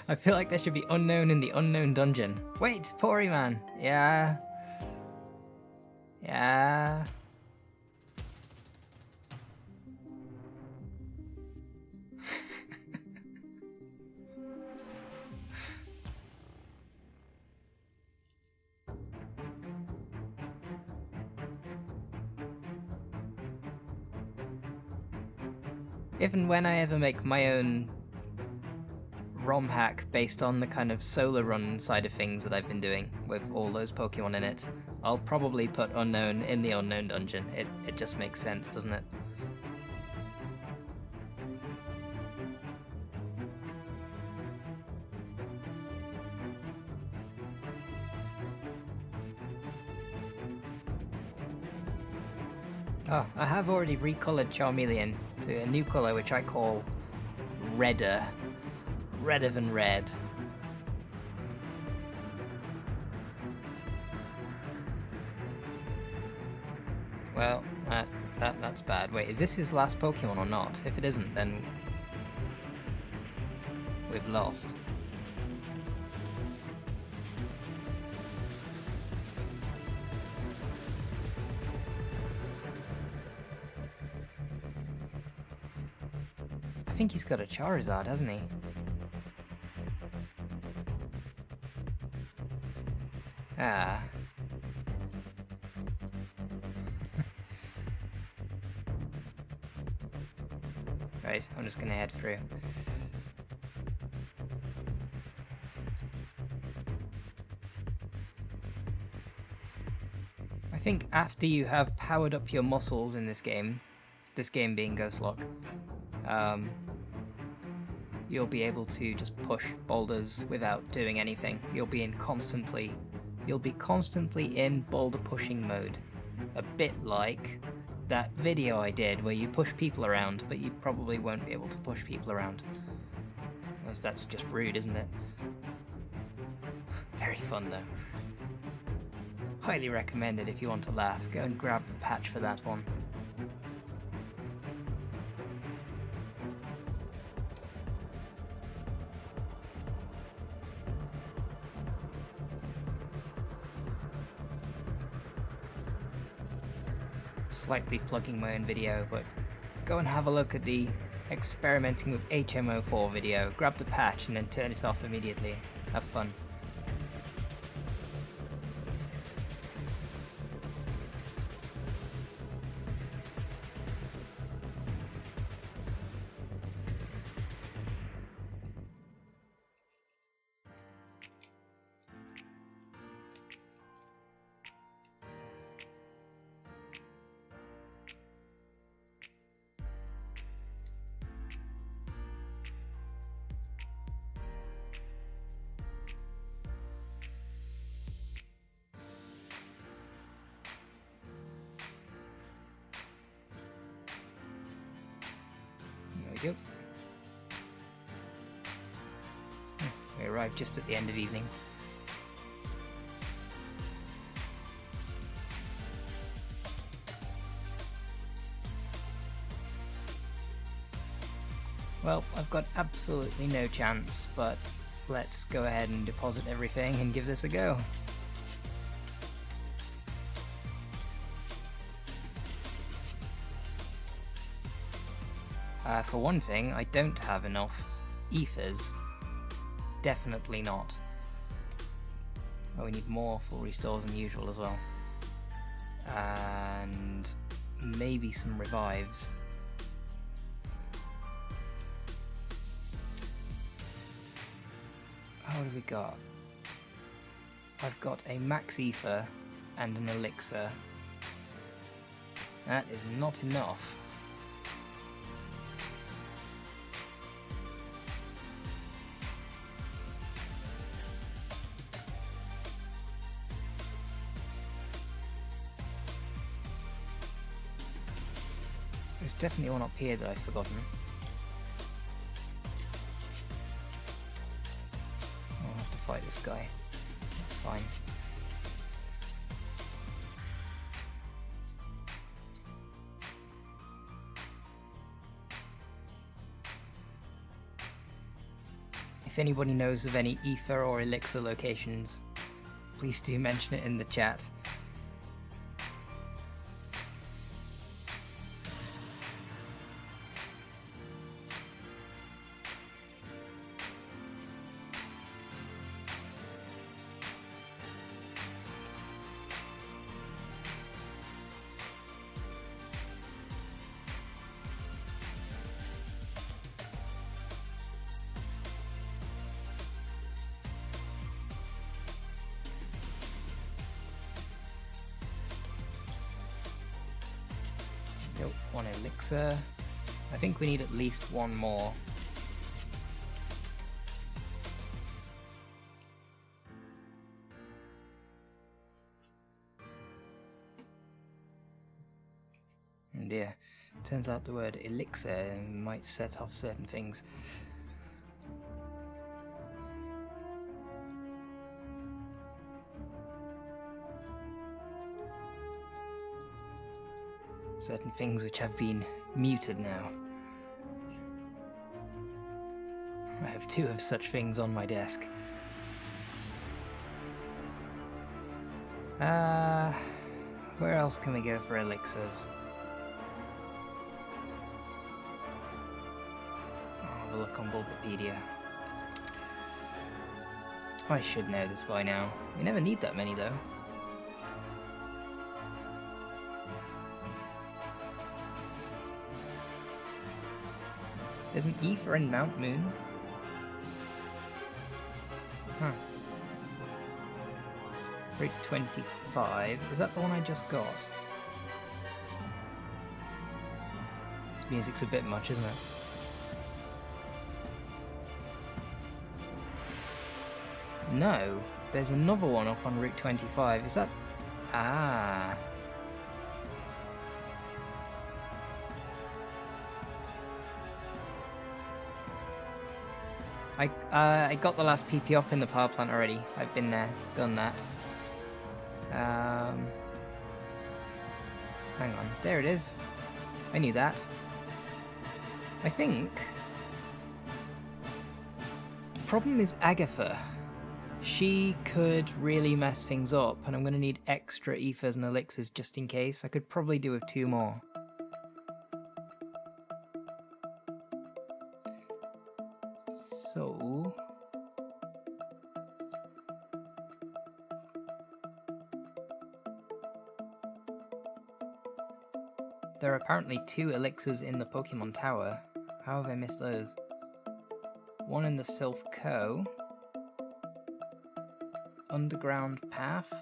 I feel like there should be unknown in the unknown dungeon. Wait, Poryman. Yeah. Yeah. If and when I ever make my own ROM hack based on the kind of solar run side of things that I've been doing with all those Pokemon in it, I'll probably put Unknown in the Unknown Dungeon. It just makes sense, doesn't it? Oh, I have already recolored Charmeleon to a new color which I call Redder. Redder than red. Well, that's bad. Wait, is this his last Pokemon or not? If it isn't, then we've lost. I think he's got a Charizard, hasn't he? Ah. Right, I'm just gonna head through. I think after you have powered up your muscles in this game being Ghostlock, you'll be able to just push boulders without doing anything. You'll be constantly in boulder pushing mode. A bit like that video I did where you push people around, but you probably won't be able to push people around. Because that's just rude, isn't it? Very fun though. Highly recommended if you want to laugh. Go and grab the patch for that one. Slightly plugging my own video, but go and have a look at the experimenting with HMO4 video. Grab the patch and then turn it off immediately. Have fun. There we go. We arrived just at the end of evening. Well, I've got absolutely no chance, but let's go ahead and deposit everything and give this a go. For one thing, I don't have enough ethers. Definitely not. Oh, we need more full restores than usual as well. And maybe some revives. What have we got? I've got a max ether and an elixir. That is not enough. There's definitely one up here that I've forgotten. I'll have to fight this guy. That's fine. If anybody knows of any ether or elixir locations, please do mention it in the chat. Nope, one elixir. I think we need at least one more. Oh dear, turns out the word elixir might set off certain things. Certain things which have been muted now. I have 2 of such things on my desk. Where else can we go for elixirs? I'll have a look on Bulbapedia. I should know this by now. You never need that many though. There's an ether in Mount Moon. Huh. Route 25. Is that the one I just got? This music's a bit much, isn't it? No, there's another one up on Route 25. Is that... Ah. I got the last PP up in the power plant already. I've been there, done that. Hang on, there it is. I knew that. I think... The problem is Agatha. She could really mess things up, and I'm going to need extra ethers and elixirs just in case. I could probably do with 2 more. So... There are apparently 2 elixirs in the Pokemon Tower. How have I missed those? One in the Sylph Co. Underground Path.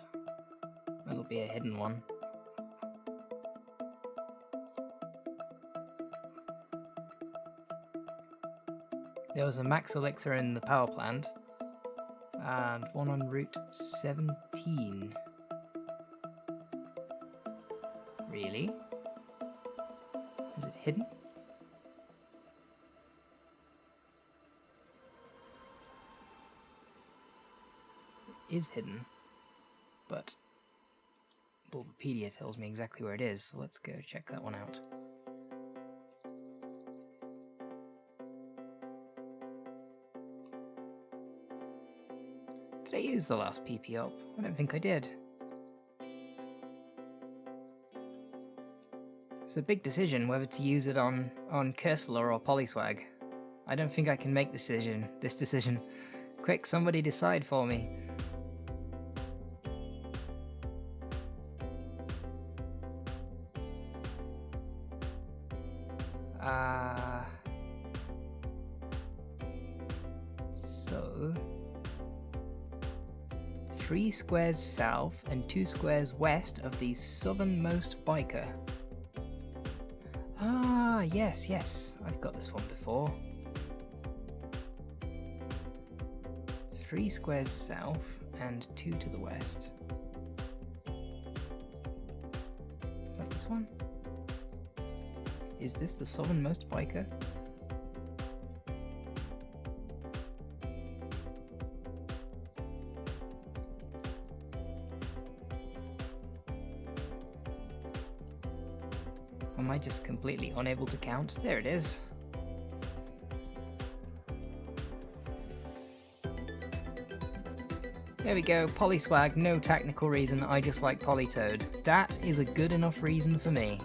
That'll be a hidden one. There was a max elixir in the power plant, and one on Route 17. Really? Is it hidden? It is hidden, but Bulbapedia tells me exactly where it is, so let's go check that one out. Did I use the last PP up? I don't think I did. It's a big decision whether to use it on Cursola or Polyswag. I don't think I can make this decision. Quick, somebody decide for me. So 3 squares south and 2 squares west of the southernmost biker. Ah, yes, I've got this one before. 3 squares south and 2 to the west. Is that this one? Is this the southernmost biker? Am I just completely unable to count? There it is. There we go, Polyswag, no technical reason, I just like Politoed. That is a good enough reason for me.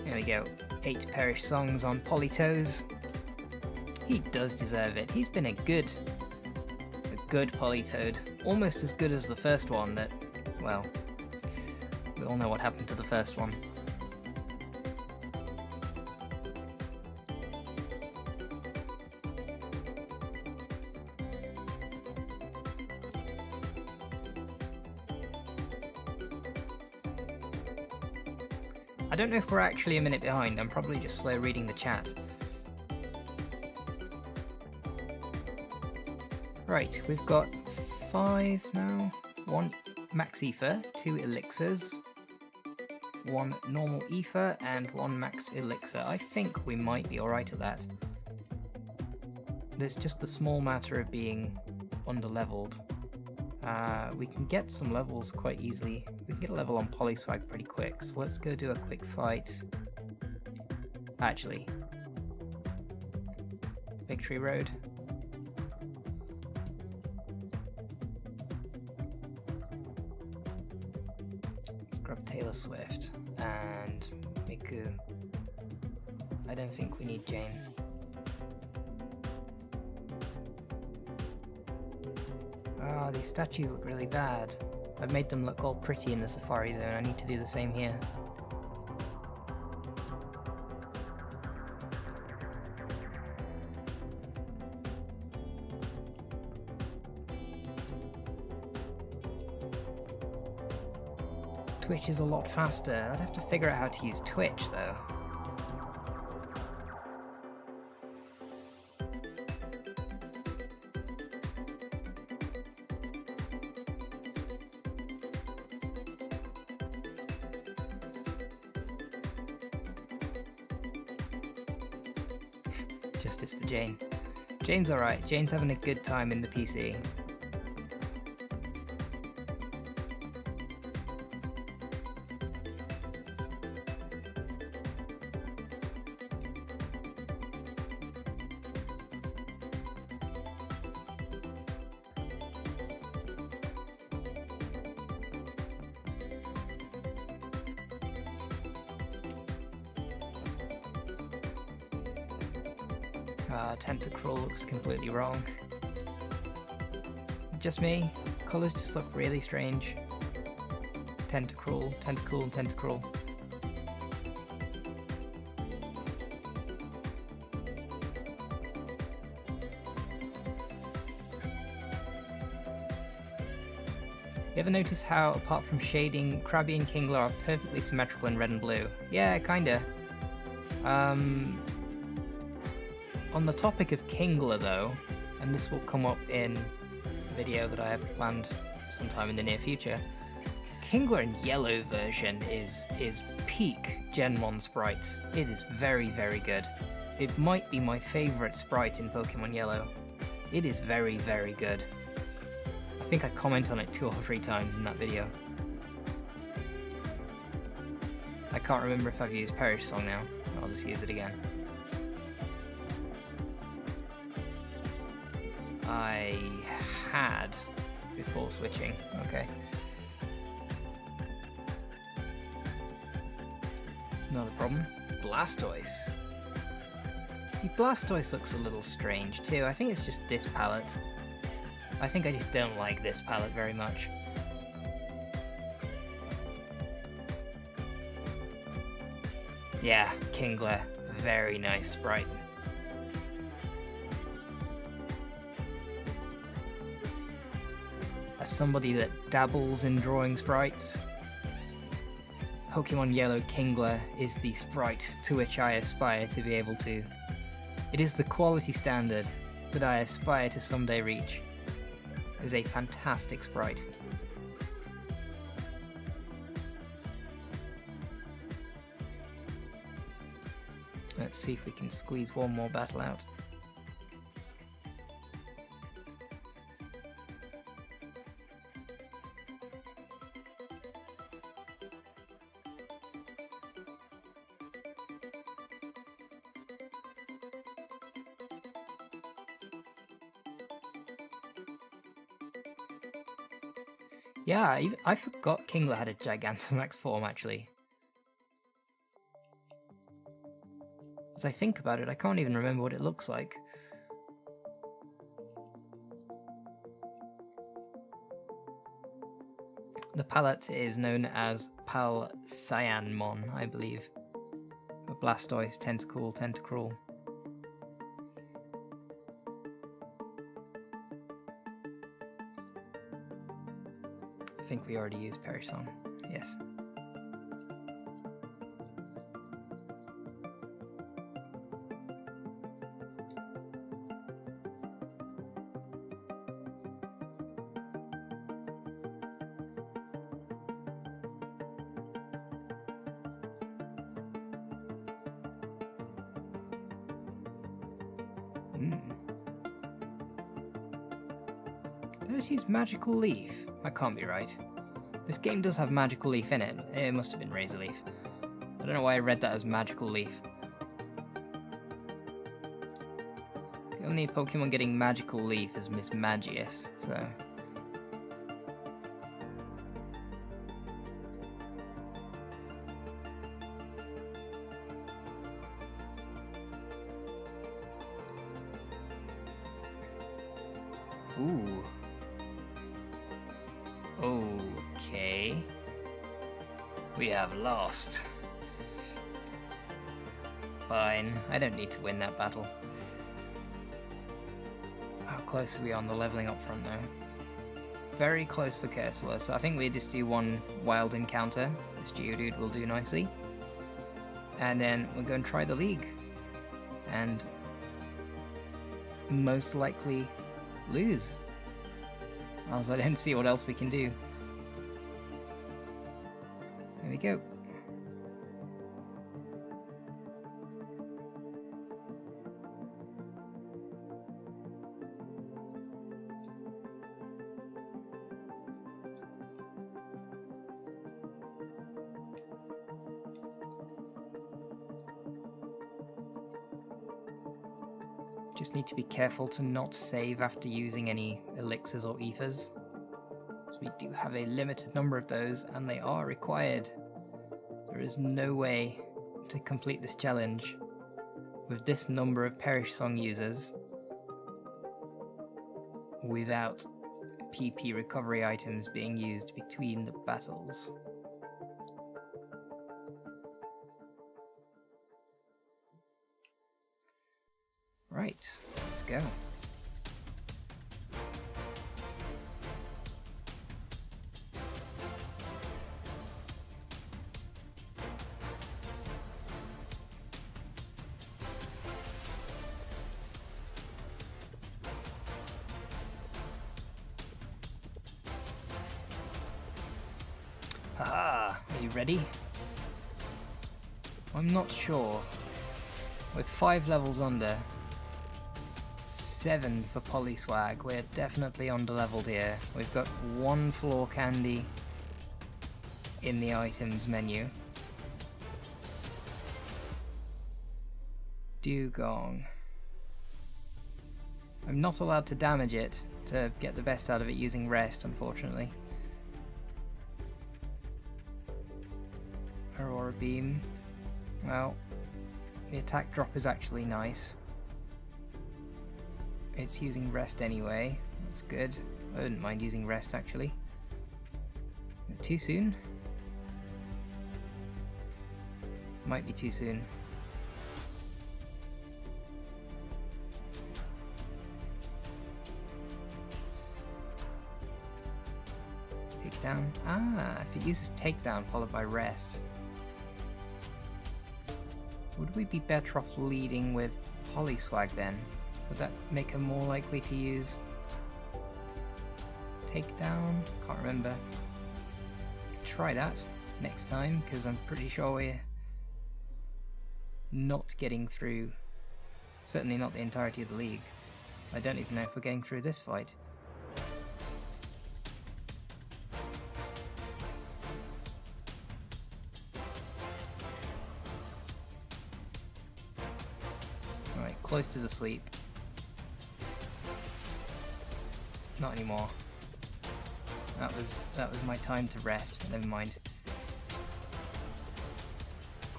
There we go, 8 Perish songs on Politoes. He does deserve it, he's been a good Politoed. Almost as good as the first one that, well, we all know what happened to the first one. I don't know if we're actually a minute behind, I'm probably just slow reading the chat. Right, we've got 5 now. 1 max ether, 2 elixirs, 1 normal ether, and 1 max elixir. I think we might be alright at that. There's just the small matter of being under-leveled. We can get some levels quite easily. We can get a level on Polyswag pretty quick, so let's go do a quick fight. Actually, Victory Road. Let's grab Taylor Swift and Miku. I don't think we need Jane. Ah, these statues look really bad. I've made them look all pretty in the Safari Zone, I need to do the same here. Twitch is a lot faster. I'd have to figure out how to use Twitch though. Justice for Jane. Jane's alright. Jane's having a good time in the PC. Tentacruel looks completely wrong. Just me? Colours just look really strange. Tentacruel, Tentacool, Tentacruel. You ever notice how, apart from shading, Krabby and Kingler are perfectly symmetrical in red and blue? Yeah, kinda. On the topic of Kingler though, and this will come up in a video that I have planned sometime in the near future, Kingler in yellow version is peak Gen 1 sprites. It is very, very good. It might be my favourite sprite in Pokemon Yellow. It is very, very good. I think I comment on it 2 or 3 times in that video. I can't remember if I've used Perish Song now. I'll just use it again. I had before switching. Okay. Not a problem. Blastoise. The Blastoise looks a little strange too. I think it's just this palette. I think I just don't like this palette very much. Yeah, Kingler. Very nice sprite. As somebody that dabbles in drawing sprites, Pokemon Yellow Kingler is the sprite to which I aspire to be able to. It is the quality standard that I aspire to someday reach. It is a fantastic sprite. Let's see if we can squeeze one more battle out. Yeah, I forgot Kingler had a Gigantamax form, actually. As I think about it, I can't even remember what it looks like. The palette is known as Palcyanmon, I believe. A Blastoise, Tentacruel. I think we already used Perish Song. Yes. Did I just use Magical Leaf? That can't be right. This game does have Magical Leaf in it. It must have been Razor Leaf. I don't know why I read that as Magical Leaf. The only Pokemon getting Magical Leaf is Miss Magius, so... Ooh. Okay. We have lost. Fine, I don't need to win that battle. How close are we on the leveling up front now? Very close for Cursola, so I think we just do one wild encounter. This Geodude will do nicely. And then we'll go and try the League. And most likely lose. As I don't see what else we can do. There we go. Just need to be careful to not save after using any elixirs or ethers. So we do have a limited number of those, and they are required. There is no way to complete this challenge with this number of Perish Song users without PP recovery items being used between the battles. Right, let's go. Haha, are you ready? I'm not sure. With 5 levels under, 7 for Polyswag, we're definitely under-leveled here. We've got 1 floor candy in the items menu. Dugong. I'm not allowed to damage it to get the best out of it using rest, unfortunately. Aurora Beam. Well, the attack drop is actually nice. It's using rest anyway, that's good. I wouldn't mind using rest actually. Too soon? Might be too soon. Takedown. Ah, if it uses takedown followed by rest. Would we be better off leading with Polyswag then? Would that make her more likely to use takedown? Can't remember. Could try that next time, because I'm pretty sure we're not getting through. Certainly not the entirety of the league. I don't even know if we're getting through this fight. Alright, Cloister's asleep. Not anymore. That was my time to rest, but never mind.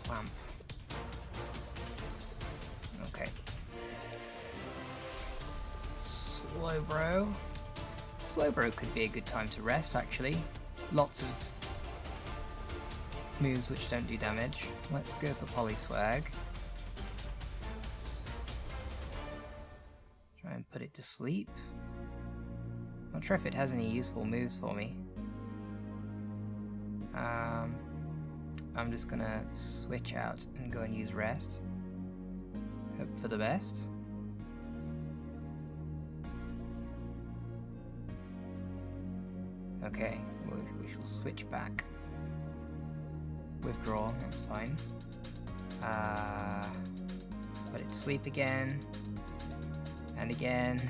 Clamp. Okay. Slowbro. Slowbro could be a good time to rest, actually. Lots of moves which don't do damage. Let's go for Polyswag. Try and put it to sleep. Not sure if it has any useful moves for me. I'm just gonna switch out and go and use rest. Hope for the best. Okay, we shall switch back. Withdraw, that's fine. Put it to sleep again. And again.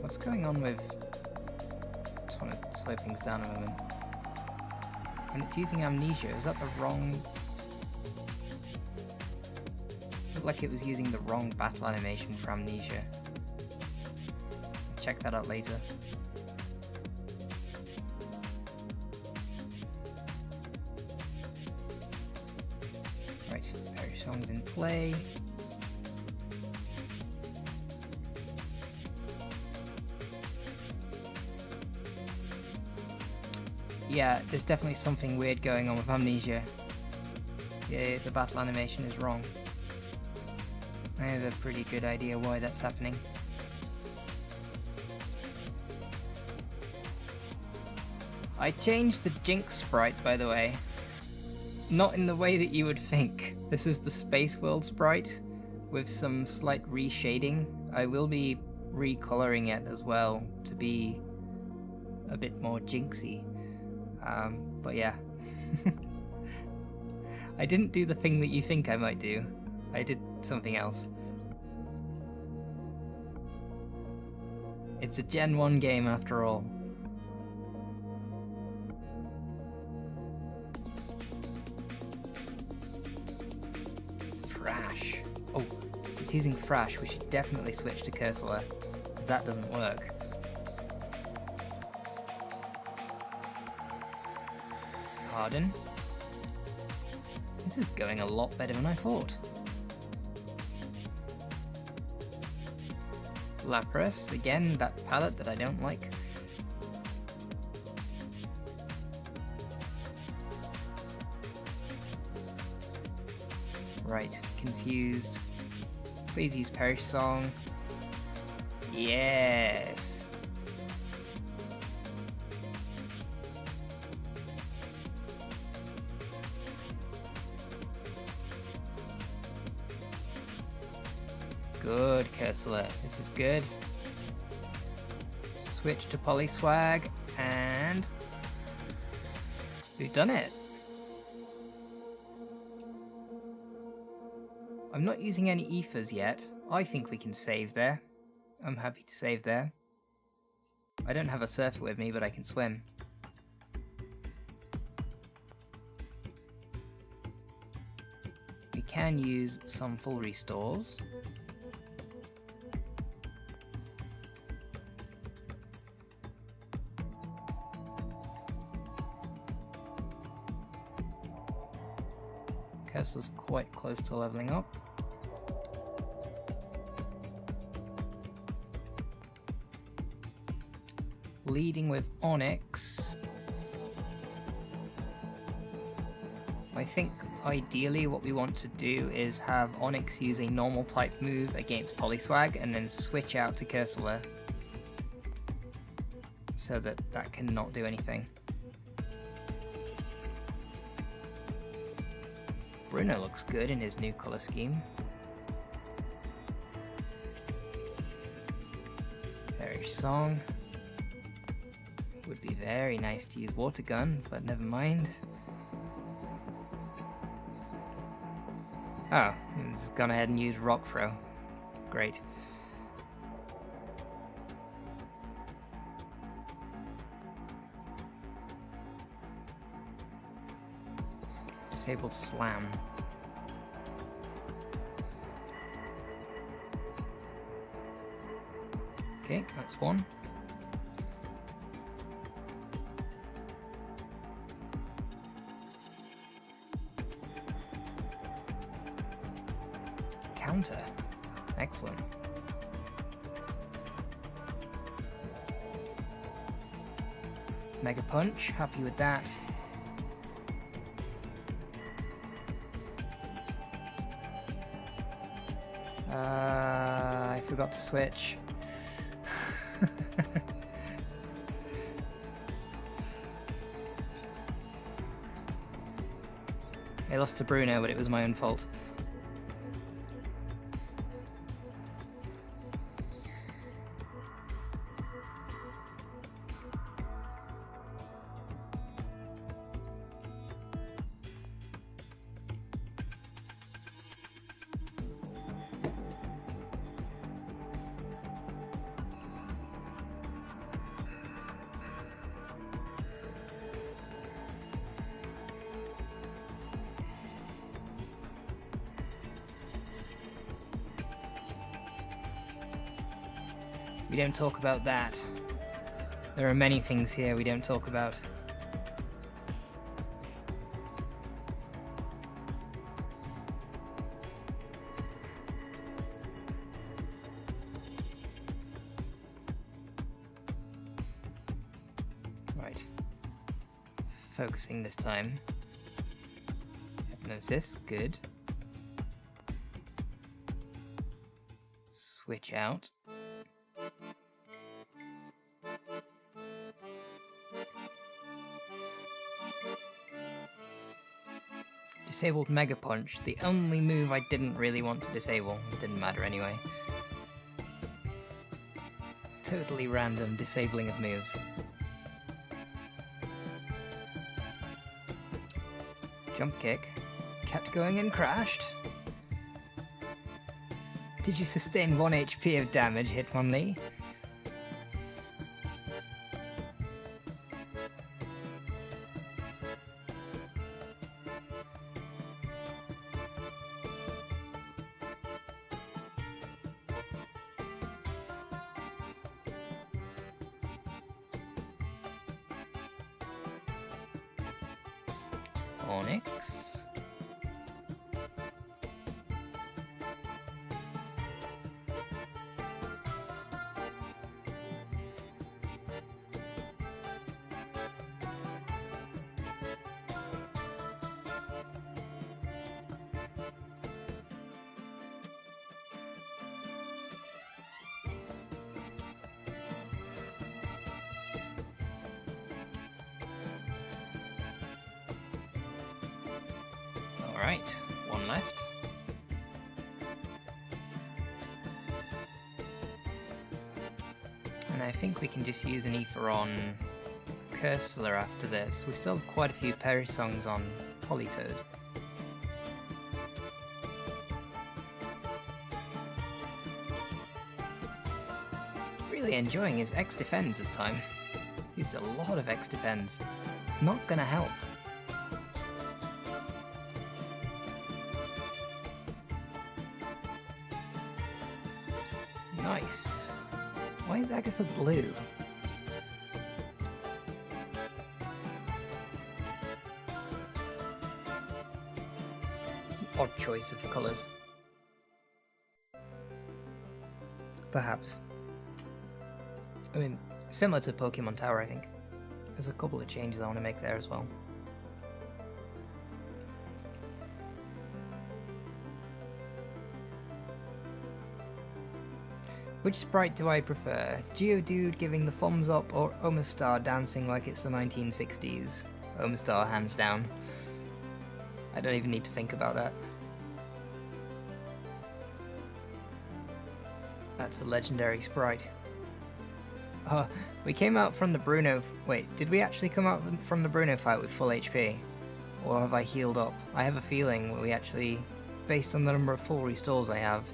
What's going on with... Just want to slow things down a moment. When it's using Amnesia, is that the wrong... Looked like it was using the wrong battle animation for Amnesia. Check that out later. Right, Perish Song's in play. Yeah, there's definitely something weird going on with Amnesia. Yeah, the battle animation is wrong. I have a pretty good idea why that's happening. I changed the Jinx sprite, by the way. Not in the way that you would think. This is the Space World sprite with some slight reshading. I will be recoloring it as well to be a bit more Jinxy. But yeah. I didn't do the thing that you think I might do. I did something else. It's a Gen 1 game after all. Thrash. Oh, it's using Thrash. We should definitely switch to Cursola, because that doesn't work. Pardon? This is going a lot better than I thought. Lapras, again, that palette that I don't like. Right, confused. Please use Perish Song. Yes! Good, Cursola. This is good. Switch to Polyswag, and we've done it. I'm not using any ethers yet. I think we can save there. I'm happy to save there. I don't have a surfer with me, but I can swim. We can use some full restores. Cursola's quite close to leveling up. leading with Onyx. I think ideally what we want to do is have Onyx use a normal type move against Polyswag and then switch out to Cursola so that that cannot do anything. Bruno looks good in his new colour scheme. Very song. Would be very nice to use Water Gun, but never mind. Oh, just gone ahead and used Rock Throw. Great. Disabled Slam. Okay, that's one. Counter. Excellent. Mega Punch, happy with that. I forgot to switch. I lost to Bruno, but it was my own fault. We don't talk about that. There are many things here we don't talk about. Right. Focusing this time. Hypnosis, good. Switch out. Disabled Mega Punch, the only move I didn't really want to disable. It didn't matter anyway. Totally random disabling of moves. Jump kick. Kept going and crashed. Did you sustain 1 HP of damage, Hitmonlee? Onyx. Alright, one left. And I think we can just use an Ether on Cursola after this. We still have quite a few Perisongs on Politoed. Really enjoying his X Defense this time. Used a lot of X Defense. It's not gonna help. Nice. Why is Agatha blue? It's an odd choice of colours. Perhaps. I mean, Similar to Pokemon Tower, I think. There's a couple of changes I want to make there as well. Which sprite do I prefer? Geodude giving the thumbs up or Omastar dancing like it's the 1960s? Omastar, hands down. I don't even need to think about that. That's a legendary sprite. Oh, we came out from the Bruno... Wait, did we actually come out from the Bruno fight with full HP? Or have I healed up? I have a feeling we actually, based on the number of full restores I have,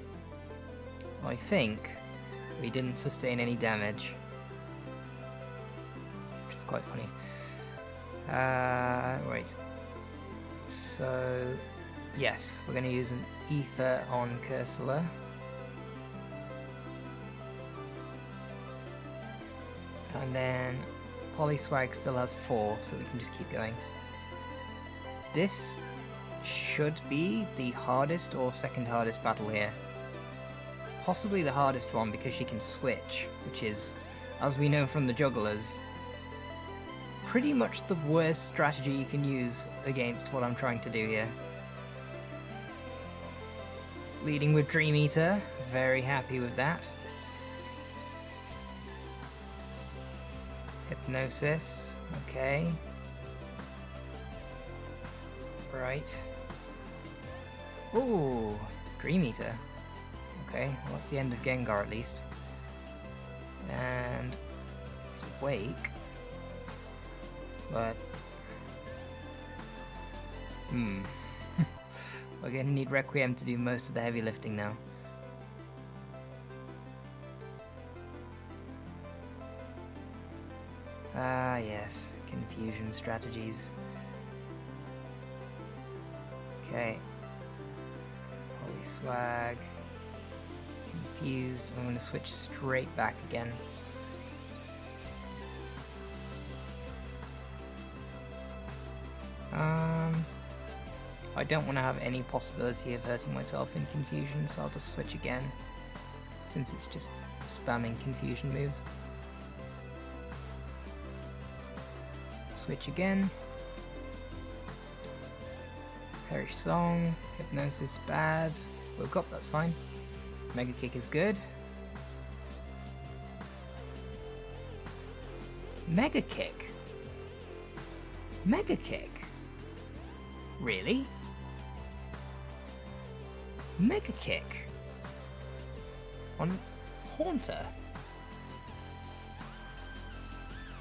I think we didn't sustain any damage. Which is quite funny. Wait. So, yes, we're going to use an Ether on Cursola. And then Polyswag still has 4, so we can just keep going. This should be the hardest or second hardest battle here. Possibly the hardest one because she can switch, which is, as we know from the jugglers, pretty much the worst strategy you can use against what I'm trying to do here. Leading with Dream Eater, very happy with that. Hypnosis, okay. Right. Ooh, Dream Eater. Okay, well, that's the end of Gengar at least. And it's Wake. But we're gonna need Requiem to do most of the heavy lifting now. Ah, yes, confusion strategies. Okay. Polyswag. Confused. I'm gonna switch straight back again. I don't want to have any possibility of hurting myself in confusion, so I'll just switch again, since it's just spamming confusion moves. Switch again. Perish Song. Hypnosis bad. Woke up, that's fine. Mega Kick is good. Mega Kick? Mega Kick? Really? Mega Kick? On Haunter?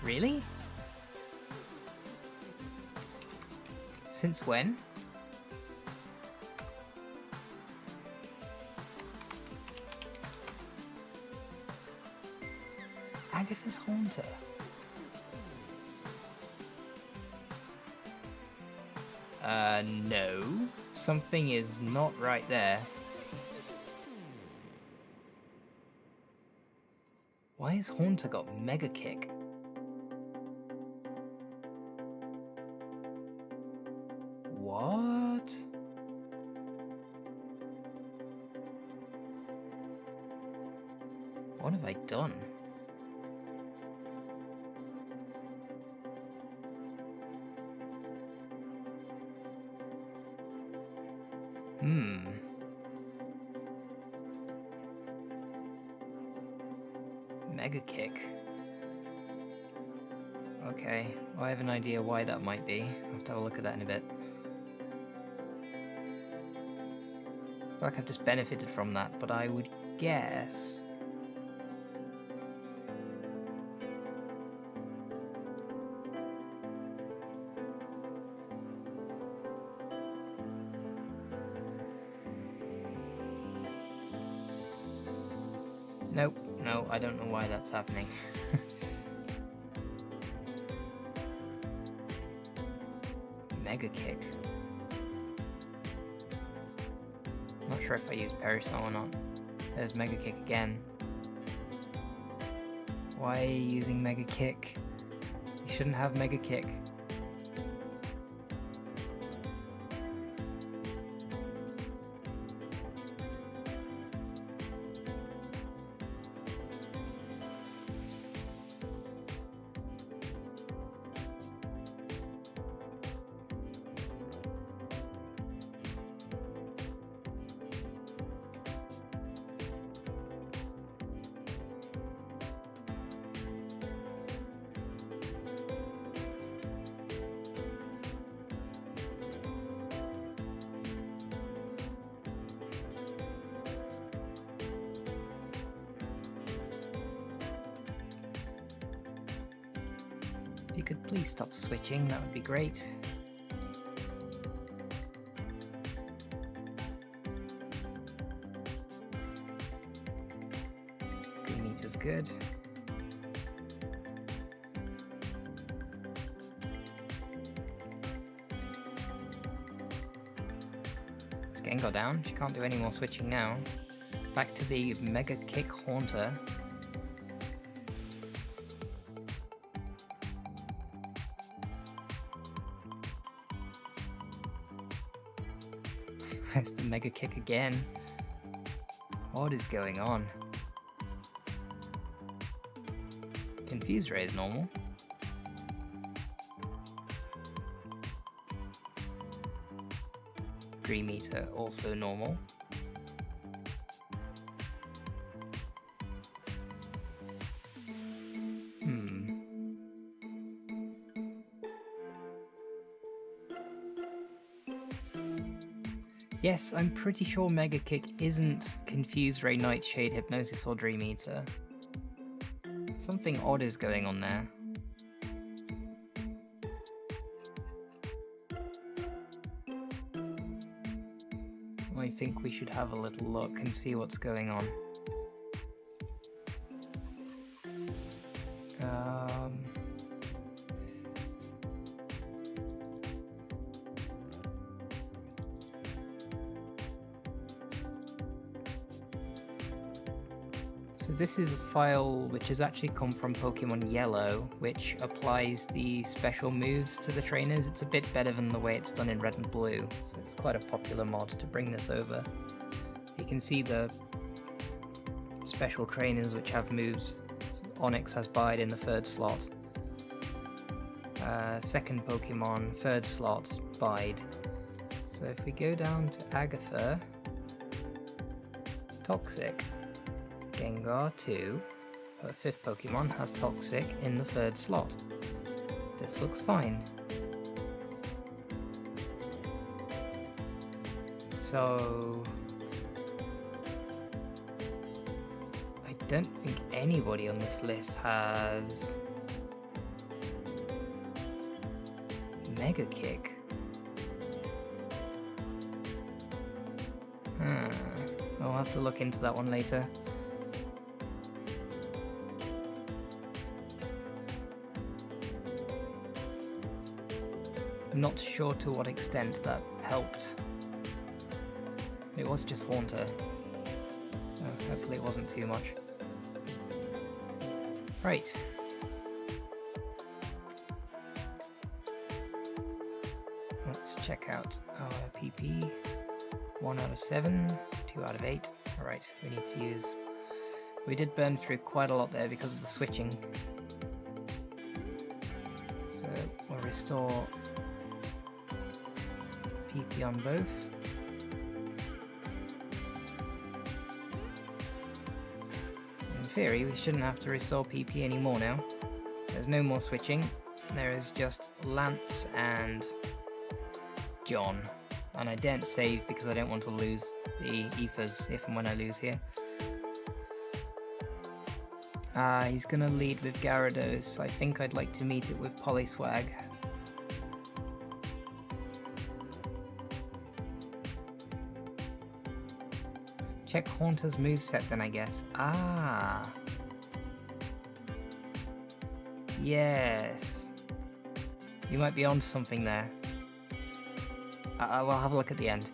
Really? Since when? Agatha's Haunter. No. Something is not right there. Why has Haunter got Mega Kick? What? What have I done? Mega Kick. Okay, well, I have an idea why that might be. I'll have to have a look at that in a bit. I feel like I've just benefited from that, but I would guess... Nope, no, I don't know why that's happening. Mega Kick. Not sure if I use Perisol or not. There's Mega Kick again. Why are you using Mega Kick? You shouldn't have Mega Kick. If you could please stop switching, that would be great. 3 meters, good. It's getting got down. She can't do any more switching now. Back to the Mega Kick Haunter. There's the Mega Kick again. What is going on? Confuse Ray is normal. Green meter also normal. Yes, I'm pretty sure Mega Kick isn't Confuse Ray, Nightshade, Hypnosis, or Dream Eater. Something odd is going on there. I think we should have a little look and see what's going on. So this is a file which has actually come from Pokemon Yellow, which applies the special moves to the trainers. It's a bit better than the way it's done in Red and Blue, so it's quite a popular mod to bring this over. You can see the special trainers which have moves. So Onix has Bide in the 3rd slot. Second Pokemon, 3rd slot, Bide. So if we go down to Agatha, Toxic. Gengar 2, her 5th Pokemon, has Toxic in the 3rd slot. This looks fine. So I don't think anybody on this list has Mega Kick. I'll have to look into that one later. I'm not sure to what extent that helped. It was just Haunter. Oh, hopefully it wasn't too much. Right. Let's check out our PP. 1 out of 7, 2 out of 8. Alright, we need to use... We did burn through quite a lot there because of the switching. So we'll restore PP on both. In theory, we shouldn't have to restore PP anymore now. There's no more switching. There is just Lance and John. And I daren't save because I don't want to lose the ethers if and when I lose here. He's gonna lead with Gyarados. I think I'd like to meet it with Polyswag. Check Haunter's moveset then, I guess. Ah! Yes! You might be onto something there. We'll have a look at the end.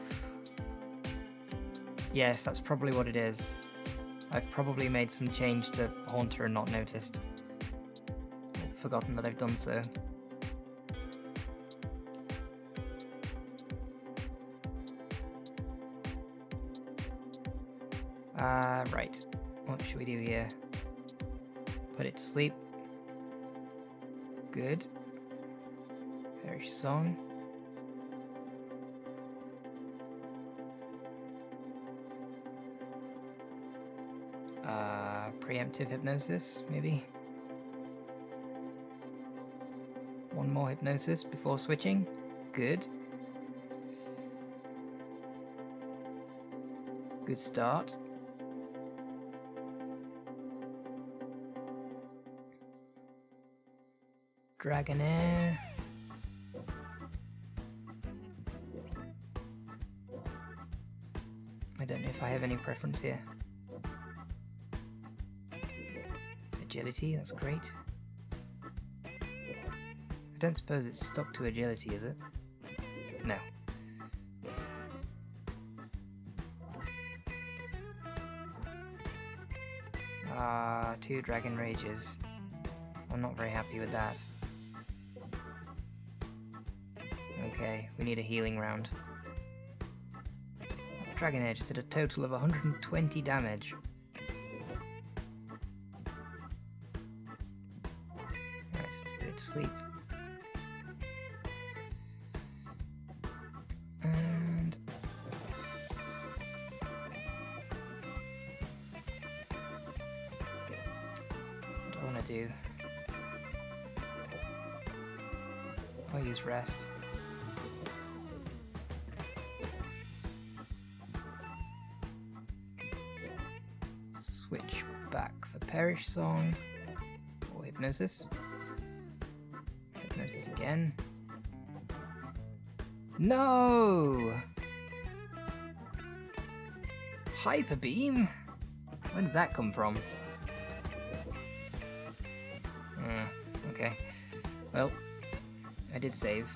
Yes, that's probably what it is. I've probably made some change to Haunter and not noticed. I've forgotten that I've done so. Right. What should we do here? Put it to sleep. Good. Perish Song. Preemptive Hypnosis, maybe? One more Hypnosis before switching. Good. Good start. Dragonair. I don't know if I have any preference here. Agility, that's great. I don't suppose it's stuck to agility, is it? No. Ah, 2 Dragon Rages. I'm not very happy with that. Okay, we need a healing round. Dragonair just did a total of 120 damage. Right, let's go to sleep. And what do I want to do? I'll use rest. Switch back for Perish Song or Hypnosis. Hypnosis again. No! Hyper Beam? Where did that come from? Okay. Well, I did save.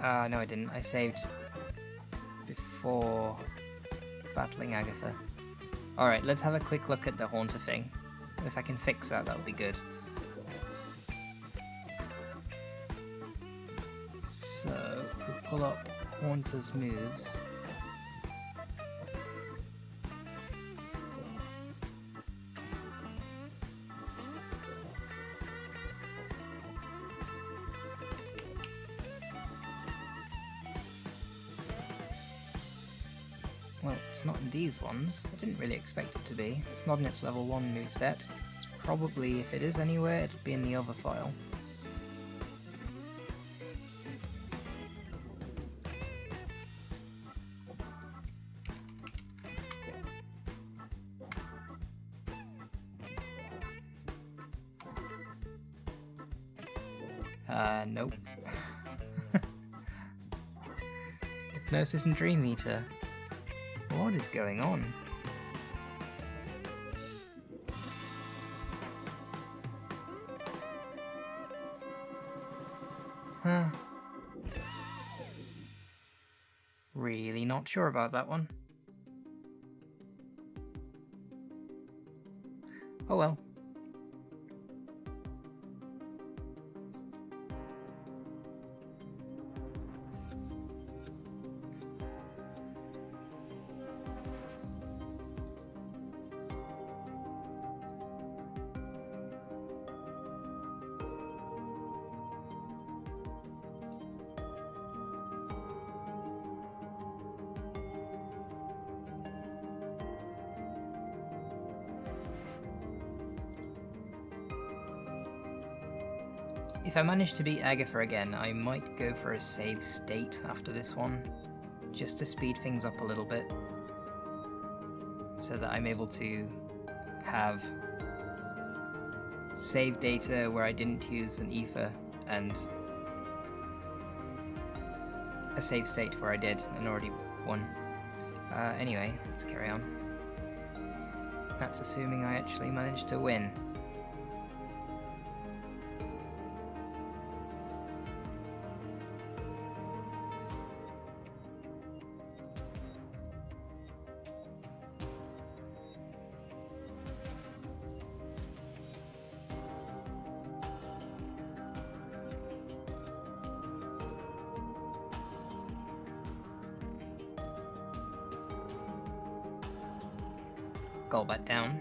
No I didn't. I saved before battling Agatha. Alright, let's have a quick look at the Haunter thing. If I can fix that, that would be good. So, if we pull up Haunter's moves... Well, it's not in these ones. I didn't really expect it to be. It's not in its level 1 moveset. It's probably, if it is anywhere, it'll be in the other file. Nope. Hypnosis and Dream Eater. What is going on? Huh. Really not sure about that one. Oh well. If I manage to beat Agatha again, I might go for a save state after this one, just to speed things up a little bit, so that I'm able to have save data where I didn't use an ether, and a save state where I did and already won. Anyway, let's carry on. That's assuming I actually managed to win. Golbat down.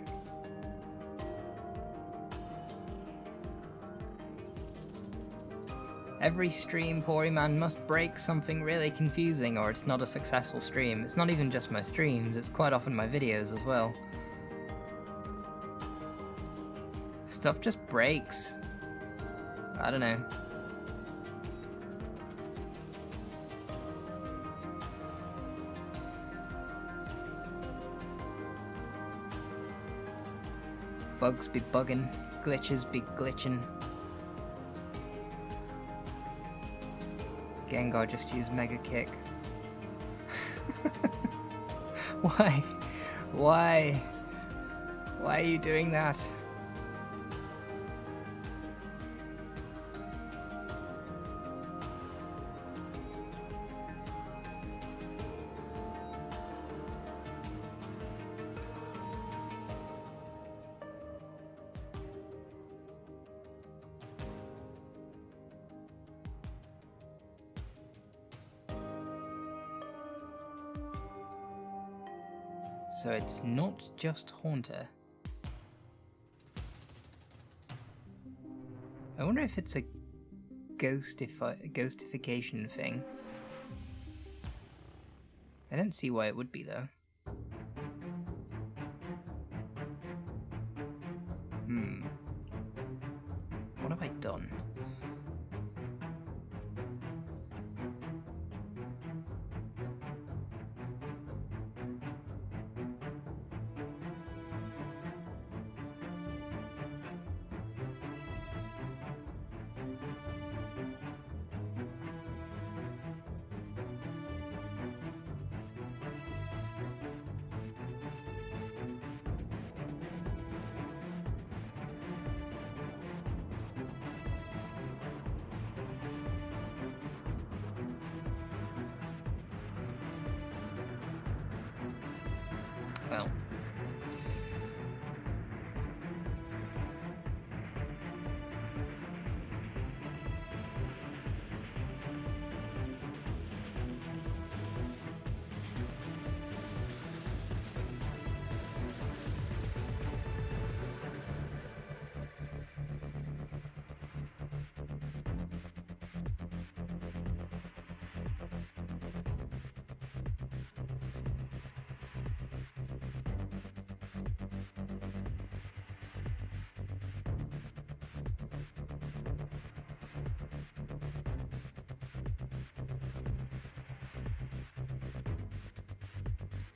Every stream, Poryman must break something really confusing or it's not a successful stream. It's not even just my streams, it's quite often my videos as well. Stuff just breaks. I don't know. Bugs be bugging. Glitches be glitching. Gengar just used Mega Kick. Why? Why? Why are you doing that? So it's not just Haunter. I wonder if it's a ghostification thing. I don't see why it would be though. What have I done? Well.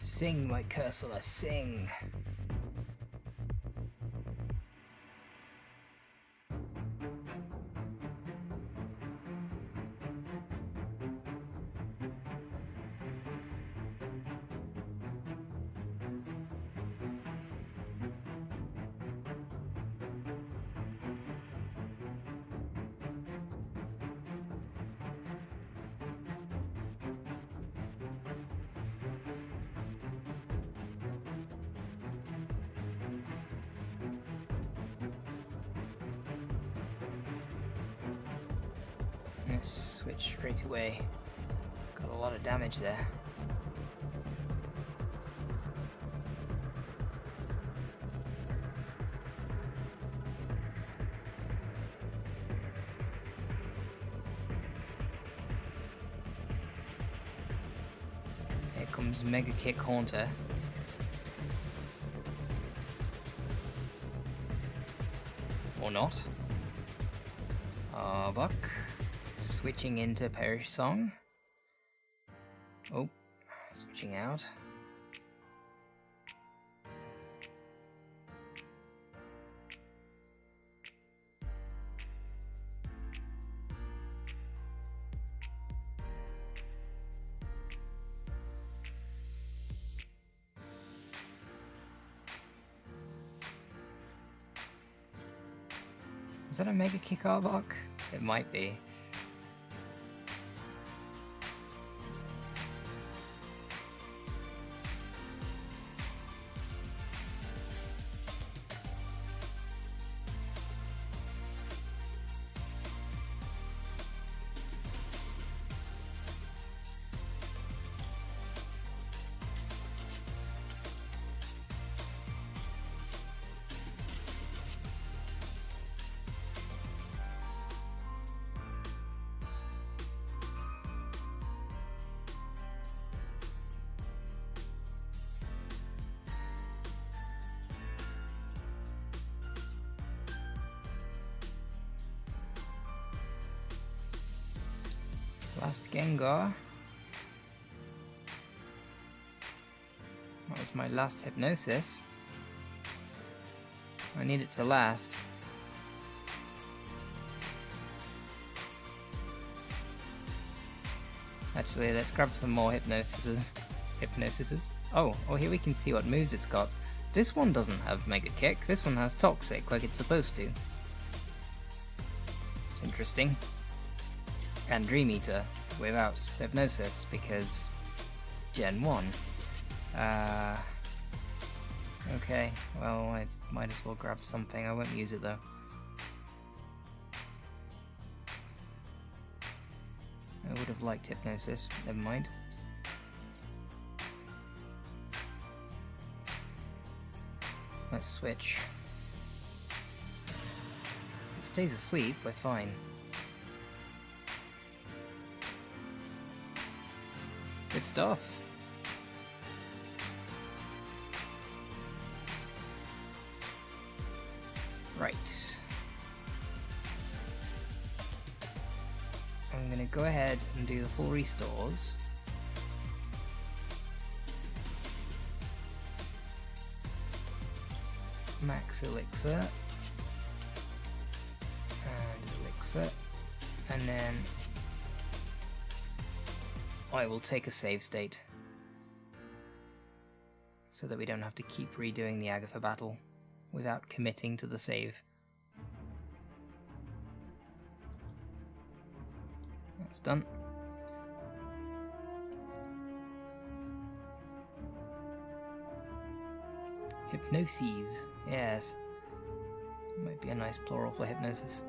Sing, my Cursola, sing! Let's switch straight away. Got a lot of damage there. Here comes Mega Kick Haunter. Or not. Arbok. Switching into Perish Song. Oh, switching out. Is that a Mega Kick Arbok? It might be. Last Gengar. That was my last Hypnosis. I need it to last. Actually, let's grab some more hypnosises. Oh, here we can see what moves it's got. This one doesn't have Mega Kick, this one has Toxic, like it's supposed to. It's interesting. And Dream Eater, without Hypnosis, because Gen 1. Okay, well, I might as well grab something, I won't use it though. I would have liked Hypnosis, but never mind. Let's switch. If it stays asleep, we're fine. Good stuff. Right. I'm gonna go ahead and do the full restores. Max Elixir. And Elixir. And then I will take a save state. So that we don't have to keep redoing the Agatha battle without committing to the save. That's done. Hypnoses, yes. Might be a nice plural for hypnosis.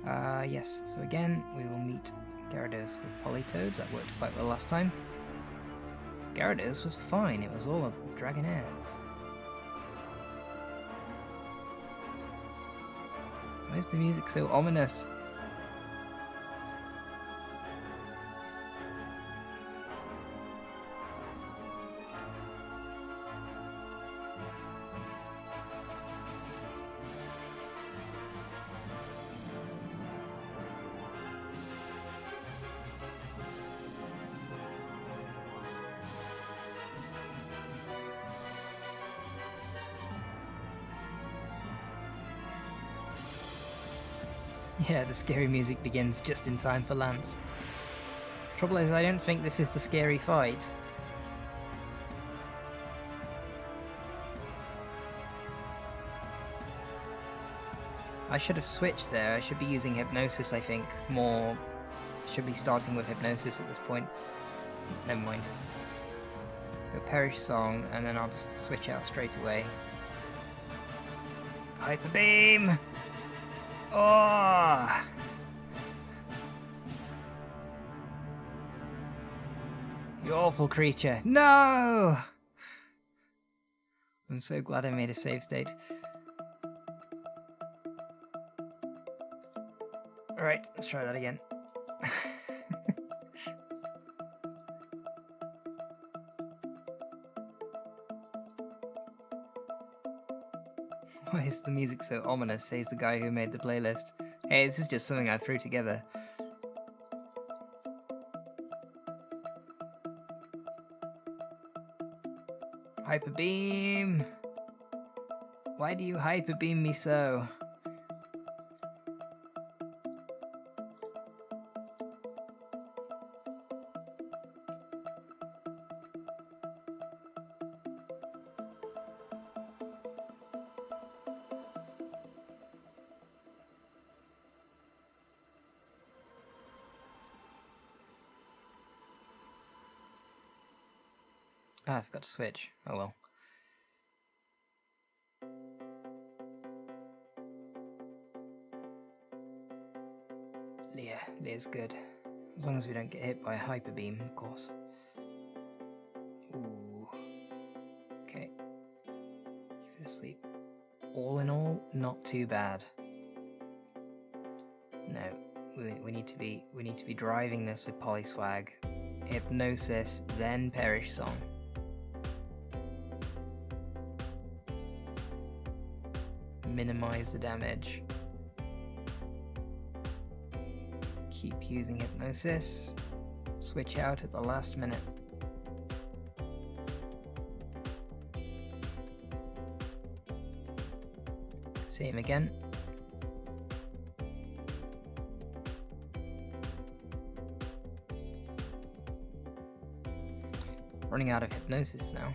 Yes, so again, we will meet Gyarados with Politoed. That worked quite well last time. Gyarados was fine, it was all a Dragonair. Why is the music so ominous? Yeah, the scary music begins just in time for Lance. Trouble is, I don't think this is the scary fight. I should have switched there. I should be using Hypnosis, I think, more. Should be starting with Hypnosis at this point. Never mind. Go Perish Song, and then I'll just switch out straight away. Hyper Beam! Oh! You awful creature. No! I'm so glad I made a save state. Alright, let's try that again. Why is the music so ominous, says the guy who made the playlist. Hey, this is just something I threw together. Hyper Beam! Why do you Hyper Beam me so? Ah, I forgot to switch. Oh well. Leah's good. As long as we don't get hit by a Hyper Beam, of course. Ooh. Okay. Keep it asleep. All in all, not too bad. No, we need to be driving this with Polyswag. Hypnosis, then Perish Song. Minimize the damage. Keep using Hypnosis. Switch out at the last minute. Same again. Running out of hypnosis now.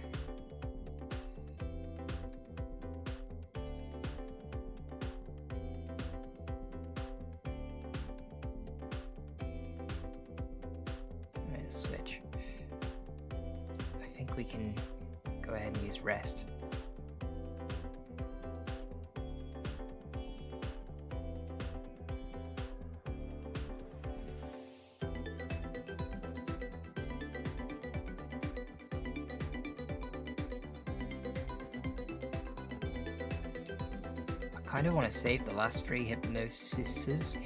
Right, switch. I think we can go ahead and use rest. I kind of want to save the last 3 hypnoses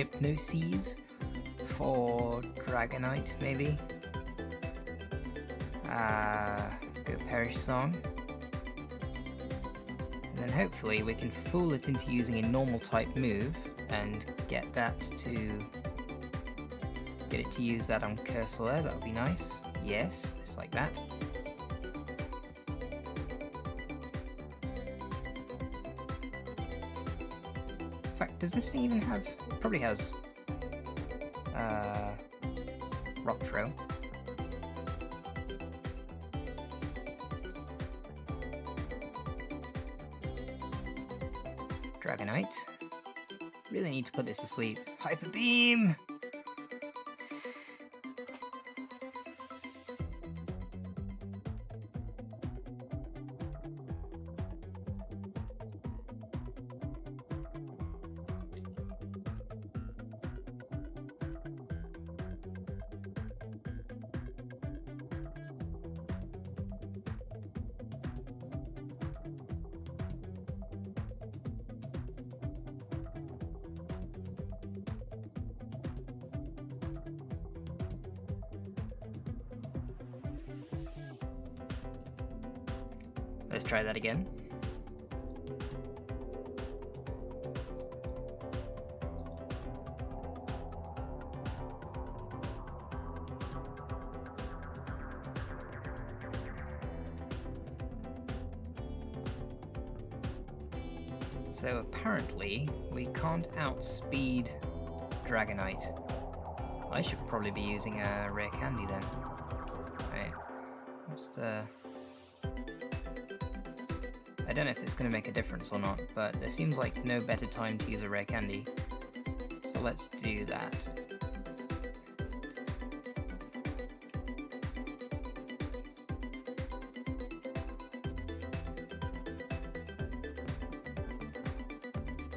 for Dragonite, maybe. Let's go Perish Song. And then hopefully we can fool it into using a normal type move and get it to use that on Cursola. That would be nice. Yes, just like that. In fact, does this thing even have... It probably has Rock Throw. Dragonite. Really need to put this to sleep. Hyper Beam! Let's try that again. So apparently we can't outspeed Dragonite. I should probably be using a rare candy then. Right. Just I don't know if it's going to make a difference or not, but there seems like no better time to use a rare candy. So let's do that.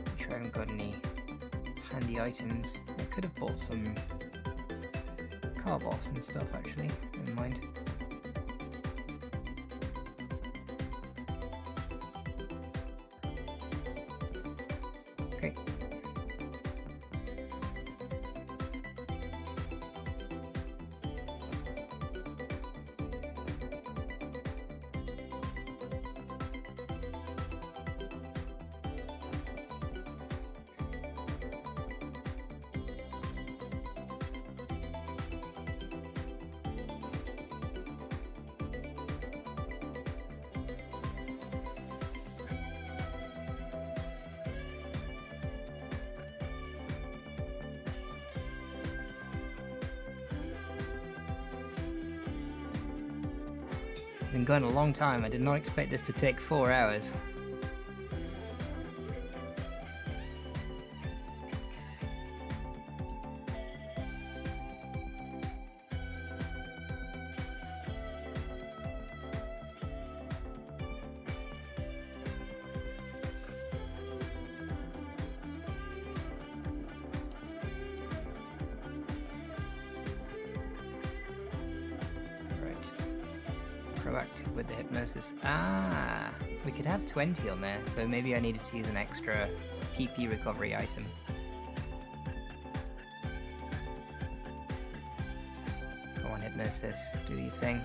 I'm sure I haven't got any handy items. I could have bought some Carboss and stuff actually, never mind. Okay. Been going a long time. I did not expect this to take 4 hours. Proactive with the hypnosis. Ah, we could have 20 on there, so maybe I needed to use an extra PP recovery item. Come on, hypnosis, do your thing.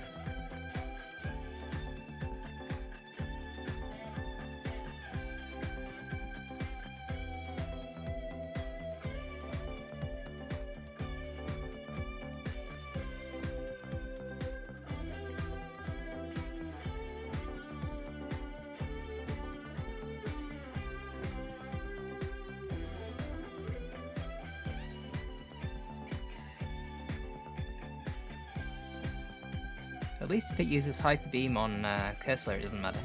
At least if it uses Hyper Beam on Cursola, it doesn't matter.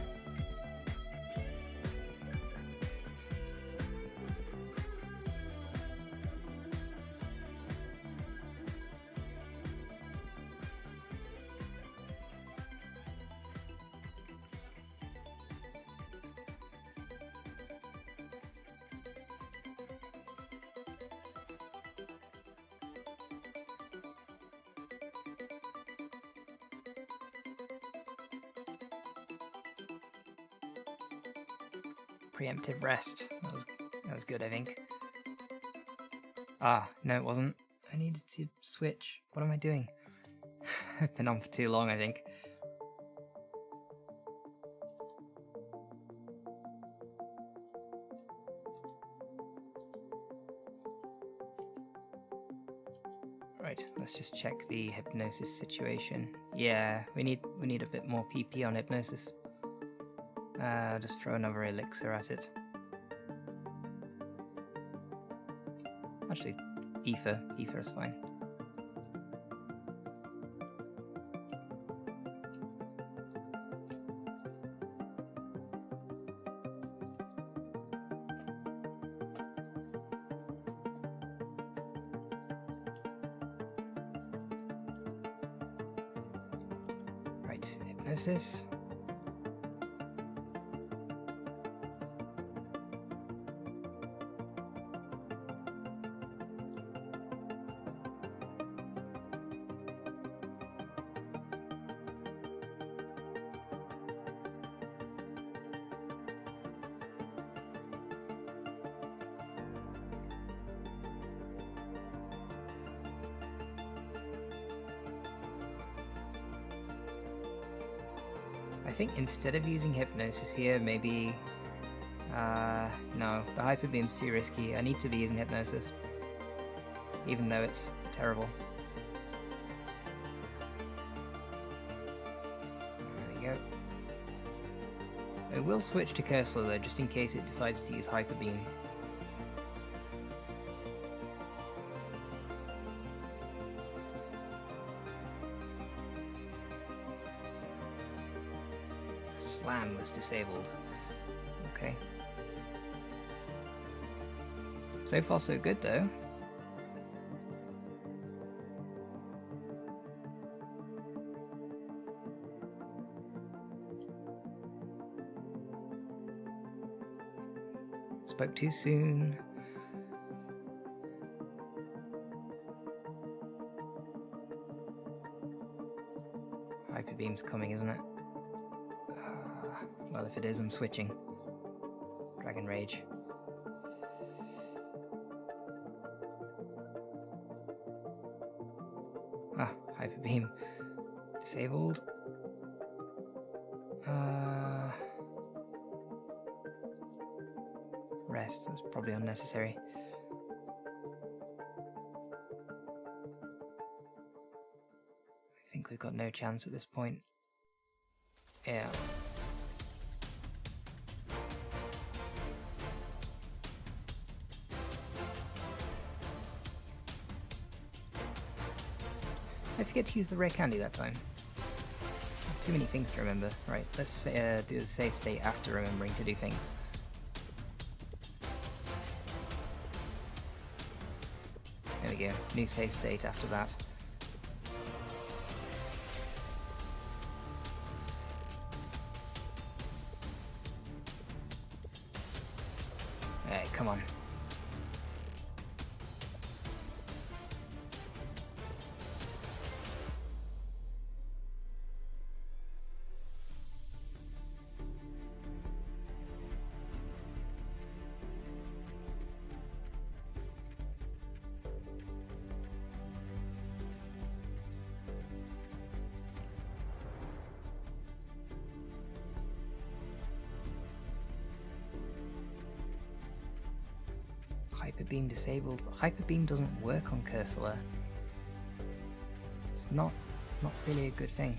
Preemptive rest. That was good, I think. Ah, no, it wasn't. I needed to switch. What am I doing? I've been on for too long, I think. Right, let's just check the hypnosis situation. Yeah, we need a bit more PP on hypnosis. Just throw another elixir at it. Actually, ether is fine. Right, hypnosis. I think instead of using hypnosis here, maybe... no, the Hyper Beam's too risky. I need to be using hypnosis. Even though it's terrible. There we go. I will switch to Cursola though, just in case it decides to use Hyper Beam. Slam was disabled. Okay. So far so good though. Spoke too soon. Hyper Beam's coming, isn't it? Well, if it is, I'm switching. Dragon Rage. Ah, Hyper Beam. Disabled. Rest. That's probably unnecessary. I think we've got no chance at this point. Yeah. I forget to use the rare candy that time. Too many things to remember. Right, let's do the save state after remembering to do things. There we go, new save state after that. Hey, come on. Hyper Beam disabled, but Hyper Beam doesn't work on Cursola. It's not really a good thing.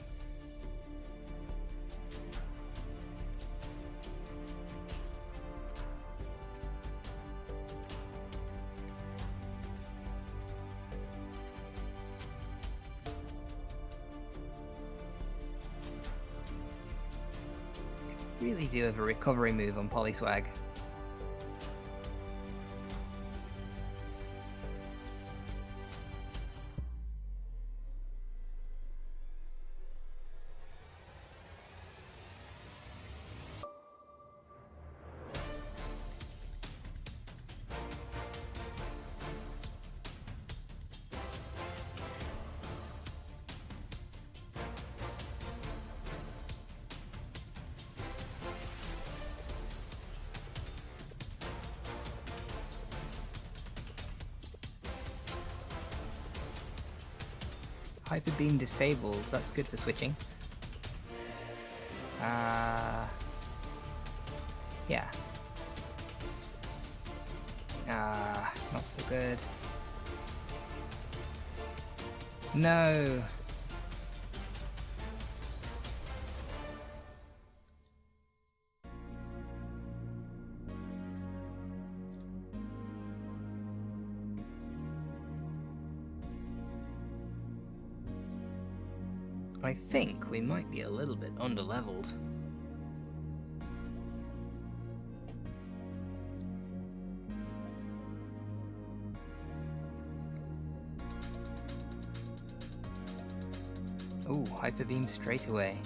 Really do have a recovery move on Polyswag. Hyper Beam disables, that's good for switching. Yeah. Not so good. No! I think we might be a little bit underleveled. Ooh, Hyper Beam straight away.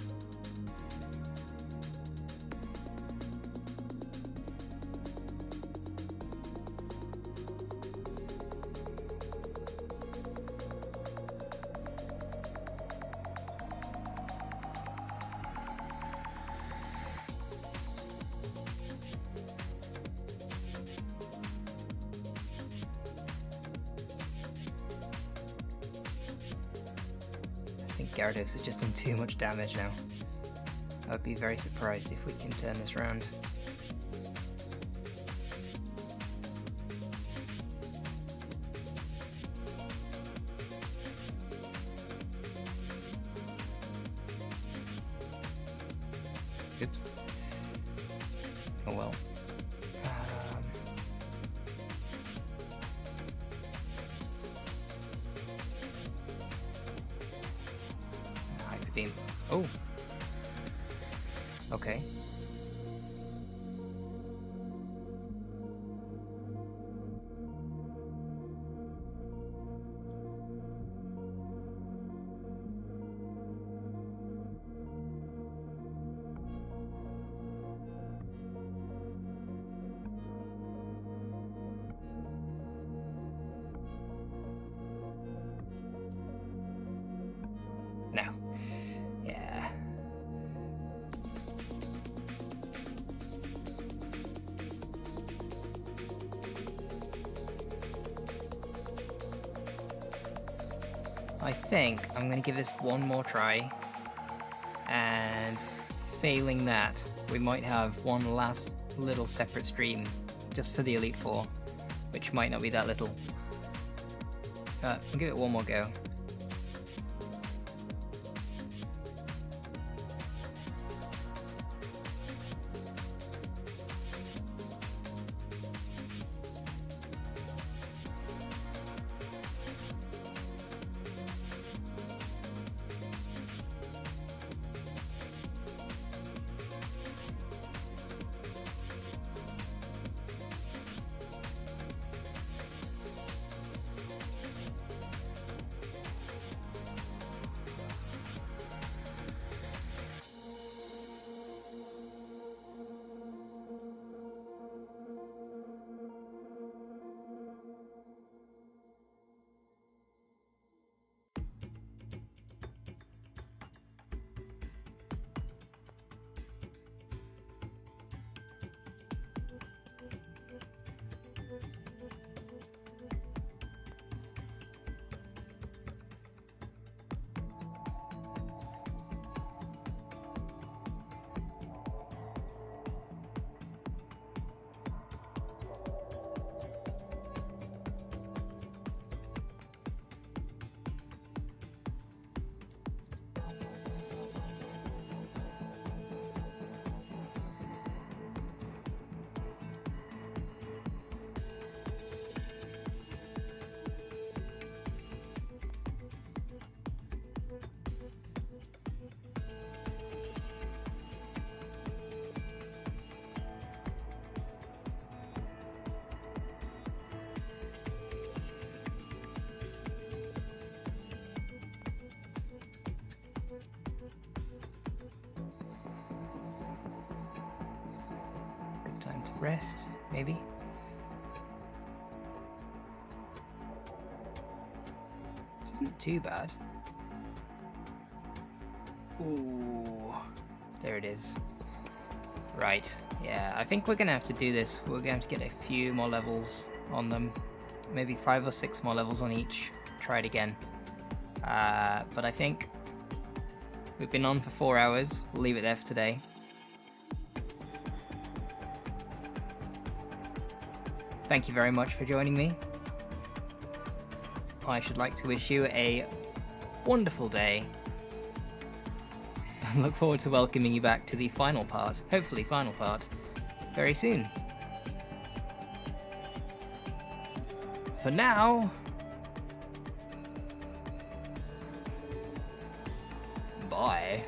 I think Gyarados has just done too much damage now. I would be very surprised if we can turn this around. Oops. Oh well. Hyper Beam. Oh. Okay. No. Yeah. I think I'm going to give this one more try, and failing that, we might have one last little separate stream just for the Elite Four, which might not be that little. We'll give it one more go. rest, maybe. This isn't too bad. Ooh, there it is. Right, yeah, I think we're gonna have to do this. We're gonna have to get a few more levels on them. Maybe 5 or 6 more levels on each. Try it again. But I think we've been on for 4 hours. We'll leave it there for today. Thank you very much for joining me. I should like to wish you a wonderful day. And look forward to welcoming you back to the final part, hopefully final part, very soon. For now, bye.